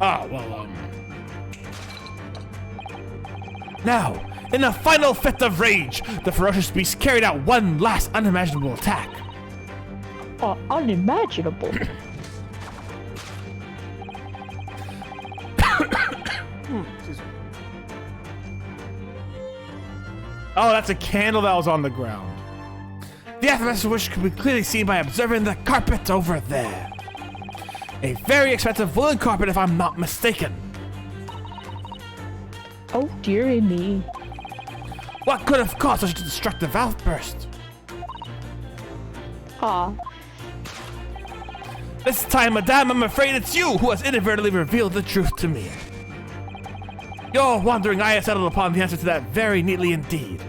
Oh, well, Now, In a final fit of rage, the ferocious beast carried out one last unimaginable attack. Unimaginable. Oh, that's a candle that was on the ground. The aftermath of which could be clearly seen by observing the carpet over there. A very expensive woolen carpet, if I'm not mistaken. Oh, dearie me. What could have caused such a destructive outburst? Ah, This time, madame, I'm afraid it's you who has inadvertently revealed the truth to me. Your wandering eye has settled upon the answer to that very neatly indeed.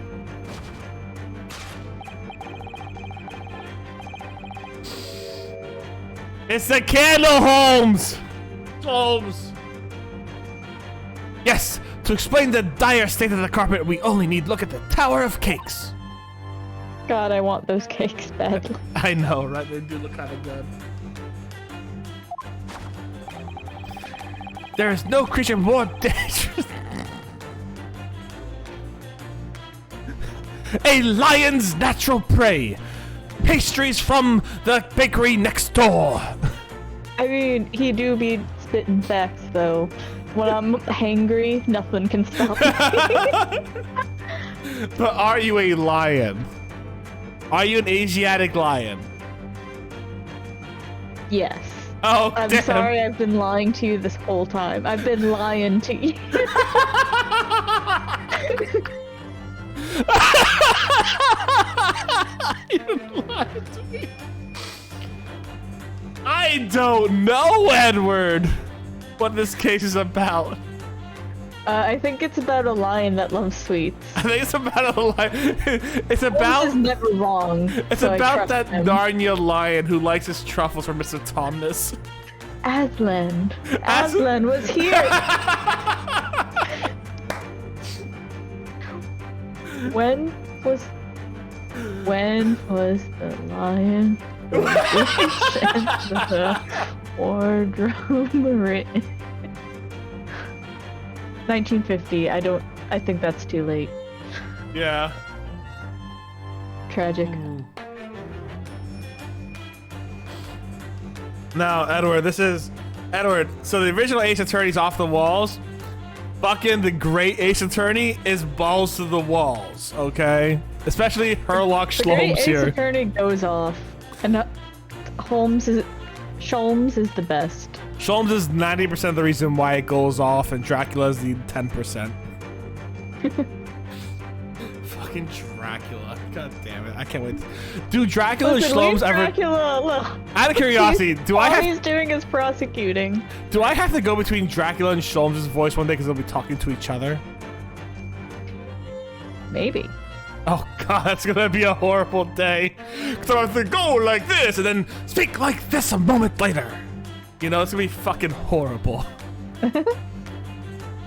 It's the candle, Holmes! Holmes! Yes, to explain the dire state of the carpet, we only need look at the Tower of Cakes. God, I want those cakes badly. I know, right? They do look kind of good. There is no creature more dangerous. A lion's natural prey. Pastries from the bakery next door. I mean, he do be spitting facts, though. When I'm hangry, nothing can stop me. But are you a lion? Are you an Asiatic lion? Yes. Oh, I'm damn. sorry I've been lying to you this whole time. I've been lying to you. You lied to me. I don't know, Edward, what this case is about. I think it's about a lion that loves sweets. I think it's about a lion. It's Holmes about. is never wrong. It's so I about trust that him. Narnia lion who likes his truffles from Mr. Thomas. Aslan. Aslan was here. When was the lion the wardrobe written? 1950. I think that's too late. Yeah. Tragic. Now, Edward, so the original Ace Attorney's off the walls. Fucking the great Ace Attorney is balls to the walls, okay? Especially Herlock The great Sholmes Ace here. Attorney goes off, and Sholmes is the best. Sholmes is 90% of the reason why it goes off, and Dracula is the 10%. Fucking Dracula. God damn it. I can't wait. Do Dracula and Sholmes ever... Dracula, Out of curiosity, all he's doing is prosecuting. do I have to go between Dracula and Sholmes' voice one day because they'll be talking to each other? Maybe. Oh god, that's gonna be a horrible day. Because I have to go like this and then speak like this a moment later. You know, it's gonna be fucking horrible.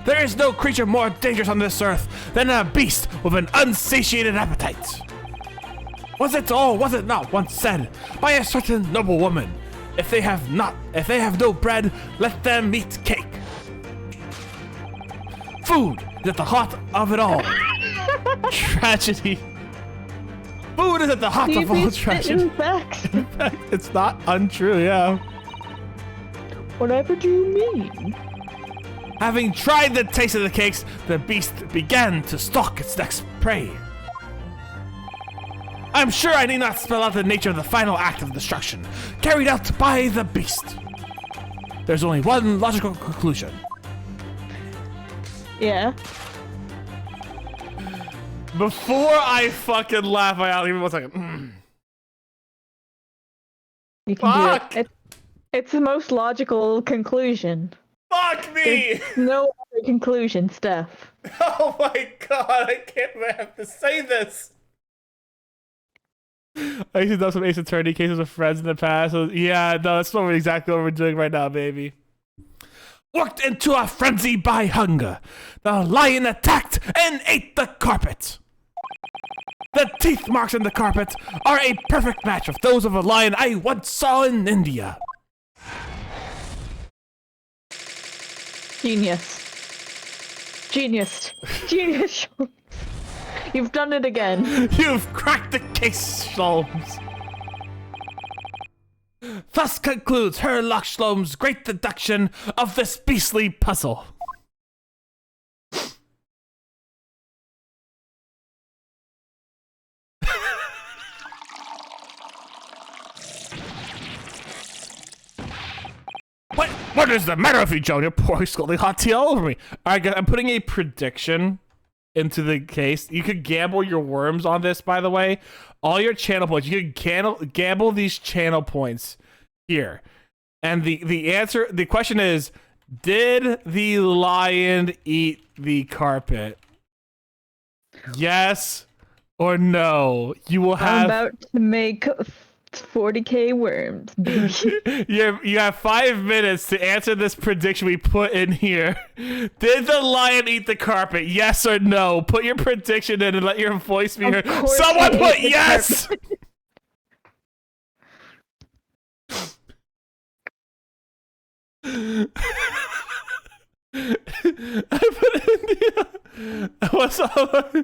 There is no creature more dangerous on this earth than a beast with an unsatiated appetite. Was it not once said by a certain noble woman, if they have no bread, let them eat cake. Food is at the heart of it all. Tragedy. Food is at the heart of all tragedy. Facts. In fact, it's not untrue, yeah. Whatever do you mean? Having tried the taste of the cakes, the beast began to stalk its next prey. I'm sure I need not spell out the nature of the final act of destruction, carried out by the beast. There's only one logical conclusion. Yeah. Before I fucking laugh, I'll give me 1 second. You can Fuck! do it. It's the most logical conclusion. Fuck me! There's no other conclusion, Steph. Oh my god, I can't believe I have to say this. I used to know some Ace Attorney cases with friends in the past. So yeah, no, that's exactly what we're doing right now, baby. Worked into a frenzy by hunger, the lion attacked and ate the carpet. The teeth marks in the carpet are a perfect match with those of a lion I once saw in India. Genius. Genius. Genius. You've done it again. You've cracked the case, Sholmes. Thus concludes Herlock Sholmes' great deduction of this beastly puzzle. What is the matter with you, Joan? You're pouring scalding hot tea all over me. All right, guys, I'm putting a prediction into the case. You could gamble your worms on this, by the way. All your channel points. You could gamble these channel points here. And the question is, did the lion eat the carpet? Yes or no? You will have... I'm about to make 40k worms, baby. You have 5 minutes to answer this prediction we put in here. Did the lion eat the carpet? Yes or no? Put your prediction in and let your voice be heard. Someone put yes! I put India. What's up?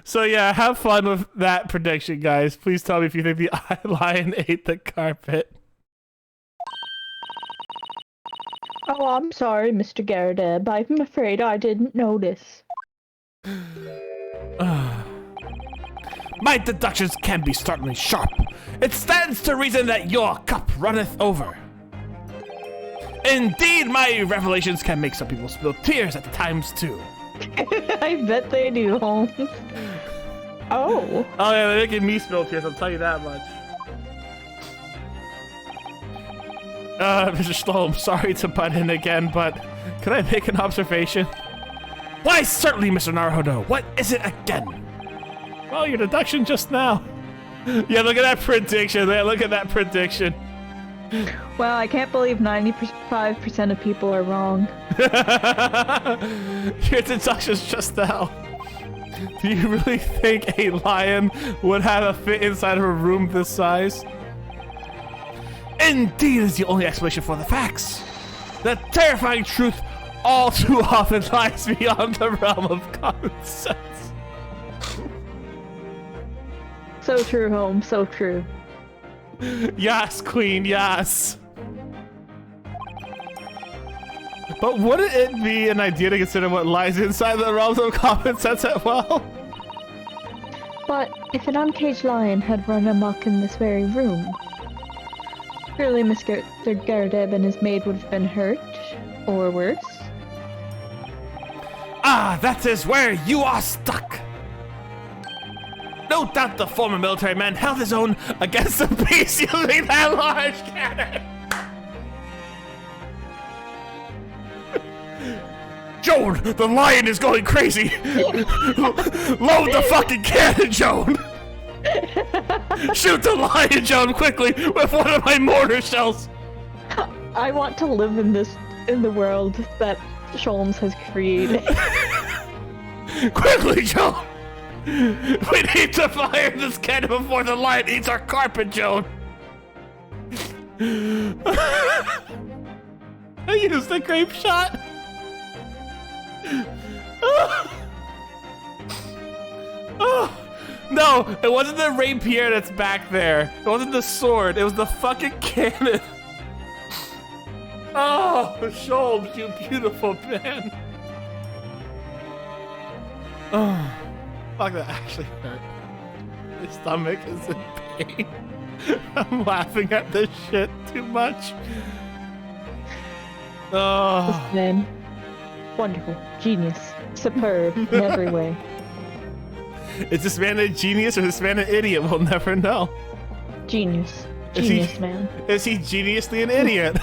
So yeah, have fun with that prediction, guys. Please tell me if you think the lion ate the carpet. Oh, I'm sorry, Mr. Garadeb. I'm afraid I didn't notice. My deductions can be startlingly sharp. It stands to reason that your cup runneth over. Indeed, my revelations can make some people spill tears at the times too. I bet they do, Holmes. Oh. Oh yeah, they're making me spill tears, I'll tell you that much. Mr. Slow, I'm sorry to butt in again, but could I make an observation? Why, certainly, Mr. Naruhodo. What is it again? Well, your deduction just now. Yeah, look at that prediction. Yeah, look at that prediction. Well, I can't believe 95% of people are wrong. Your deduction's just now. Do you really think a lion would have a fit inside of a room this size? Indeed is the only explanation for the facts. The terrifying truth all too often lies beyond the realm of common sense. So true, Holmes, so true. Yes, Queen, yes. But wouldn't it be an idea to consider what lies inside the realms of common sense as well? But if an uncaged lion had run amok in this very room, surely Mr. Garadeb and his maid would have been hurt, or worse. Ah, that is where you are stuck. No doubt the former military man held his own against the beast using that large cannon. Joan, the lion is going crazy. Load the fucking cannon, Joan. Shoot the lion, Joan, quickly with one of my mortar shells. I want to live in the world that Sholmes has created. Quickly, Joan. We need to fire this cannon before the lion eats our carpet, Joan. I used the grape shot. Oh, no, it wasn't the rapier that's back there. It wasn't the sword. It was the fucking cannon. Oh, Sholmes, you beautiful man. Oh, fuck, that actually hurt. My stomach is in pain. I'm laughing at this shit too much. Oh. This man, wonderful, genius, superb in every way. Is this man a genius or is this man an idiot? We'll never know. Genius. Genius, man. Is he geniusly an idiot?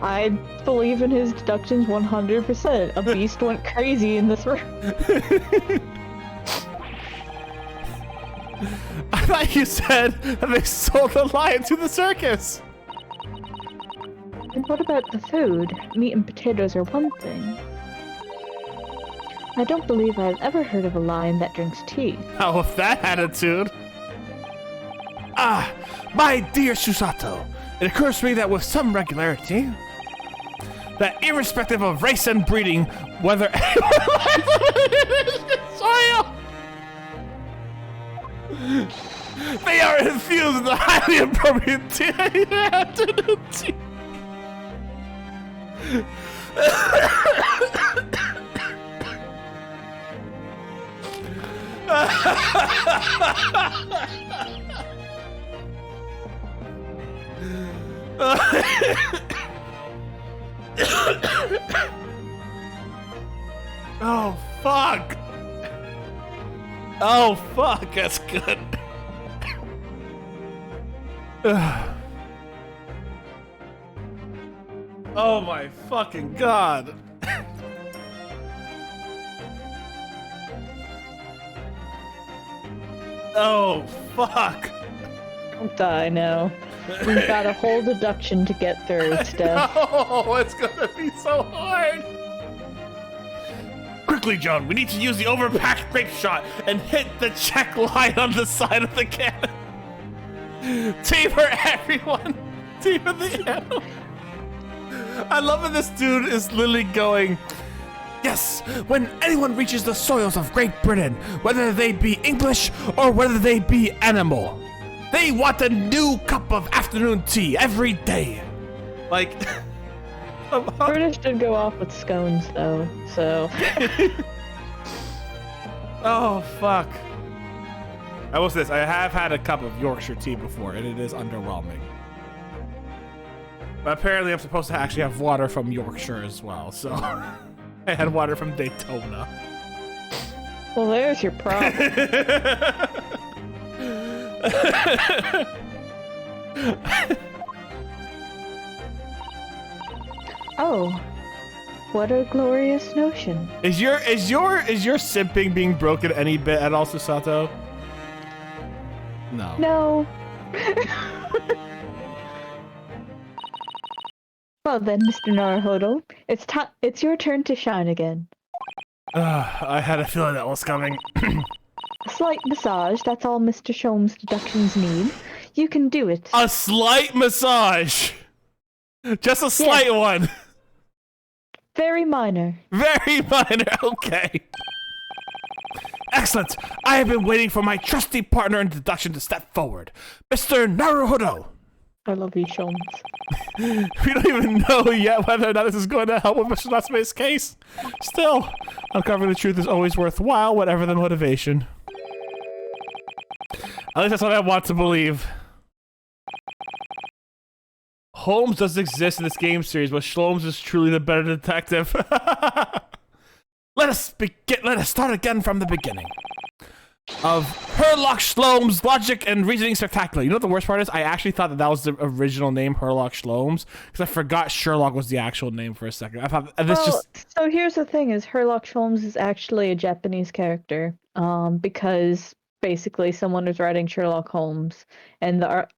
I believe in his deductions 100%. A beast went crazy in this room. I thought you said that they sold the lion to the circus. And what about the food? Meat and potatoes are one thing. I don't believe I've ever heard of a lion that drinks tea. How with that attitude? Ah, my dear Susato, it occurs to me that with some regularity, that irrespective of race and breeding, whether anyone They are infused with the highly appropriate afternoon tea. Oh, fuck. Oh, fuck. That's good. Oh, my fucking God. Oh, fuck. Don't die now. We've got a whole deduction to get through, Steph. Oh, it's gonna be so hard. Quickly, John, we need to use the overpacked grape shot and hit the check line on the side of the cannon. Team for everyone. Team for the animal. I love that this dude is literally going, yes, when anyone reaches the soils of Great Britain, whether they be English or whether they be animal, they want a new cup of afternoon tea every day. Like, British did go off with scones, though, so... Oh, fuck. I will say this, I have had a cup of Yorkshire tea before, and it is underwhelming. But apparently I'm supposed to actually have water from Yorkshire as well, so... I had water from Daytona. Well, there's your problem. Oh, what a glorious notion. Is your simping being broken any bit at all, Susato? No. No. Well then, Mr. Naruhodo, it's your turn to shine again. I had a feeling that was coming. A slight massage, that's all Mr. Sholmes' deductions need. You can do it. A slight massage! Just a slight one! Very minor. Very minor, okay. Excellent! I have been waiting for my trusty partner in deduction to step forward. Mr. Naruhodo! I love you, Sholmes. We don't even know yet whether or not this is going to help with Mr. Natsume's case. Still, uncovering the truth is always worthwhile, whatever the motivation. At least that's what I want to believe. Holmes does exist in this game series, but Sholmes is truly the better detective. Let us start again from the beginning. Of Sherlock Sholmes' logic and reasoning spectacular. You know what the worst part is? I actually thought that was the original name, Sherlock Sholmes, because I forgot Sherlock was the actual name for a second. I thought this So here's the thing: is Sherlock Sholmes is actually a Japanese character, because basically someone was writing Sherlock Holmes, and the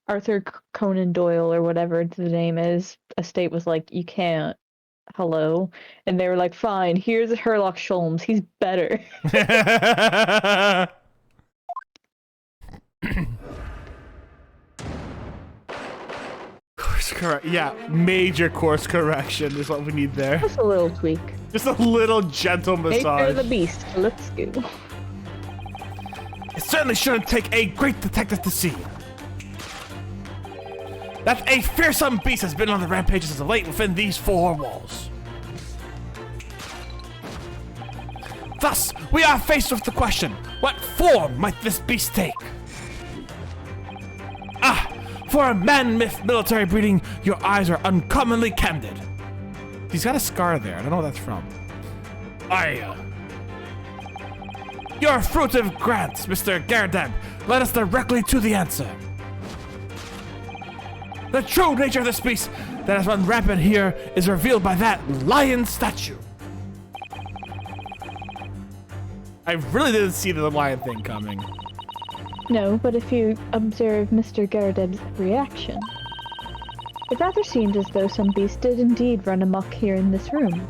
Arthur Conan Doyle or whatever the name is, estate was like, you can't. Hello, and they were like, fine, here's Sherlock Sholmes, he's better. Course correct. Yeah, major course correction is what we need there. Just a little tweak. Just a little gentle massage. Nature of the beast, let's go. It certainly shouldn't take a great detective to see that a fearsome beast has been on the rampages as of late within these four walls. Thus, we are faced with the question, what form might this beast take? For a man-myth military breeding, your eyes are uncommonly candid. He's got a scar there, I don't know what that's from. Your fruitive grants, Mr. Gardeb, led us directly to the answer. The true nature of this beast that has run rampant here is revealed by that lion statue. I really didn't see the lion thing coming. No, but if you observe Mr. Gardeb's reaction, it rather seemed as though some beast did indeed run amok here in this room.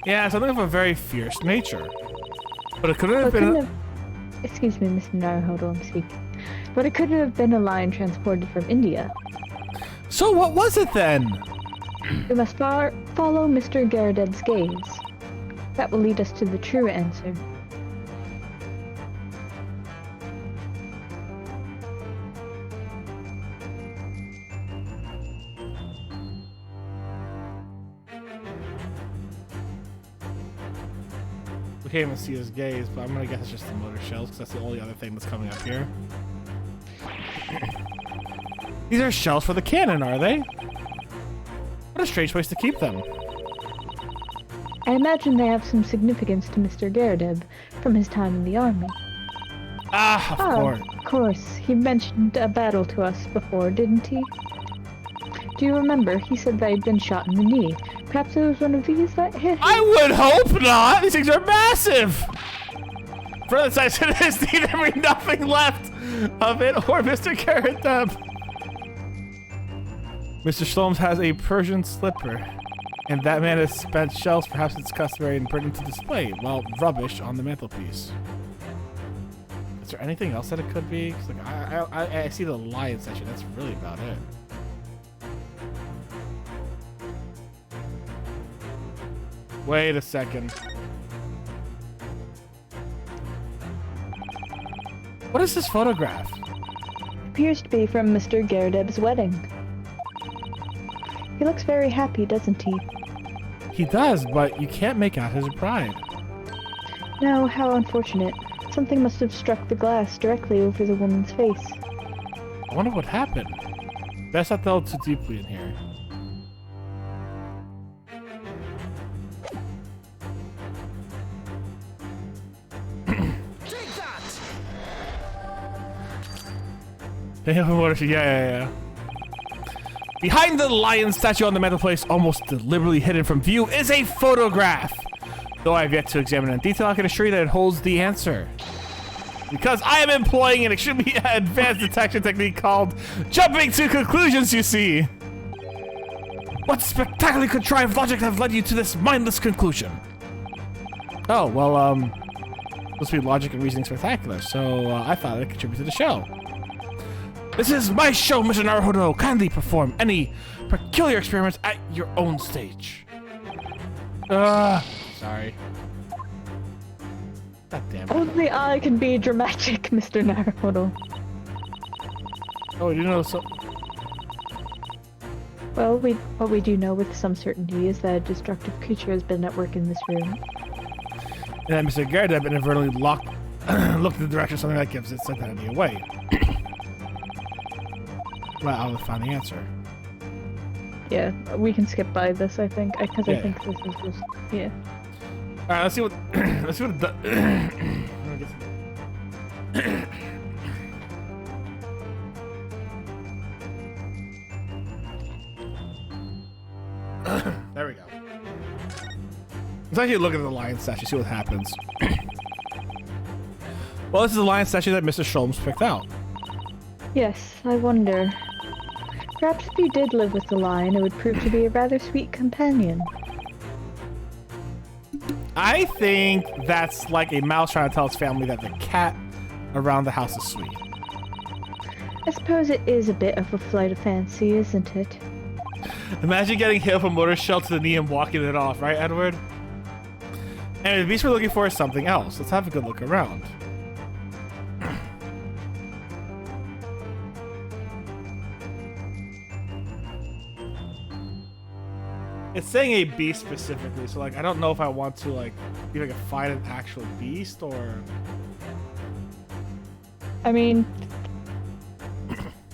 Yeah, something of a very fierce nature. But it couldn't have been... Excuse me, Mr. Naruhodo, I'm speaking. But it couldn't have been a lion transported from India. So what was it then? We must follow Mr. Gardeb's gaze. That will lead us to the true answer. We can't even see his gaze, but I'm gonna guess it's just the motor shells because that's the only other thing that's coming up here. These are shells for the cannon, are they? What a strange place to keep them. I imagine they have some significance to Mr. Garrideb from his time in the army. Ah, of course. Of course. He mentioned a battle to us before, didn't he? Do you remember? He said that he'd been shot in the knee. Perhaps it was one of these that hit him? I would hope not! These things are massive! For the size of this, there'd be nothing left of it or Mr. Garrideb. Mr. Sholmes has a Persian slipper, and that man has spent shells, perhaps it's customary, and bring to display, well, rubbish on the mantelpiece. Is there anything else that it could be? 'Cause, like, I see the lion section, that's really about it. Wait a second. What is this photograph? Appears to be from Mr. Garrideb's wedding. He looks very happy, doesn't he? He does, but you can't make out his bride. No, how unfortunate. Something must have struck the glass directly over the woman's face. I wonder what happened. Best not delve too deeply in here. Take that! Yeah. Behind the lion statue on the mantelpiece, almost deliberately hidden from view, is a photograph. Though I have yet to examine it in detail, I can assure you that it holds the answer. Because I am employing an extremely advanced detection technique called jumping to conclusions, you see. What spectacularly contrived logic have led you to this mindless conclusion? Oh, well, supposed to be logic and reasoning spectacular, so I thought I'd contribute to the show. This is my show, Mr. Naruhodo. Kindly perform any peculiar experiments at your own stage. Sorry. God damn it. Only I can be dramatic, Mr. Naruhodo. Oh, you know so. Well, what we do know with some certainty is that a destructive creature has been at work in this room. And then Mr. Garrideb inadvertently looked in the direction of something that gives it sent that idea away. Well, I'll find the answer. Yeah, we can skip by this, I think, because Yeah. I think this is just, yeah. All right, let's see what let's see what it does. There we go. Let's actually look at the lion statue, see what happens. Well, this is the lion statue that Mr. Sholmes picked out. Yes, I wonder. Perhaps if he did live with the lion, it would prove to be a rather sweet companion. I think that's like a mouse trying to tell its family that the cat around the house is sweet. I suppose it is a bit of a flight of fancy, isn't it? Imagine getting hit with a motor shell to the knee and walking it off, right, Edward? And the beast we're looking for is something else. Let's have a good look around. It's saying a beast specifically, so like I don't know if I want to like be like find an actual beast or. I mean,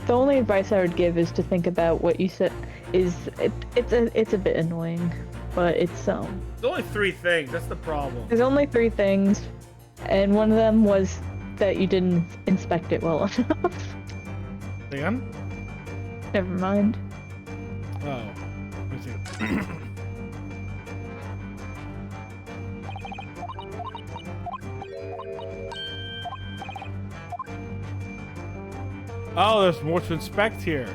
the only advice I would give is to think about what you said. It's a bit annoying, but it's There's only 3 things. That's the problem. There's only 3 things, and one of them was that you didn't inspect it well enough. Again? Never mind. Oh. Let me see. Oh, there's more to inspect here.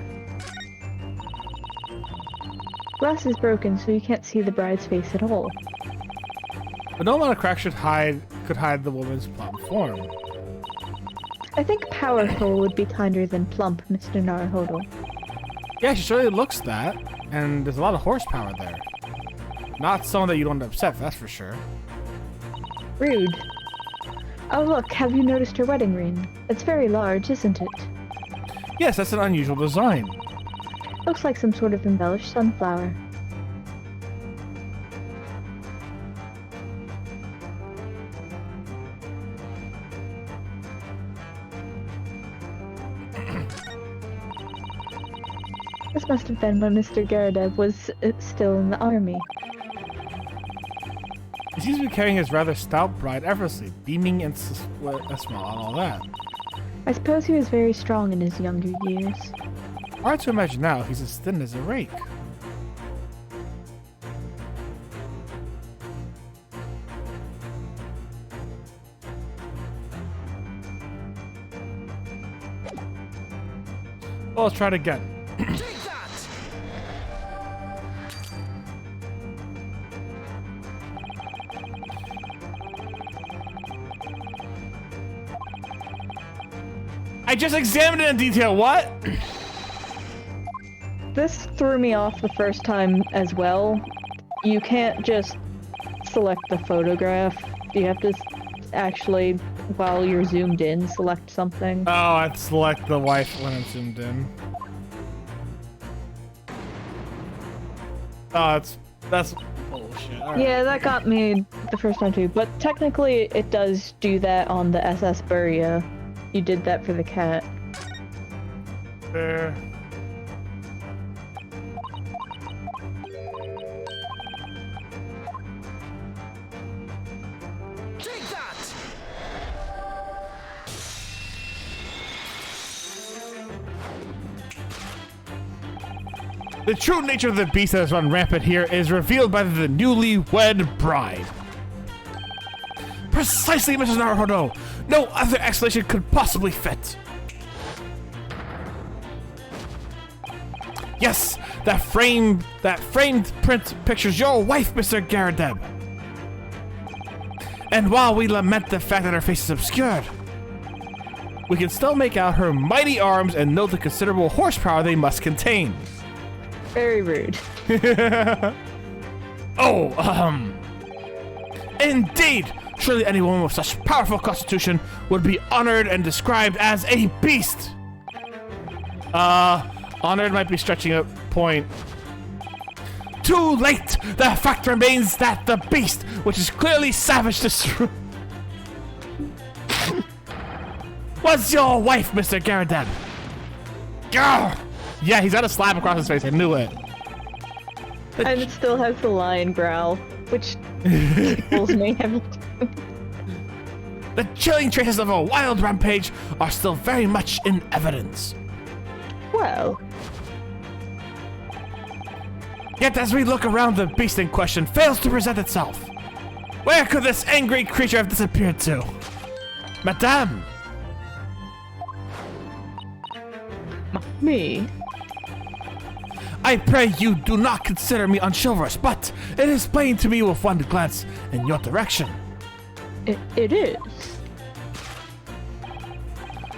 Glass is broken, so you can't see the bride's face at all. But no amount of crack could hide the woman's plump form. I think powerful would be kinder than plump, Mr. Naruhodo. Yeah, she certainly looks that, and there's a lot of horsepower there. Not someone that you don't upset, that's for sure. Rude. Oh look, have you noticed her wedding ring? It's very large, isn't it? Yes, that's an unusual design. Looks like some sort of embellished sunflower. This must have been when Mr. Garadev was still in the army. He seems to be carrying his rather stout bride effortlessly, beaming and a smile and all that. I suppose he was very strong in his younger years. Hard to imagine now, he's as thin as a rake. Well, let's try it again. Take that! I just examined it in detail, what? This threw me off the first time as well. You can't just select the photograph. You have to actually, while you're zoomed in, select something. Oh, I'd select the wife when I'm zoomed in. Oh, that's bullshit. All right. Yeah, that got me the first time too. But technically, it does do that on the SS Buria. You did that for the cat. There. Take that! The true nature of the beast that has run rampant here is revealed by the newly-wed bride. Precisely, Mrs. Naruhodo. No other explanation could possibly fit. Yes, that framed print pictures your wife, Mr. Garadeb. And while we lament the fact that her face is obscured, we can still make out her mighty arms and note the considerable horsepower they must contain. Very rude. Indeed! Surely anyone with such powerful constitution would be honored and described as a beast! Honored might be stretching a point. Too late! The fact remains that the beast, which is clearly savage to was your wife, Mr. Garadeb. Gah! Yeah, he's got a slap across his face, I knew it. And it still has the lion growl, which tickles me every time. The chilling traces of a wild rampage are still very much in evidence. Well, Yet as we look around, the beast in question fails to present itself. Where could this angry creature have disappeared to? Madame! me? I pray you do not consider me unchivalrous, but it is plain to me with one glance in your direction. It is.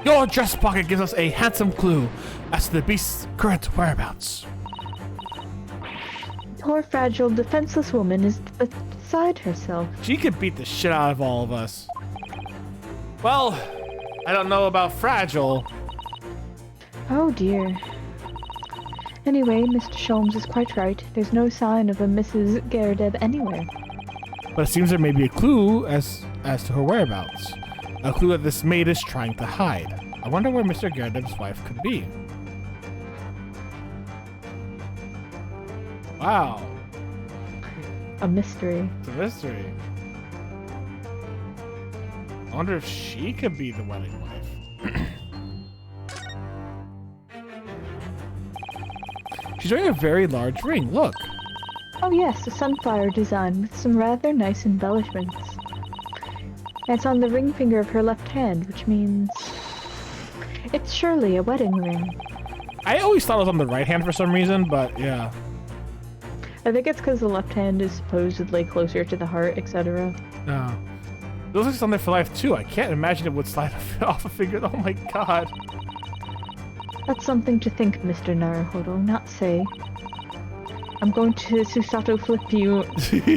Your dress pocket gives us a handsome clue as to the beast's current whereabouts. Poor fragile, defenseless woman is beside herself. She could beat the shit out of all of us. Well, I don't know about fragile. Oh dear. Anyway, Mr. Sholmes is quite right. There's no sign of a Mrs. Garadeb anywhere. But it seems there may be a clue as to her whereabouts. A clue that this maid is trying to hide. I wonder where Mr. Garadeb's wife could be. Wow. A mystery. It's a mystery. I wonder if she could be the wedding wife. She's wearing a very large ring, look. Oh yes, a sunflower design with some rather nice embellishments. And it's on the ring finger of her left hand, which means it's surely a wedding ring. I always thought it was on the right hand for some reason, but yeah. I think it's because the left hand is supposedly closer to the heart, etc. No. It looks like it's on there for life too. I can't imagine it would slide off a finger. Oh my god. That's something to think, Mr. Naruhodo, not say. I'm going to Susato flip you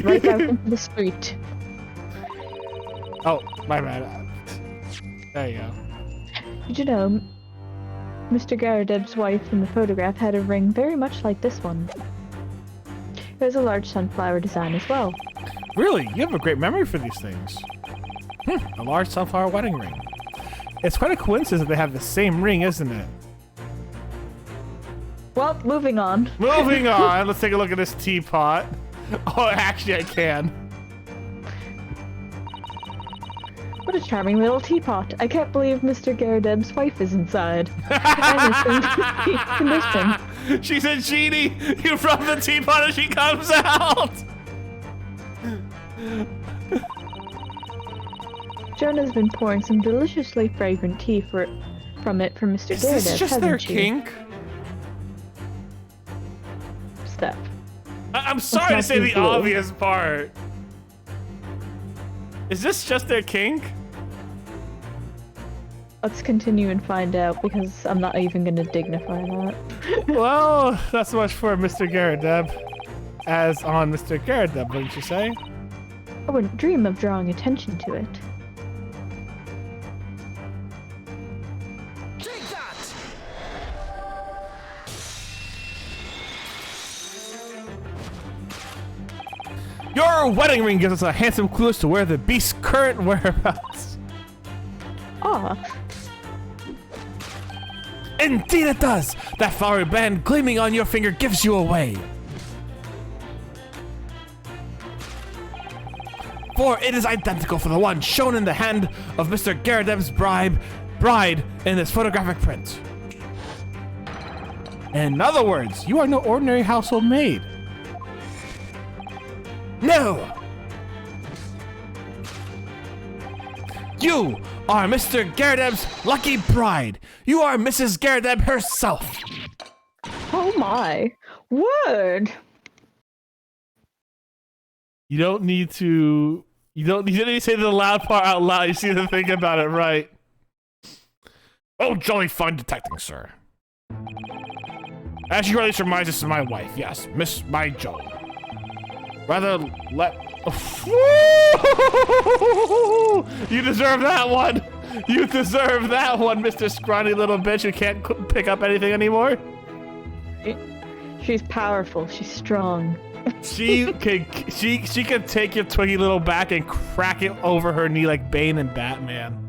right out into the street. Oh, my bad. There you go. Did you know, Mr. Garadeb's wife in the photograph had a ring very much like this one. There's a large sunflower design as well. Really? You have a great memory for these things. A large sunflower wedding ring. It's quite a coincidence that they have the same ring, isn't it? Well, moving on. Moving on. Let's take a look at this teapot. Oh, actually, I can. What a charming little teapot. I can't believe Mr. Garadeb's wife is inside. And it's in peak condition. She's a genie. You rub the teapot and she comes out. Jonah's been pouring some deliciously fragrant tea from it for Mr. Is Garadeb, this just hasn't their she? kink? Steph. I'm sorry to not say the too cool. obvious part. Is this just their kink? Let's continue and find out, because I'm not even going to dignify that. Well, that's so much for Mr. Garadeb. As on Mr. Garadeb, wouldn't you say? I wouldn't dream of drawing attention to it. Take that! Your wedding ring gives us a handsome clue as to where the beast's current whereabouts. Ah, Indeed it does! That flowery band gleaming on your finger gives you away. For it is identical for the one shown in the hand of Mr. Garadeb's bride in this photographic print. In other words, you are no ordinary household maid. No! You are Mr. Garadeb's lucky bride. You are Mrs. Garadeb herself. oh my. Word! You don't need to say the loud part out loud. You just need to think about it, right? Oh, jolly fine detecting, sir. As you rightly surmise, this is my wife. Yes, Miss My Joan. Rather let... You deserve that one. You deserve that one, Mr. Scrawny little bitch who can't pick up anything anymore. She's powerful. She's strong. She can take your twiggy little back and crack it over her knee like Bane and Batman.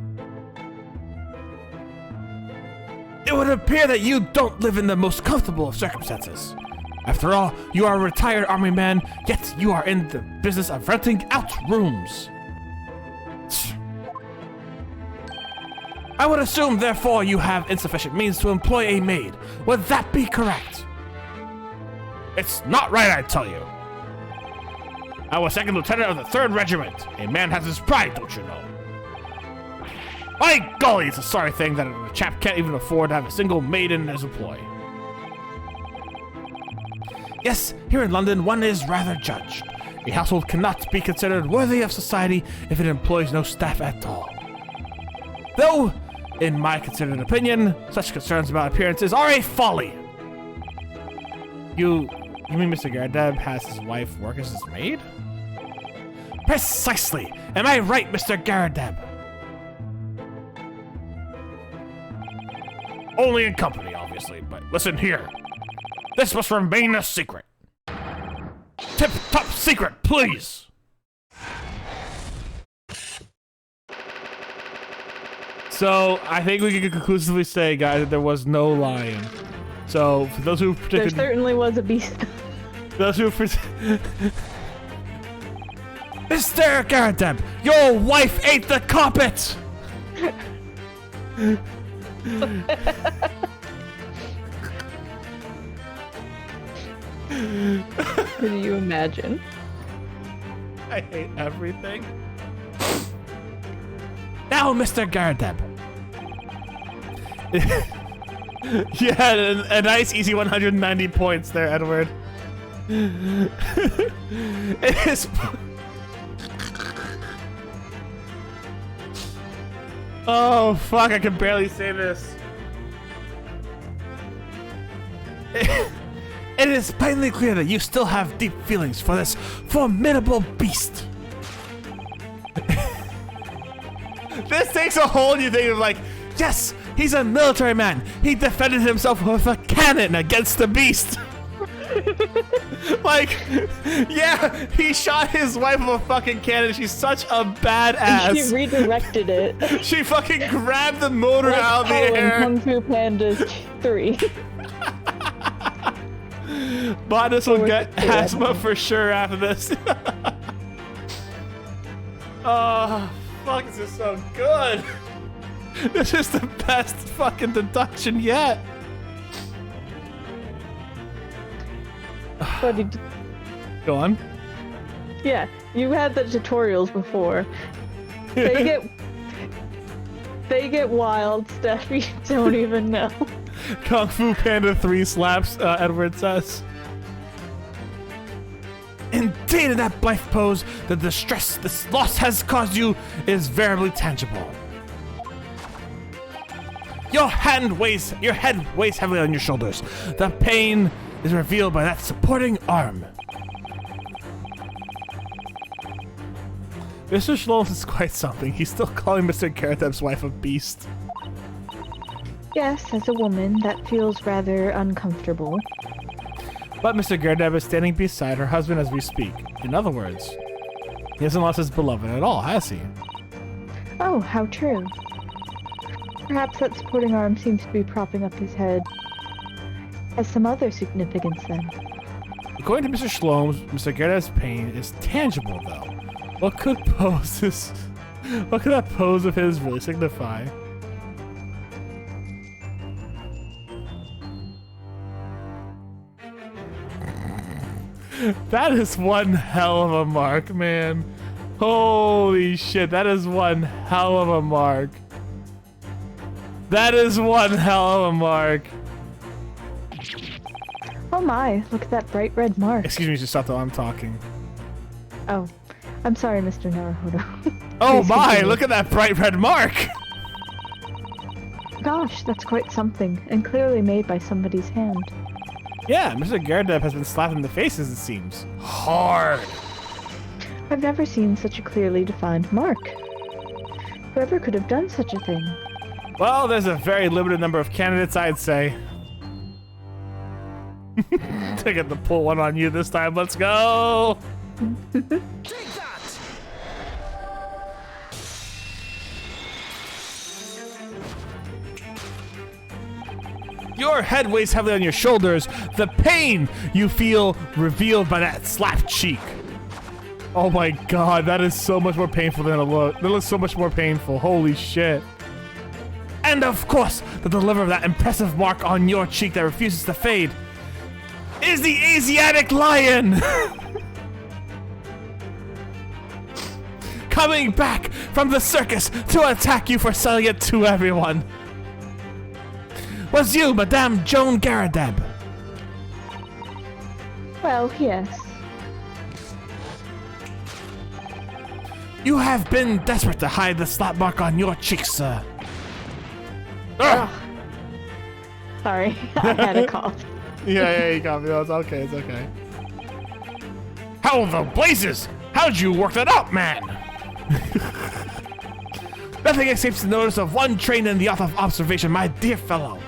It would appear that you don't live in the most comfortable of circumstances. After all, you are a retired army man, yet you are in the business of renting out rooms. I would assume, therefore, you have insufficient means to employ a maid. Would that be correct? It's not right, I tell you. I was second lieutenant of the 3rd Regiment. A man has his pride, don't you know? By golly, it's a sorry thing that a chap can't even afford to have a single maid in his employ. Yes, here in London, one is rather judged. A household cannot be considered worthy of society if it employs no staff at all. Though, in my considered opinion, such concerns about appearances are a folly. You mean Mr. Garadeb has his wife work as his maid? Precisely! Am I right, Mr. Garadeb? Only in company, obviously, but listen here. This must remain a secret. Tip-top secret, please! So, I think we can conclusively say, guys, that there was no lying. So, for those who There predicted... certainly was a beast. Those who Mr. Garadeb, your wife ate the carpet! Can you imagine? I hate everything. Now, Mr. Garadeb. Yeah, a nice easy 190 points there, Edward. It is... Oh, fuck, I can barely say this. It is plainly clear that you still have deep feelings for this formidable beast. This takes a whole new thing of like, yes, he's a military man. He defended himself with a cannon against the beast. Like, yeah, he shot his wife with a fucking cannon. She's such a badass. She redirected it. She fucking grabbed the motor Like out of the Poe in air. Kung Fu Pandas 3. Botanist will Or get the two asthma of them. for sure after this. Oh, fuck, this is so good. This is the best fucking deduction yet. But Go on. yeah, you had the tutorials before. They get wild stuff you don't even know. Kung Fu Panda 3 slaps, Edward says. Indeed, in that blithe pose, the distress this loss has caused you is veritably tangible. Your head weighs heavily on your shoulders. The pain is revealed by that supporting arm. Mr. Schloss is quite something. He's still calling Mr. Garadeb's wife a beast. Yes, as a woman, that feels rather uncomfortable. But Mr. Garadeb is standing beside her husband as we speak. In other words, he hasn't lost his beloved at all, has he? Oh, how true. Perhaps that supporting arm seems to be propping up his head. Has some other significance then. According to Mr. Shlomes, Mr. Garadeb's pain is tangible, though. What could that pose of his really signify? That is one hell of a mark, man. Holy shit, that is one hell of a mark. That is one hell of a mark. Oh my, look at that bright red mark. Excuse me, Shisato, I'm talking. Oh, I'm sorry, Mr. Naruhodo. Oh Please my, continue. look at that bright red mark. Gosh, that's quite something, and clearly made by somebody's hand. Yeah, Mr. Garadeb has been slapped in the face, as it seems. Hard. I've never seen such a clearly defined mark. Whoever could have done such a thing? Well, there's a very limited number of candidates, I'd say. I get to pull one on you this time. Let's go. Take that! Your head weighs heavily on your shoulders. The pain you feel revealed by that slapped cheek. Oh my god, that is so much more painful than it looks. That looks so much more painful. Holy shit. And of course, the deliverer of that impressive mark on your cheek that refuses to fade is the Asiatic lion! Coming back from the circus to attack you for selling it to everyone. Was you, Madame Joan Garadeb? Well, yes. You have been desperate to hide the slap mark on your cheek, sir. Ugh. Sorry, I had a cough. Yeah, you got me. It's okay, it's okay. How the blazes? How'd you work that out, man? Nothing escapes the notice of one trained in the art of observation, my dear fellow.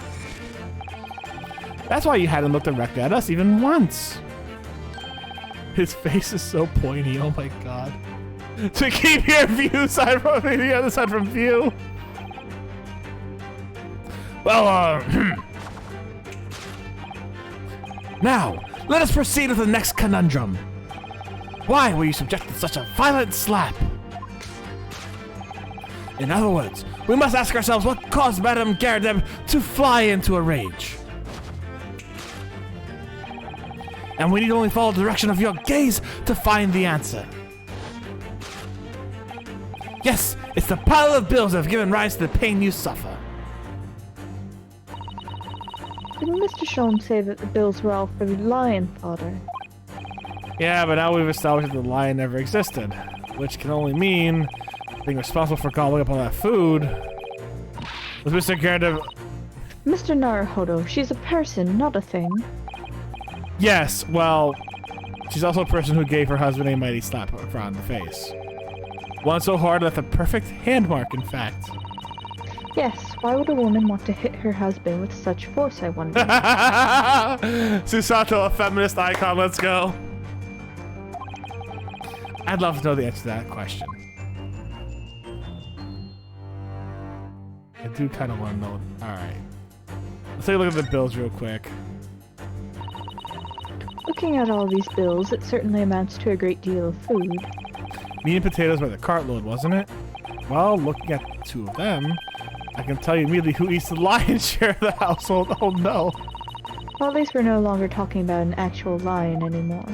That's why you hadn't looked directly at us even once. His face is so pointy, oh my god. To keep your view side from the other side from view. Well, now, let us proceed with the next conundrum. Why were you subjected to such a violent slap? In other words, we must ask ourselves what caused Madame Garadeb to fly into a rage. And we need only follow the direction of your gaze to find the answer. Yes, it's the pile of bills that have given rise to the pain you suffer. Didn't Mr. Sholm say that the bills were all for the lion fodder? Yeah, but now we've established that the lion never existed, which can only mean being responsible for gobbling up all that food was Mr. Garadeb. Mr. Naruhodo, she's a person, not a thing. Yes, well, she's also a person who gave her husband a mighty slap around the face. One so hard that the perfect hand mark, in fact. Yes, why would a woman want to hit her husband with such force, I wonder? Susato, a feminist icon, let's go. I'd love to know the answer to that question. I do kind of want to know. Alright. Let's take a look at the bills real quick. Looking at all these bills, it certainly amounts to a great deal of food. Meat and potatoes by the cartload, wasn't it? Well, looking at the two of them, I can tell you immediately who eats the lion's share of the household. Oh no. Well, at least we're no longer talking about an actual lion anymore.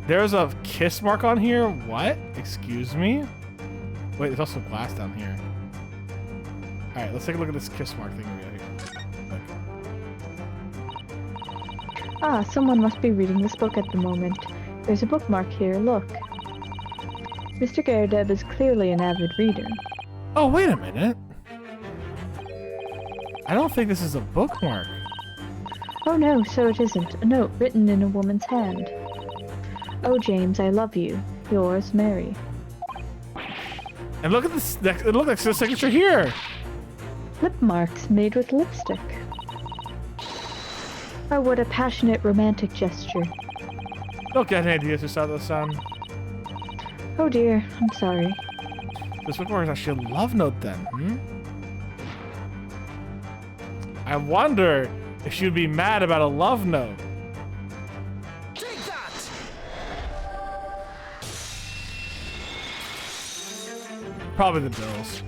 There's a kiss mark on here? What? Excuse me? Wait, there's also glass down here. Alright, let's take a look at this kiss mark thing we got here. Look. Ah, someone must be reading this book at the moment. There's a bookmark here, look. Mr. Garadeb is clearly an avid reader. Oh, wait a minute. I don't think this is a bookmark. Oh no, so it isn't. A note written in a woman's hand. Oh, James, I love you. Yours, Mary. And look at this. It looks like the signature here. Lip marks made with lipstick. Oh, what a passionate romantic gesture. Don't get any ideas just out of the sun. Oh dear, I'm sorry. This bookmark is actually a love note then, I wonder if she would be mad about a love note. Take that! Probably the bills.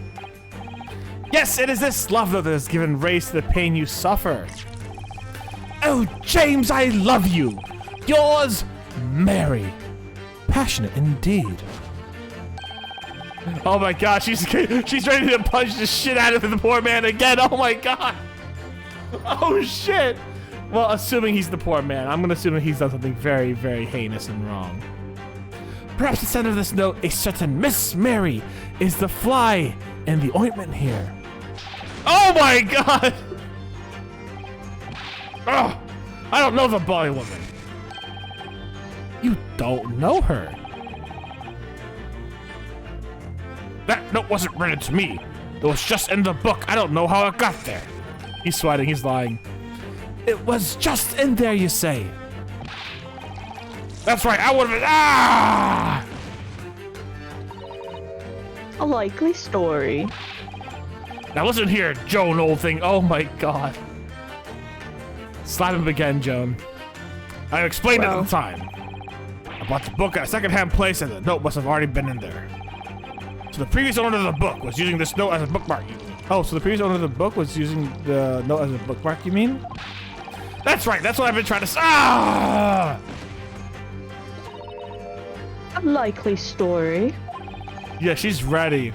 Yes, it is this love note that has given rise to the pain you suffer. Oh, James, I love you. Yours, Mary. Passionate indeed. Oh my god, she's ready to punch the shit out of the poor man again. Oh my god. Oh shit. Well, assuming he's the poor man, I'm gonna assume that he's done something very, very heinous and wrong. Perhaps the sender of this note, a certain Miss Mary, is the fly in the ointment here. Oh my god! Oh, I don't know the boy woman. You don't know her. That note wasn't written to me. It was just in the book. I don't know how it got there. He's sweating, he's lying. It was just in there, you say? That's right, I would've been, ah! A likely story. Now listen here, Joan, old thing. Oh my god. Slap him again, Joan. I explained it at the time. I bought the book at a secondhand place and the note must have already been in there. So the previous owner of the book was using this note as a bookmark. Oh, so the previous owner of the book was using the note as a bookmark, you mean? That's right, that's what I've been trying to say. Ah! A likely story. Yeah, she's ready.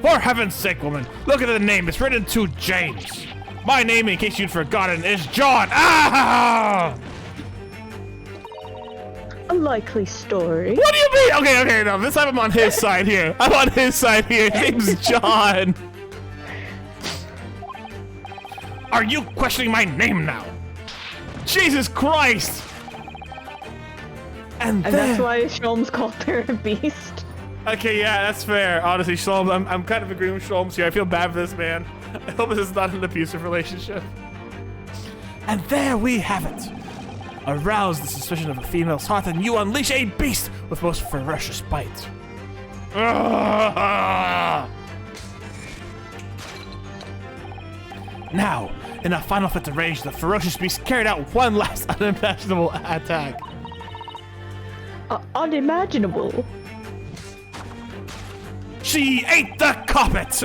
For heaven's sake, woman, look at the name. It's written to James. My name, in case you'd forgotten, is John. Ah! A likely story. What do you mean? Okay, no, this time I'm on his side here. I'm on his side here. His name's John. Are you questioning my name now? Jesus Christ! And that's why Sholmes called her a beast. Okay, yeah, that's fair. Honestly, Sholmes, I'm kind of agreeing with Sholmes here. I feel bad for this man. I hope this is not an abusive relationship. And there we have it. Arouse the suspicion of a female's heart, and you unleash a beast with most ferocious bite. Now, in a final fit of rage, the ferocious beast carried out one last unimaginable attack. Unimaginable? She ate the carpet!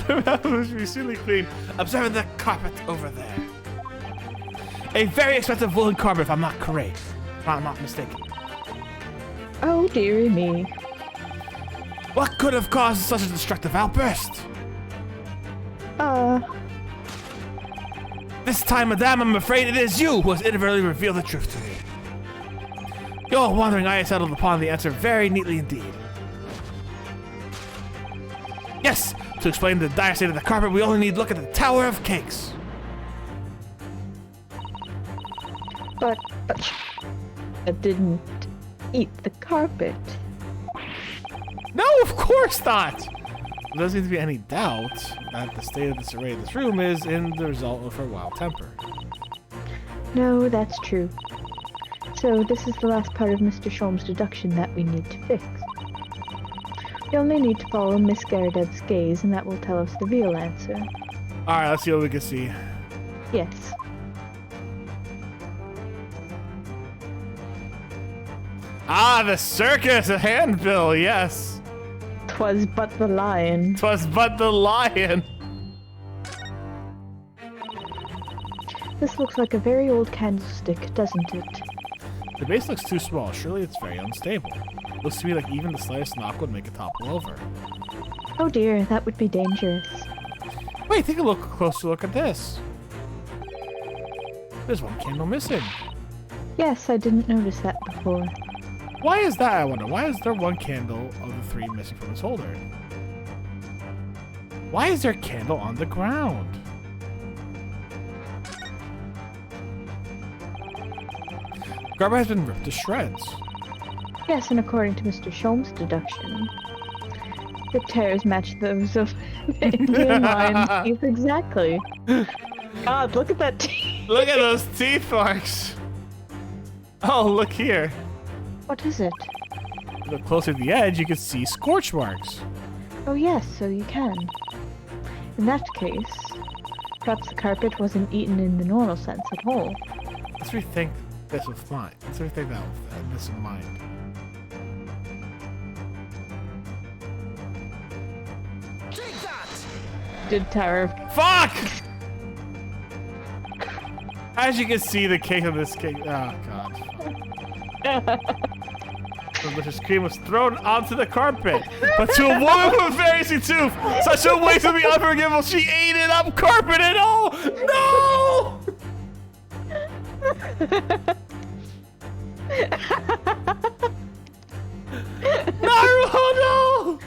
The bathroom should be really clean. Observe the carpet over there. A very expensive woolen carpet, if I'm not correct. If I'm not mistaken. Oh, dearie me. What could have caused such a destructive outburst? This time, madame, I'm afraid it is you who has inadvertently revealed the truth to me. Your wandering eye settled upon the answer very neatly indeed. Yes, to explain the dire state of the carpet, we only need to look at the Tower of Cakes. But I didn't eat the carpet. No, of course not! There doesn't seem to be any doubt that the state of disarray of this room is in the result of her wild temper. No, that's true. So this is the last part of Mr. Sholmes' deduction that we need to fix. We only need to follow Miss Garadeb's gaze, and that will tell us the real answer. Alright, let's see what we can see. Yes. Ah, the circus, a handbill, yes. 'Twas but the lion. 'Twas but the lion. This looks like a very old candlestick, doesn't it? The base looks too small. Surely it's very unstable. Looks to me like even the slightest knock would make it topple over. Oh dear, that would be dangerous. Wait, take a closer look at this. There's one candle missing. Yes, I didn't notice that before. Why is that, I wonder? Why is there one candle of the 3 missing from its holder? Why is there a candle on the ground? Garba has been ripped to shreds. Yes, and according to Mr. Sholmes' deduction, the tears match those of the Indian lion teeth exactly. God, look at that teeth. Look at those teeth marks. Oh, look here. What is it? Look closer to the edge, you can see scorch marks. Oh yes, so you can. In that case, perhaps the carpet wasn't eaten in the normal sense at all. Let's rethink this with mind. Let's rethink that with this in mind. Take that! Did Tower. Fuck! As you can see, the cake of this cake. Oh god. The delicious cream was thrown onto the carpet, but to a woman with a very sweet tooth, such a waste would be unforgivable. She ate it up, carpet and all. No! Naruto!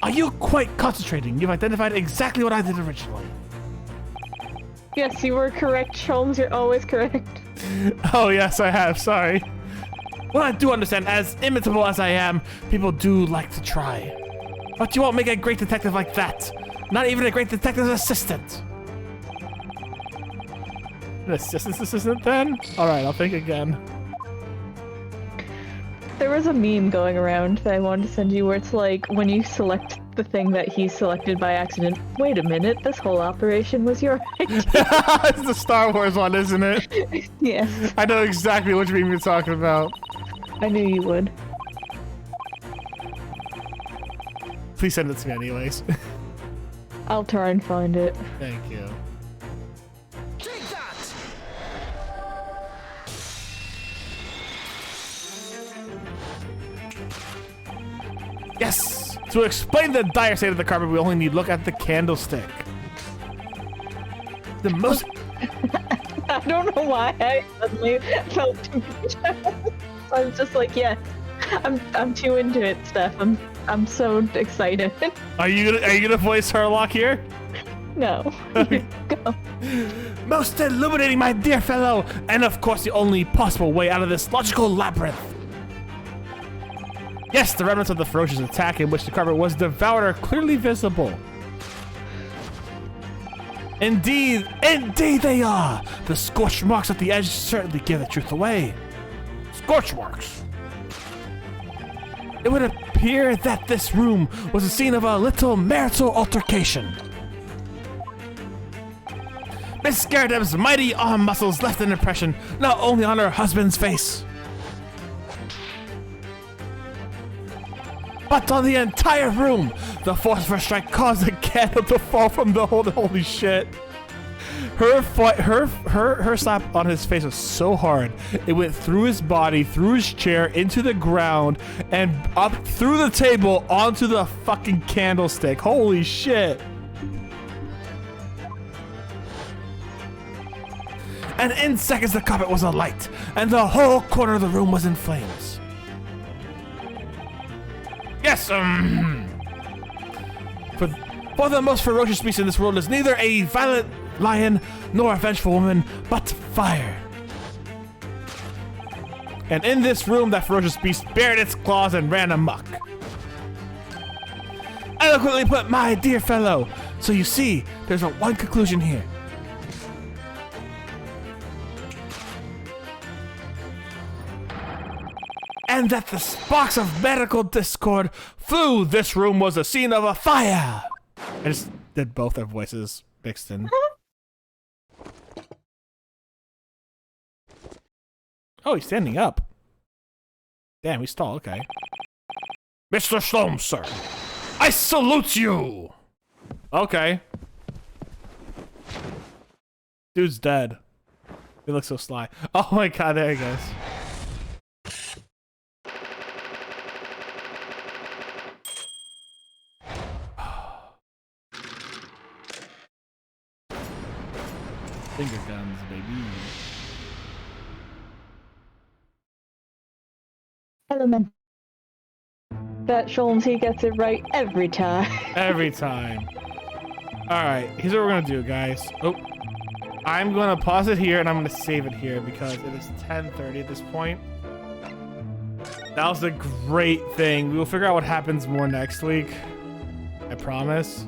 Are you quite concentrating? You've identified exactly what I did originally. Yes, you were correct, Sholmes. You're always correct. Oh, yes, I have. Sorry. Well, I do understand. As imitable as I am, people do like to try. But you won't make a great detective like that. Not even a great detective's assistant. An assistant's assistant, then? All right, I'll think again. There was a meme going around that I wanted to send you where it's like, when you select the thing that he selected by accident, wait a minute, this whole operation was your idea. It's the Star Wars one, isn't it? Yes, I know exactly which meme you're talking about. I knew you would. Please send it to me anyways. I'll try and find it. Thank you. Take that! Yes! To explain the dire state of the carpet, we only need look at the candlestick. The most... I don't know why I suddenly felt too I was just like, yes, I'm too into it, Steph. I'm so excited. Are you gonna voice Herlock here? No. Go. Most illuminating, my dear fellow, and of course the only possible way out of this logical labyrinth. Yes, the remnants of the ferocious attack in which the carpet was devoured are clearly visible. Indeed they are. The scorch marks at the edge certainly give the truth away. Scorch marks. It would appear that this room was the scene of a little marital altercation. Miss Garredeb's mighty arm muscles left an impression not only on her husband's face, but on the entire room. The force of her strike caused the candle to fall from the hold. Holy shit! Her slap on his face was so hard it went through his body, through his chair, into the ground, and up through the table onto the fucking candlestick. Holy shit! And in seconds the carpet was alight, and the whole corner of the room was in flames. Yes, for the most ferocious beast in this world is neither a violent lion nor a vengeful woman, but fire. And in this room, that ferocious beast bared its claws and ran amok. Eloquently put, my dear fellow. So you see, there's one conclusion here. And that the sparks of medical discord flew. This room was the scene of a fire. I just did both their voices mixed in. Oh, he's standing up. Damn, he's tall. Okay. Mr. Sloan, sir, I salute you. Okay. Dude's dead. He looks so sly. Oh my god, there he goes. Finger guns, baby. Element. That Sholmes, he gets it right every time. Every time. Alright, here's what we're gonna do, guys. Oh. I'm gonna pause it here and I'm gonna save it here because it is 10:30 at this point. That was a great thing. We will figure out what happens more next week. I promise.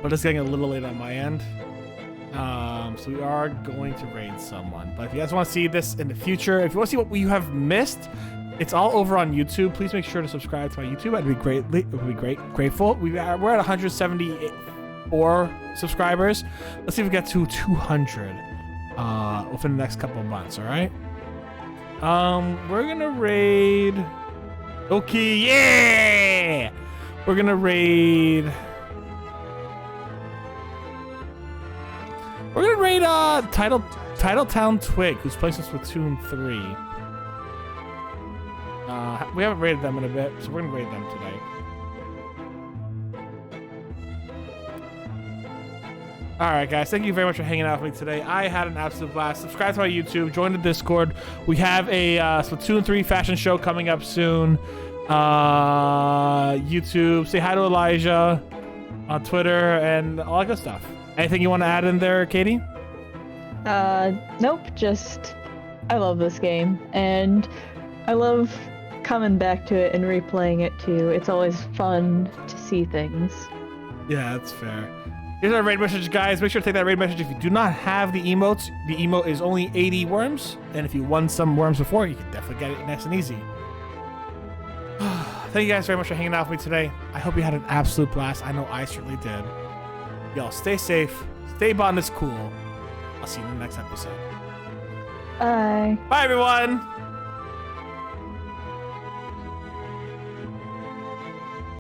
But it's getting a little late on my end. So we are going to raid someone. But if you guys want to see this in the future, if you want to see what you have missed, it's all over on YouTube. Please make sure to subscribe to my YouTube. I'd be grateful. We're at 174 subscribers. Let's see if we get to 200 within the next couple of months. All right. We're gonna raid. Okay, yeah. We're gonna raid. We're gonna raid Titletown Twig, who's playing some Splatoon 3. We haven't raided them in a bit, so we're gonna raid them today. Alright guys, thank you very much for hanging out with me today. I had an absolute blast. Subscribe to my YouTube, join the Discord. We have a Splatoon 3 fashion show coming up soon. YouTube, say hi to Elijah on Twitter and all that good stuff. Anything you want to add in there, Katie? Nope, just I love this game and I love coming back to it and replaying it too. It's always fun to see things. Yeah, that's fair. Here's our raid message, guys. Make sure to take that raid message. If you do not have the emotes, the emote is only 80 worms. And if you won some worms before, you can definitely get it nice and easy. Thank you guys very much for hanging out with me today. I hope you had an absolute blast. I know I certainly did. Y'all stay safe. Stay Botanist Cool. I'll see you in the next episode. Bye. Bye, everyone.